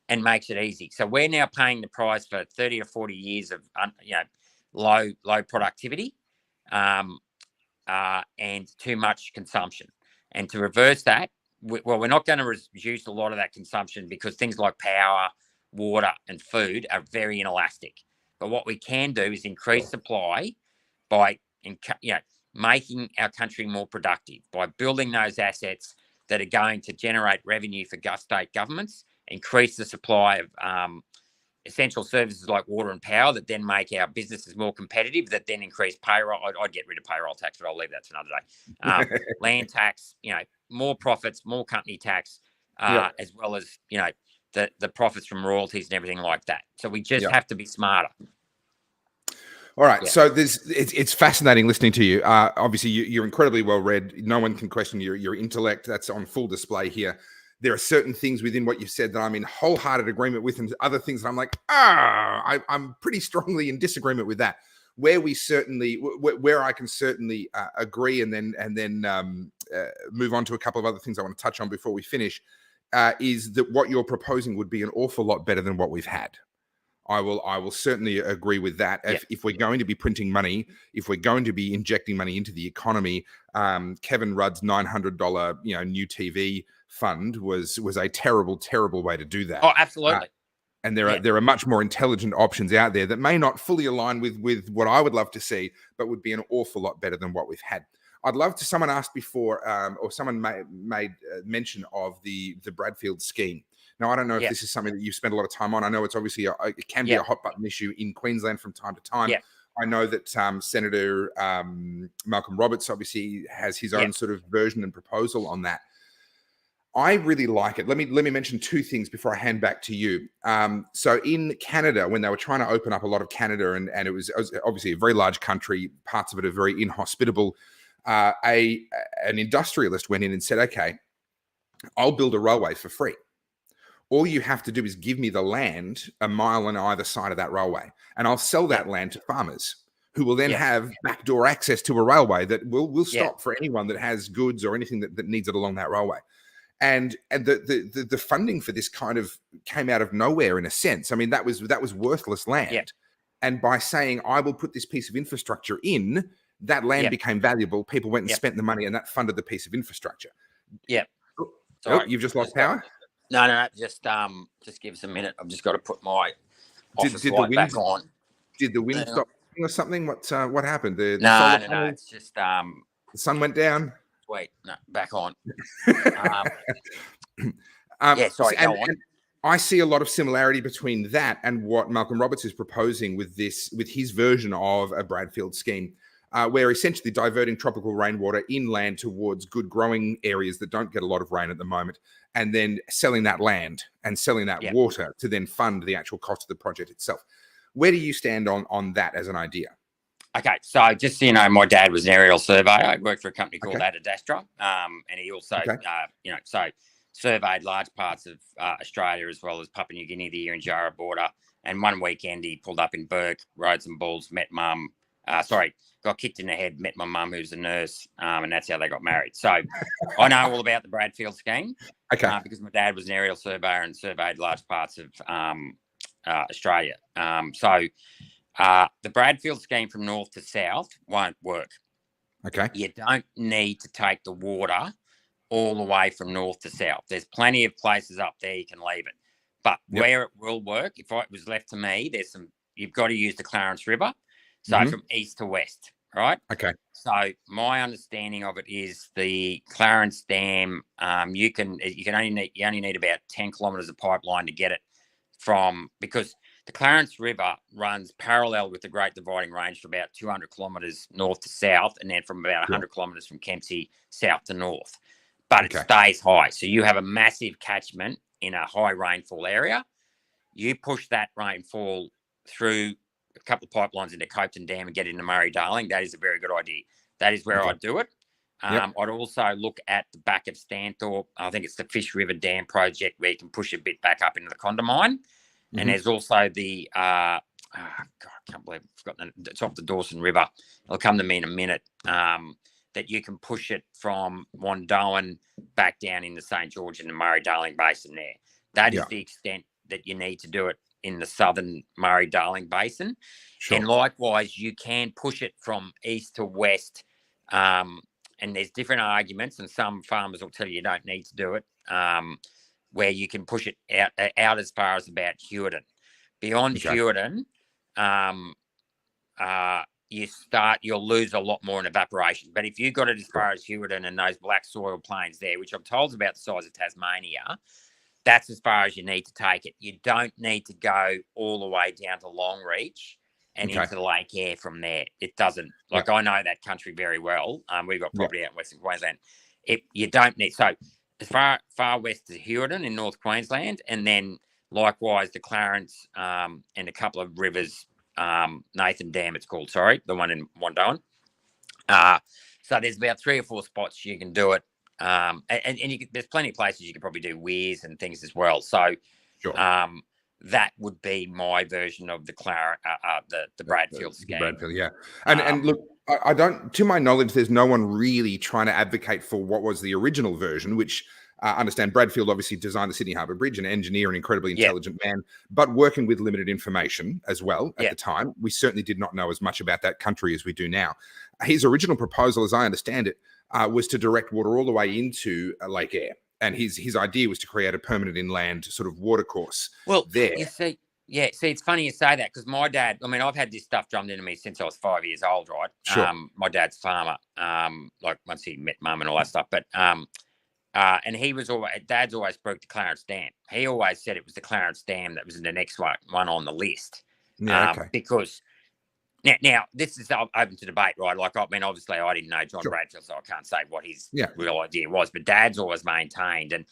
and makes it easy. So we're now paying the price for 30 to 40 years of low productivity and too much consumption. And to reverse that, we're not going to reduce a lot of that consumption, because things like power, water, and food are very inelastic. But what we can do is increase supply by making our country more productive, by building those assets that are going to generate revenue for state governments, increase the supply of essential services like water and power that then make our businesses more competitive, that then increase payroll. I'd get rid of payroll tax, but I'll leave that to another day. Land tax, more profits, more company tax, as well as, the profits from royalties and everything like that. So we just have to be smarter. All right. So it's fascinating listening to you. Obviously, you're incredibly well read. No one can question your intellect. That's on full display here. There are certain things within what you said that I'm in wholehearted agreement with, and other things that I'm like, I'm pretty strongly in disagreement with that. Where I can certainly agree, and then move on to a couple of other things I want to touch on before we finish, is that what you're proposing would be an awful lot better than what we've had. I will certainly agree with that. If we're going to be printing money, if we're going to be injecting money into the economy, Kevin Rudd's $900 new TV fund was a terrible way to do that. Oh, absolutely. And there are much more intelligent options out there that may not fully align with what I would love to see, but would be an awful lot better than what we've had. I'd love to. Someone asked before, or someone made mention of the Bradfield scheme. Now, I don't know if this is something that you've spent a lot of time on. I know it's obviously it can be a hot button issue in Queensland from time to time. I know that Senator Malcolm Roberts obviously has his own sort of version and proposal on that. I really like it. Let me mention two things before I hand back to you. So in Canada, when they were trying to open up a lot of Canada, and it was obviously a very large country, parts of it are very inhospitable, an industrialist went in and said, okay, I'll build a railway for free. All you have to do is give me the land a mile on either side of that railway, and I'll sell that land to farmers who will then have backdoor access to a railway that will stop for anyone that has goods or anything that needs it along that railway. And the funding for this kind of came out of nowhere in a sense. I mean, that was worthless land. And by saying, I will put this piece of infrastructure in, that land became valuable. People went and spent the money, and that funded the piece of infrastructure. Sorry. You've just lost power? No. Just give us a minute. I've just got to put my office Did the light wind back on. Did the wind stop or something? What happened? The No, solar no. panel, It's just the sun went down. wait, no, back on. Yeah, sorry, go on. And I see a lot of similarity between that and what Malcolm Roberts is proposing with his version of a Bradfield scheme, where essentially diverting tropical rainwater inland towards good growing areas that don't get a lot of rain at the moment, and then selling that land and selling that water to then fund the actual cost of the project itself. Where do you stand on that as an idea? Okay, so just so you know, my dad was an aerial surveyor. I worked for a company called Adidastra, and he also, surveyed large parts of Australia as well as Papua New Guinea, the Erin-Jarrah border. And one weekend he pulled up in Burke, rode some bulls, met mum. Got kicked in the head, met my mum, who's a nurse, and that's how they got married. So I know all about the Bradfield scheme, because my dad was an aerial surveyor and surveyed large parts of Australia. The Bradfield scheme from north to south won't work. Okay. You don't need to take the water all the way from north to south. There's plenty of places up there you can leave it. But where it will work, if it was left to me, you've got to use the Clarence River. So from east to west, right? Okay. So my understanding of it is the Clarence Dam, you only need about 10 kilometres of pipeline to get it because the Clarence River runs parallel with the Great Dividing Range for about 200 kilometres north to south, and then from about 100 kilometres from Kempsey south to north. But it stays high. So you have a massive catchment in a high rainfall area. You push that rainfall through a couple of pipelines into Copeton Dam and get into Murray-Darling. That is a very good idea. That is where I'd do it. I'd also look at the back of Stanthorpe. I think it's the Fish River Dam project where you can push a bit back up into the Condamine. And there's also the, I can't believe I've forgotten the top of the Dawson River. It'll come to me in a minute. That you can push it from Wandoan back down in the St. George and the Murray-Darling Basin there. That is the extent that you need to do it in the southern Murray-Darling Basin. Sure. And likewise, you can push it from east to west. And there's different arguments, and some farmers will tell you don't need to do it, where you can push it out as far as about Hewarden. Beyond Hewarden, you'll lose a lot more in evaporation. But if you got it as far as Hewarden and those black soil plains there, which I'm told is about the size of Tasmania, that's as far as you need to take it. You don't need to go all the way down to Longreach and into the Lake Eyre from there. It doesn't. I know that country very well. We've got property out in Western Queensland. You don't need. So as far west as Hewarden in North Queensland, and then likewise the Clarence and a couple of rivers, Nathan Dam it's called, the one in Wandoan. So there's about 3 or 4 spots you can do it. And there's plenty of places you can probably do weirs and things as well. So that would be my version of the Bradfield scheme. Bradfield, and look, I don't, to my knowledge, there's no one really trying to advocate for what was the original version, which I understand Bradfield obviously designed the Sydney Harbour Bridge, an engineer, an incredibly intelligent man, but working with limited information as well at the time. We certainly did not know as much about that country as we do now. His original proposal, as I understand it, was to direct water all the way into Lake Eyre. And his idea was to create a permanent inland sort of watercourse there. You see, it's funny you say that, because my dad, I've had this stuff drummed into me since I was 5 years old, right? Sure. My dad's a farmer, once he met mum and all that stuff. But and Dad's always spoke to Clarence Dam. He always said it was the Clarence Dam that was the next one on the list. Because now this is open to debate, right? Obviously I didn't know John Bradfield, so I can't say what his real idea was. But Dad's always maintained, and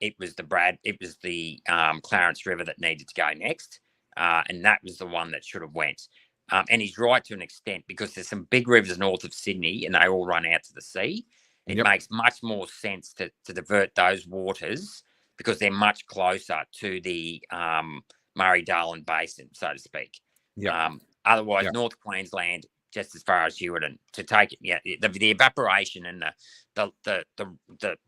it was the Clarence River that needed to go next, and that was the one that should have went. And he's right to an extent, because there's some big rivers north of Sydney, and they all run out to the sea. It makes much more sense to divert those waters, because they're much closer to the Murray-Darling Basin, so to speak. Otherwise, North Queensland, just as far as Hewarden, to take it, the evaporation and the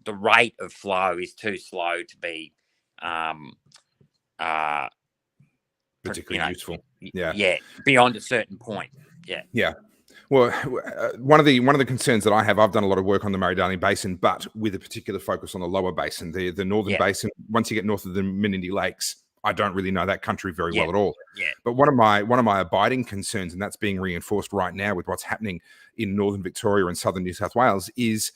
rate of flow is too slow to be particularly useful. Beyond a certain point. Well, one of the concerns that I have, I've done a lot of work on the Murray-Darling Basin, but with a particular focus on the lower basin, the northern basin. Once you get north of the Menindee Lakes, I don't really know that country very well at all. Yeah. But one of my abiding concerns, and that's being reinforced right now with what's happening in northern Victoria and southern New South Wales, is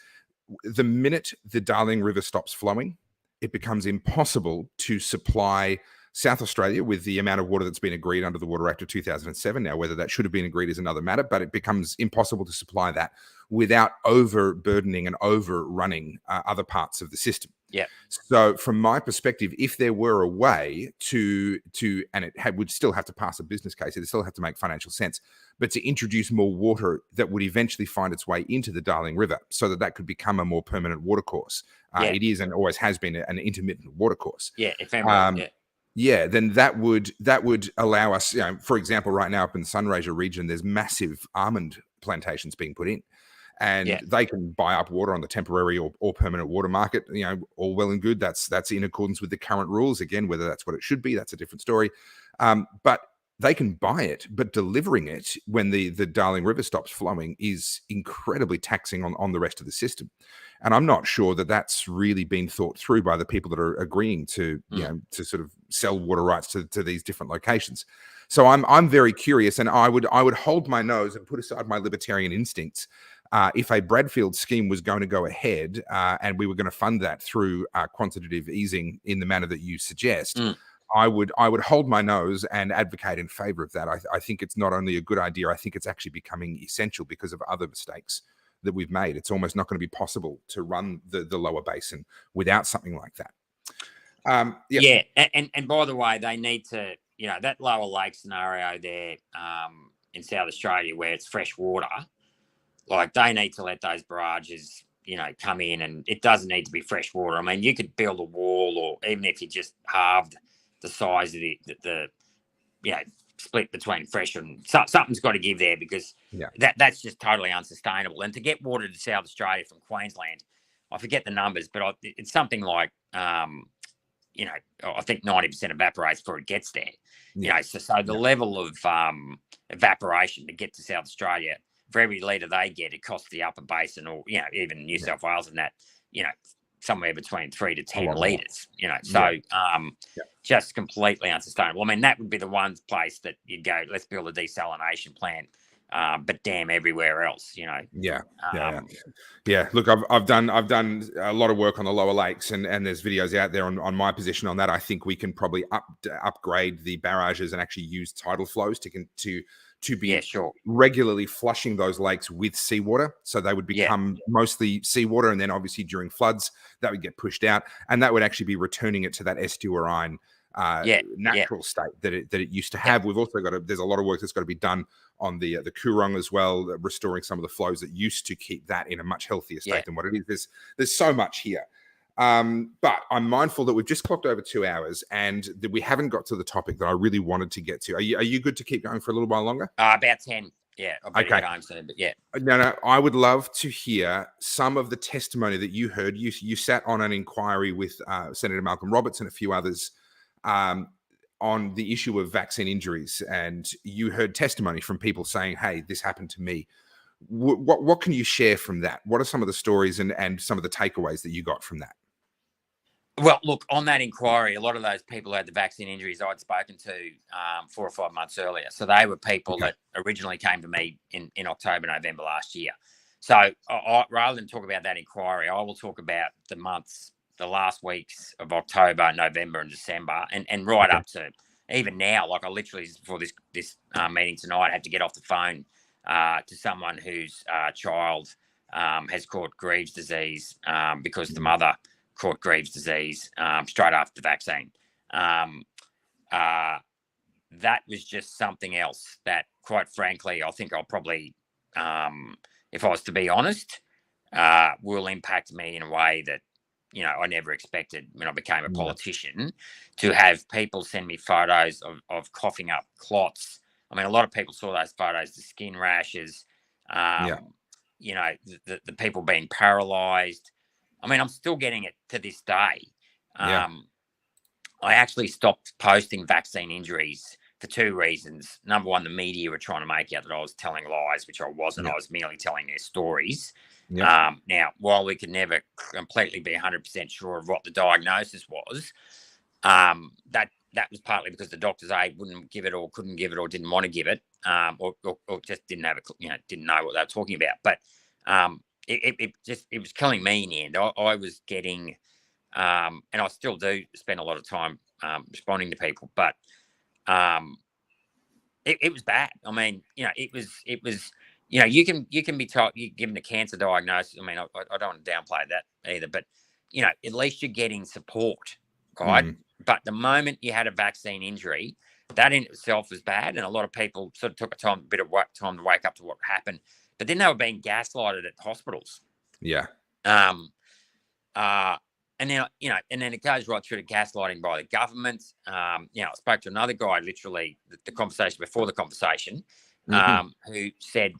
the minute the Darling River stops flowing, it becomes impossible to supply South Australia with the amount of water that's been agreed under the Water Act of 2007. Now, whether that should have been agreed is another matter, but it becomes impossible to supply that without overburdening and overrunning other parts of the system. Yeah. So from my perspective, if there were a way to and would still have to pass a business case, it still have to make financial sense, but to introduce more water that would eventually find its way into the Darling River so that could become a more permanent watercourse. It is and always has been an intermittent watercourse. Yeah, ephemeral. Yeah, then that would allow us, for example, right now up in the Sunraysia region, there's massive almond plantations being put in, and they can buy up water on the temporary or permanent water market. All well and good. That's in accordance with the current rules. Again, whether that's what it should be, that's a different story. But they can buy it, but delivering it when the Darling River stops flowing is incredibly taxing on the rest of the system. And I'm not sure that that's really been thought through by the people that are agreeing to, to sort of sell water rights to these different locations. So I'm very curious, and I would hold my nose and put aside my libertarian instincts if a Bradfield scheme was going to go ahead and we were going to fund that through quantitative easing in the manner that you suggest. I would hold my nose and advocate in favor of that. I think it's not only a good idea, I think it's actually becoming essential because of other mistakes that we've made. It's almost not going to be possible to run the lower basin without something like that. And by the way, they need to, that lower lake scenario there in South Australia where it's fresh water, like they need to let those barrages, come in, and it doesn't need to be fresh water. I mean, you could build a wall, or even if you just halved the size of the split between fresh and something's got to give there, because that's just totally unsustainable. And to get water to South Australia from Queensland, I forget the numbers, but it's something like I think 90% evaporates before it gets there. So the level of evaporation to get to South Australia, for every litre they get, it costs the upper basin, or even New South Wales, and that somewhere between 3 to 10 litres, just completely unsustainable. I mean, that would be the one place that you'd go, let's build a desalination plant, but damn everywhere else, Look, I've done a lot of work on the lower lakes, and there's videos out there on my position on that. I think we can probably upgrade the barrages and actually use tidal flows to be regularly flushing those lakes with seawater, so they would become mostly seawater, and then obviously during floods that would get pushed out, and that would actually be returning it to that estuarine natural state that it used to have. We've also there's a lot of work that's got to be done on the Coorong as well, restoring some of the flows that used to keep that in a much healthier state than what it is. There's so much here. But I'm mindful that we've just clocked over 2 hours and that we haven't got to the topic that I really wanted to get to. Are you good to keep going for a little while longer? About 10. Yeah. I'll be home soon, but No, I would love to hear some of the testimony that you heard. You sat on an inquiry with Senator Malcolm Roberts and a few others on the issue of vaccine injuries, and you heard testimony from people saying, hey, this happened to me. What can you share from that? What are some of the stories and some of the takeaways that you got from that? Well, look, on that inquiry, a lot of those people who had the vaccine injuries I'd spoken to 4 or 5 months earlier. So they were people that originally came to me in October, November last year. So rather than talk about that inquiry, I will talk about the last weeks of October, November and December, and right up to even now. Like I literally, before this meeting tonight, had to get off the phone to someone whose child has caught Graves' disease because the mother caught Graves' disease straight after the vaccine. That was just something else that, quite frankly, I think I'll probably, if I was to be honest, will impact me in a way that, I never expected when I became a politician, to have people send me photos of coughing up clots. I mean, a lot of people saw those photos, the skin rashes, the people being paralyzed. I mean, I'm still getting it to this day. I actually stopped posting vaccine injuries for two reasons. Number one, the media were trying to make out that I was telling lies, which I wasn't. I was merely telling their stories. Now, while we could never completely be 100% sure of what the diagnosis was, that was partly because the doctors wouldn't give it or couldn't give it or didn't want to give it, or just didn't have didn't know what they were talking about. But it was killing me in the end. I was getting, and I still do spend a lot of time responding to people, but it was bad. I mean, it was. You can be told, you given a cancer diagnosis. I mean, I don't want to downplay that either, but at least you're getting support, right? But the moment you had a vaccine injury, that in itself was bad, and a lot of people sort of took a bit of time to wake up to what happened. But then they were being gaslighted at hospitals. Yeah. And then and then it goes right through to gaslighting by the government. I spoke to another guy, literally the conversation before the conversation, who said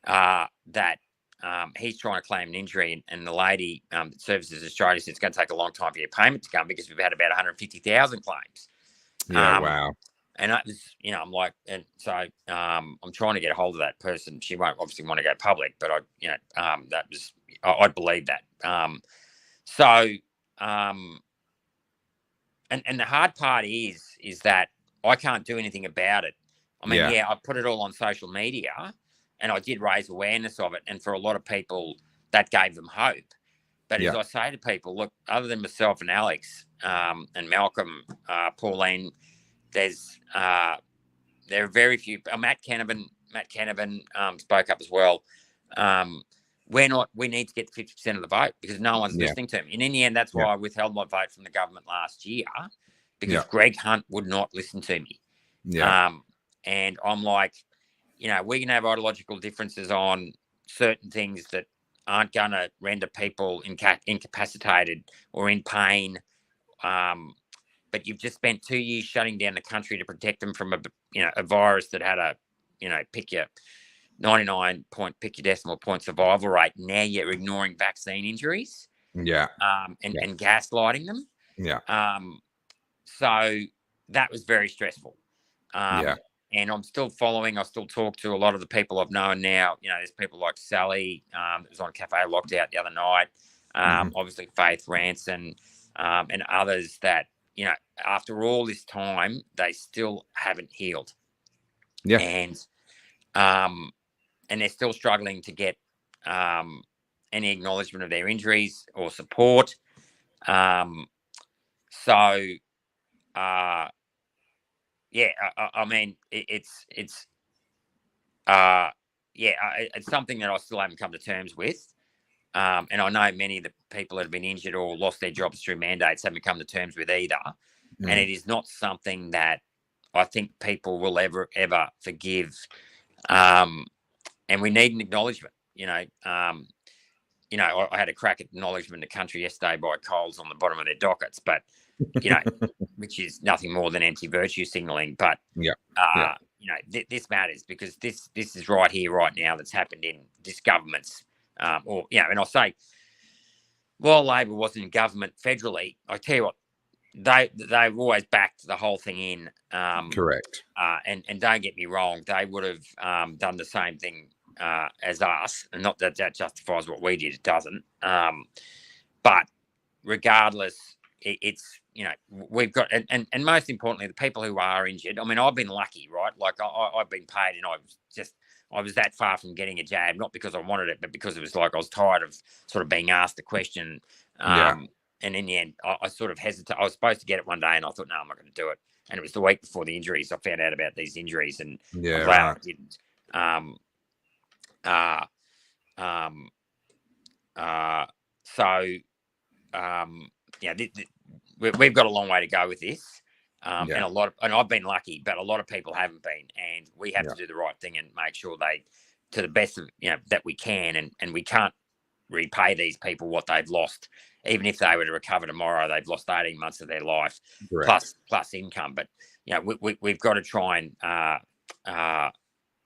that he's trying to claim an injury, and the lady that services Australia said it's going to take a long time for your payment to come because we've had about 150,000 claims. Yeah, wow. And that was, I'm like, and so I'm trying to get a hold of that person. She won't obviously want to go public, but that was, I believe that. And the hard part is that I can't do anything about it. I mean, I put it all on social media, and I did raise awareness of it. And for a lot of people, that gave them hope. But as I say to people, look, other than myself and Alex and Malcolm, Pauline, there are very few. Matt Canavan spoke up as well. We need to get 50% of the vote because no one's listening to me. And in the end, that's why I withheld my vote from the government last year, because Greg Hunt would not listen to me. And I'm like, we can have ideological differences on certain things that aren't going to render people incapacitated or in pain. But you've just spent 2 years shutting down the country to protect them from a virus that had a, pick your 99 point, pick your decimal point survival rate. Now you're ignoring vaccine injuries. And gaslighting them. So that was very stressful. And I'm still following. I still talk to a lot of the people I've known now. There's people like Sally, that was on Cafe Locked Out the other night. Obviously Faith Ranson, and others that, after all this time, they still haven't healed. And they're still struggling to get any acknowledgement of their injuries or support. I mean, it's something that I still haven't come to terms with. And I know many of the people that have been injured or lost their jobs through mandates haven't come to terms with either. And it is not something that I think people will ever forgive. And we need an acknowledgement. I had a crack at acknowledgement in the country yesterday by Coles on the bottom of their dockets, but which is nothing more than anti-virtue signalling. But this matters because this is right here, right now. That's happened in this government's, and I'll say, while Labor wasn't in government federally, I tell you what, they've always backed the whole thing in. Correct. And don't get me wrong, they would have done the same thing as us, and not that justifies what we did. It doesn't. But regardless, it's we've got, and most importantly, the people who are injured. I mean, I've been lucky, right? Like I've been paid, and I was that far from getting a jab, not because I wanted it, but because it was like I was tired of sort of being asked the question. And in the end, I sort of hesitated. I was supposed to get it one day, and I thought, no, I'm not going to do it. And it was the week before the injuries I found out about these injuries, and I'm glad I didn't. We've got a long way to go with this, and I've been lucky, but a lot of people haven't been, and we have to do the right thing and make sure they, to the best of that we can, and we can't repay these people what they've lost. Even if they were to recover tomorrow, they've lost 18 months of their life plus income. But we've got to try and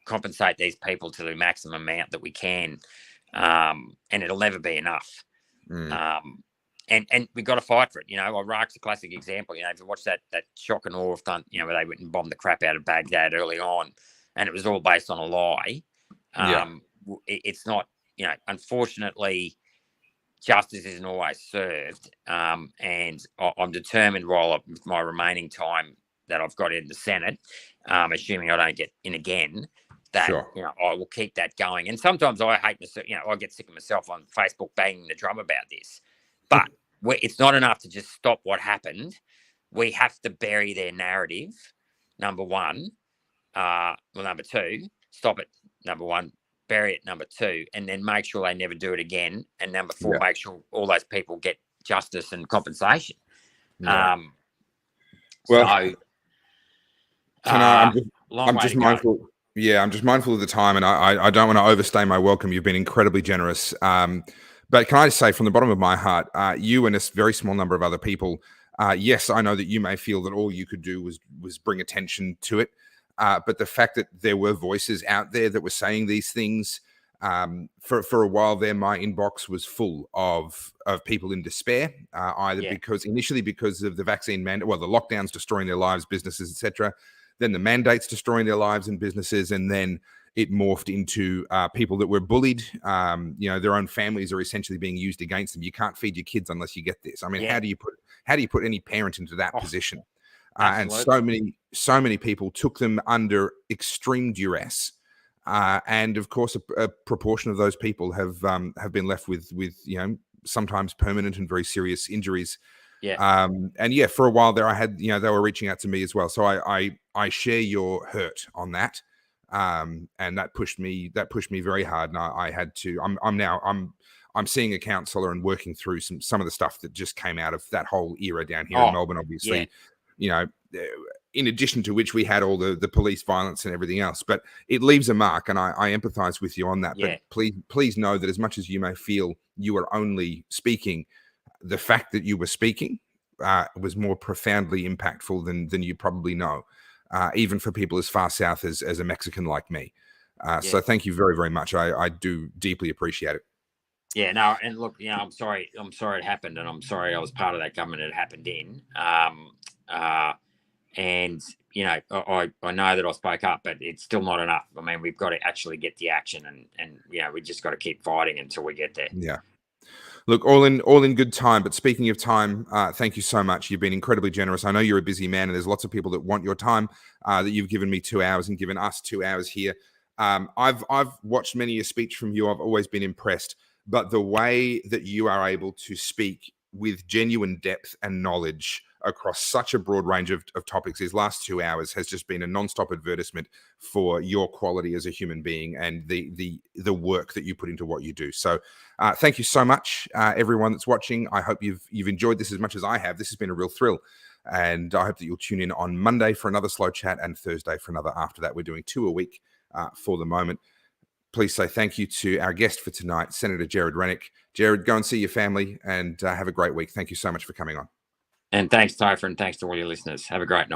compensate these people to the maximum amount that we can, and it'll never be enough. and we got to fight for it. You know, Iraq's a classic example. You know, if you watch that shock and awe of you know, where they went and bombed the crap out of Baghdad early on, and it was all based on a lie. It's not, you know, unfortunately, justice isn't always served. And I'm determined, while with my remaining time that I've got in the Senate, assuming I don't get in again, that you know, I will keep that going. And sometimes I hate myself, you know, I get sick of myself on Facebook banging the drum about this. But it's not enough to just stop what happened. We have to bury their narrative, number one. Number two, stop it, number one, bury it, number two, and then make sure they never do it again. And number four, make sure all those people get justice and compensation. Well, I'm just mindful. Yeah, I'm just mindful of the time, and I don't want to overstay my welcome. You've been incredibly generous. But can I just say, from the bottom of my heart, you and a very small number of other people, yes, I know that you may feel that all you could do was bring attention to it. But the fact that there were voices out there that were saying these things, for a while there, my inbox was full of people in despair, either initially because of the vaccine mandate, well, the lockdowns destroying their lives, businesses, etc., then the mandates destroying their lives and businesses, and then it morphed into people that were bullied. You know, their own families are essentially being used against them. You can't feed your kids unless you get this. I mean, how do you put any parent into that position? And so many people took them under extreme duress, and of course, a proportion of those people have been left with you know, sometimes permanent and very serious injuries. And for a while there, I had, you know, they were reaching out to me as well. So I share your hurt on that. And that pushed me very hard. And I had to, I'm seeing a counselor and working through some of the stuff that just came out of that whole era down here in Melbourne, obviously, you know, in addition to which we had all the police violence and everything else, but it leaves a mark, and I empathize with you on that. But please know that as much as you may feel you were only speaking, the fact that you were speaking was more profoundly impactful than you probably know, even for people as far south as a Mexican like me. So thank you very, very much. I do deeply appreciate it. Yeah, no, and look, you know, I'm sorry it happened, and I'm sorry I was part of that government it happened in. And, you know, I know that I spoke up, but it's still not enough. I mean, we've got to actually get the action, and you know, we just got to keep fighting until we get there. Yeah. Look, all in good time. But speaking of time, thank you so much. You've been incredibly generous. I know you're a busy man, and there's lots of people that want your time, that you've given me 2 hours and given us 2 hours here. I've watched many a speech from you. I've always been impressed. But the way that you are able to speak with genuine depth and knowledge across such a broad range of topics, these last 2 hours has just been a non-stop advertisement for your quality as a human being and the work that you put into what you do. So thank you so much, everyone that's watching. I hope you've enjoyed this as much as I have. This has been a real thrill. And I hope that you'll tune in on Monday for another slow chat and Thursday for another after that. We're doing 2 a week for the moment. Please say thank you to our guest for tonight, Senator Gerard Rennick. Gerard, go and see your family and have a great week. Thank you so much for coming on. And thanks, Topher, and thanks to all your listeners. Have a great night.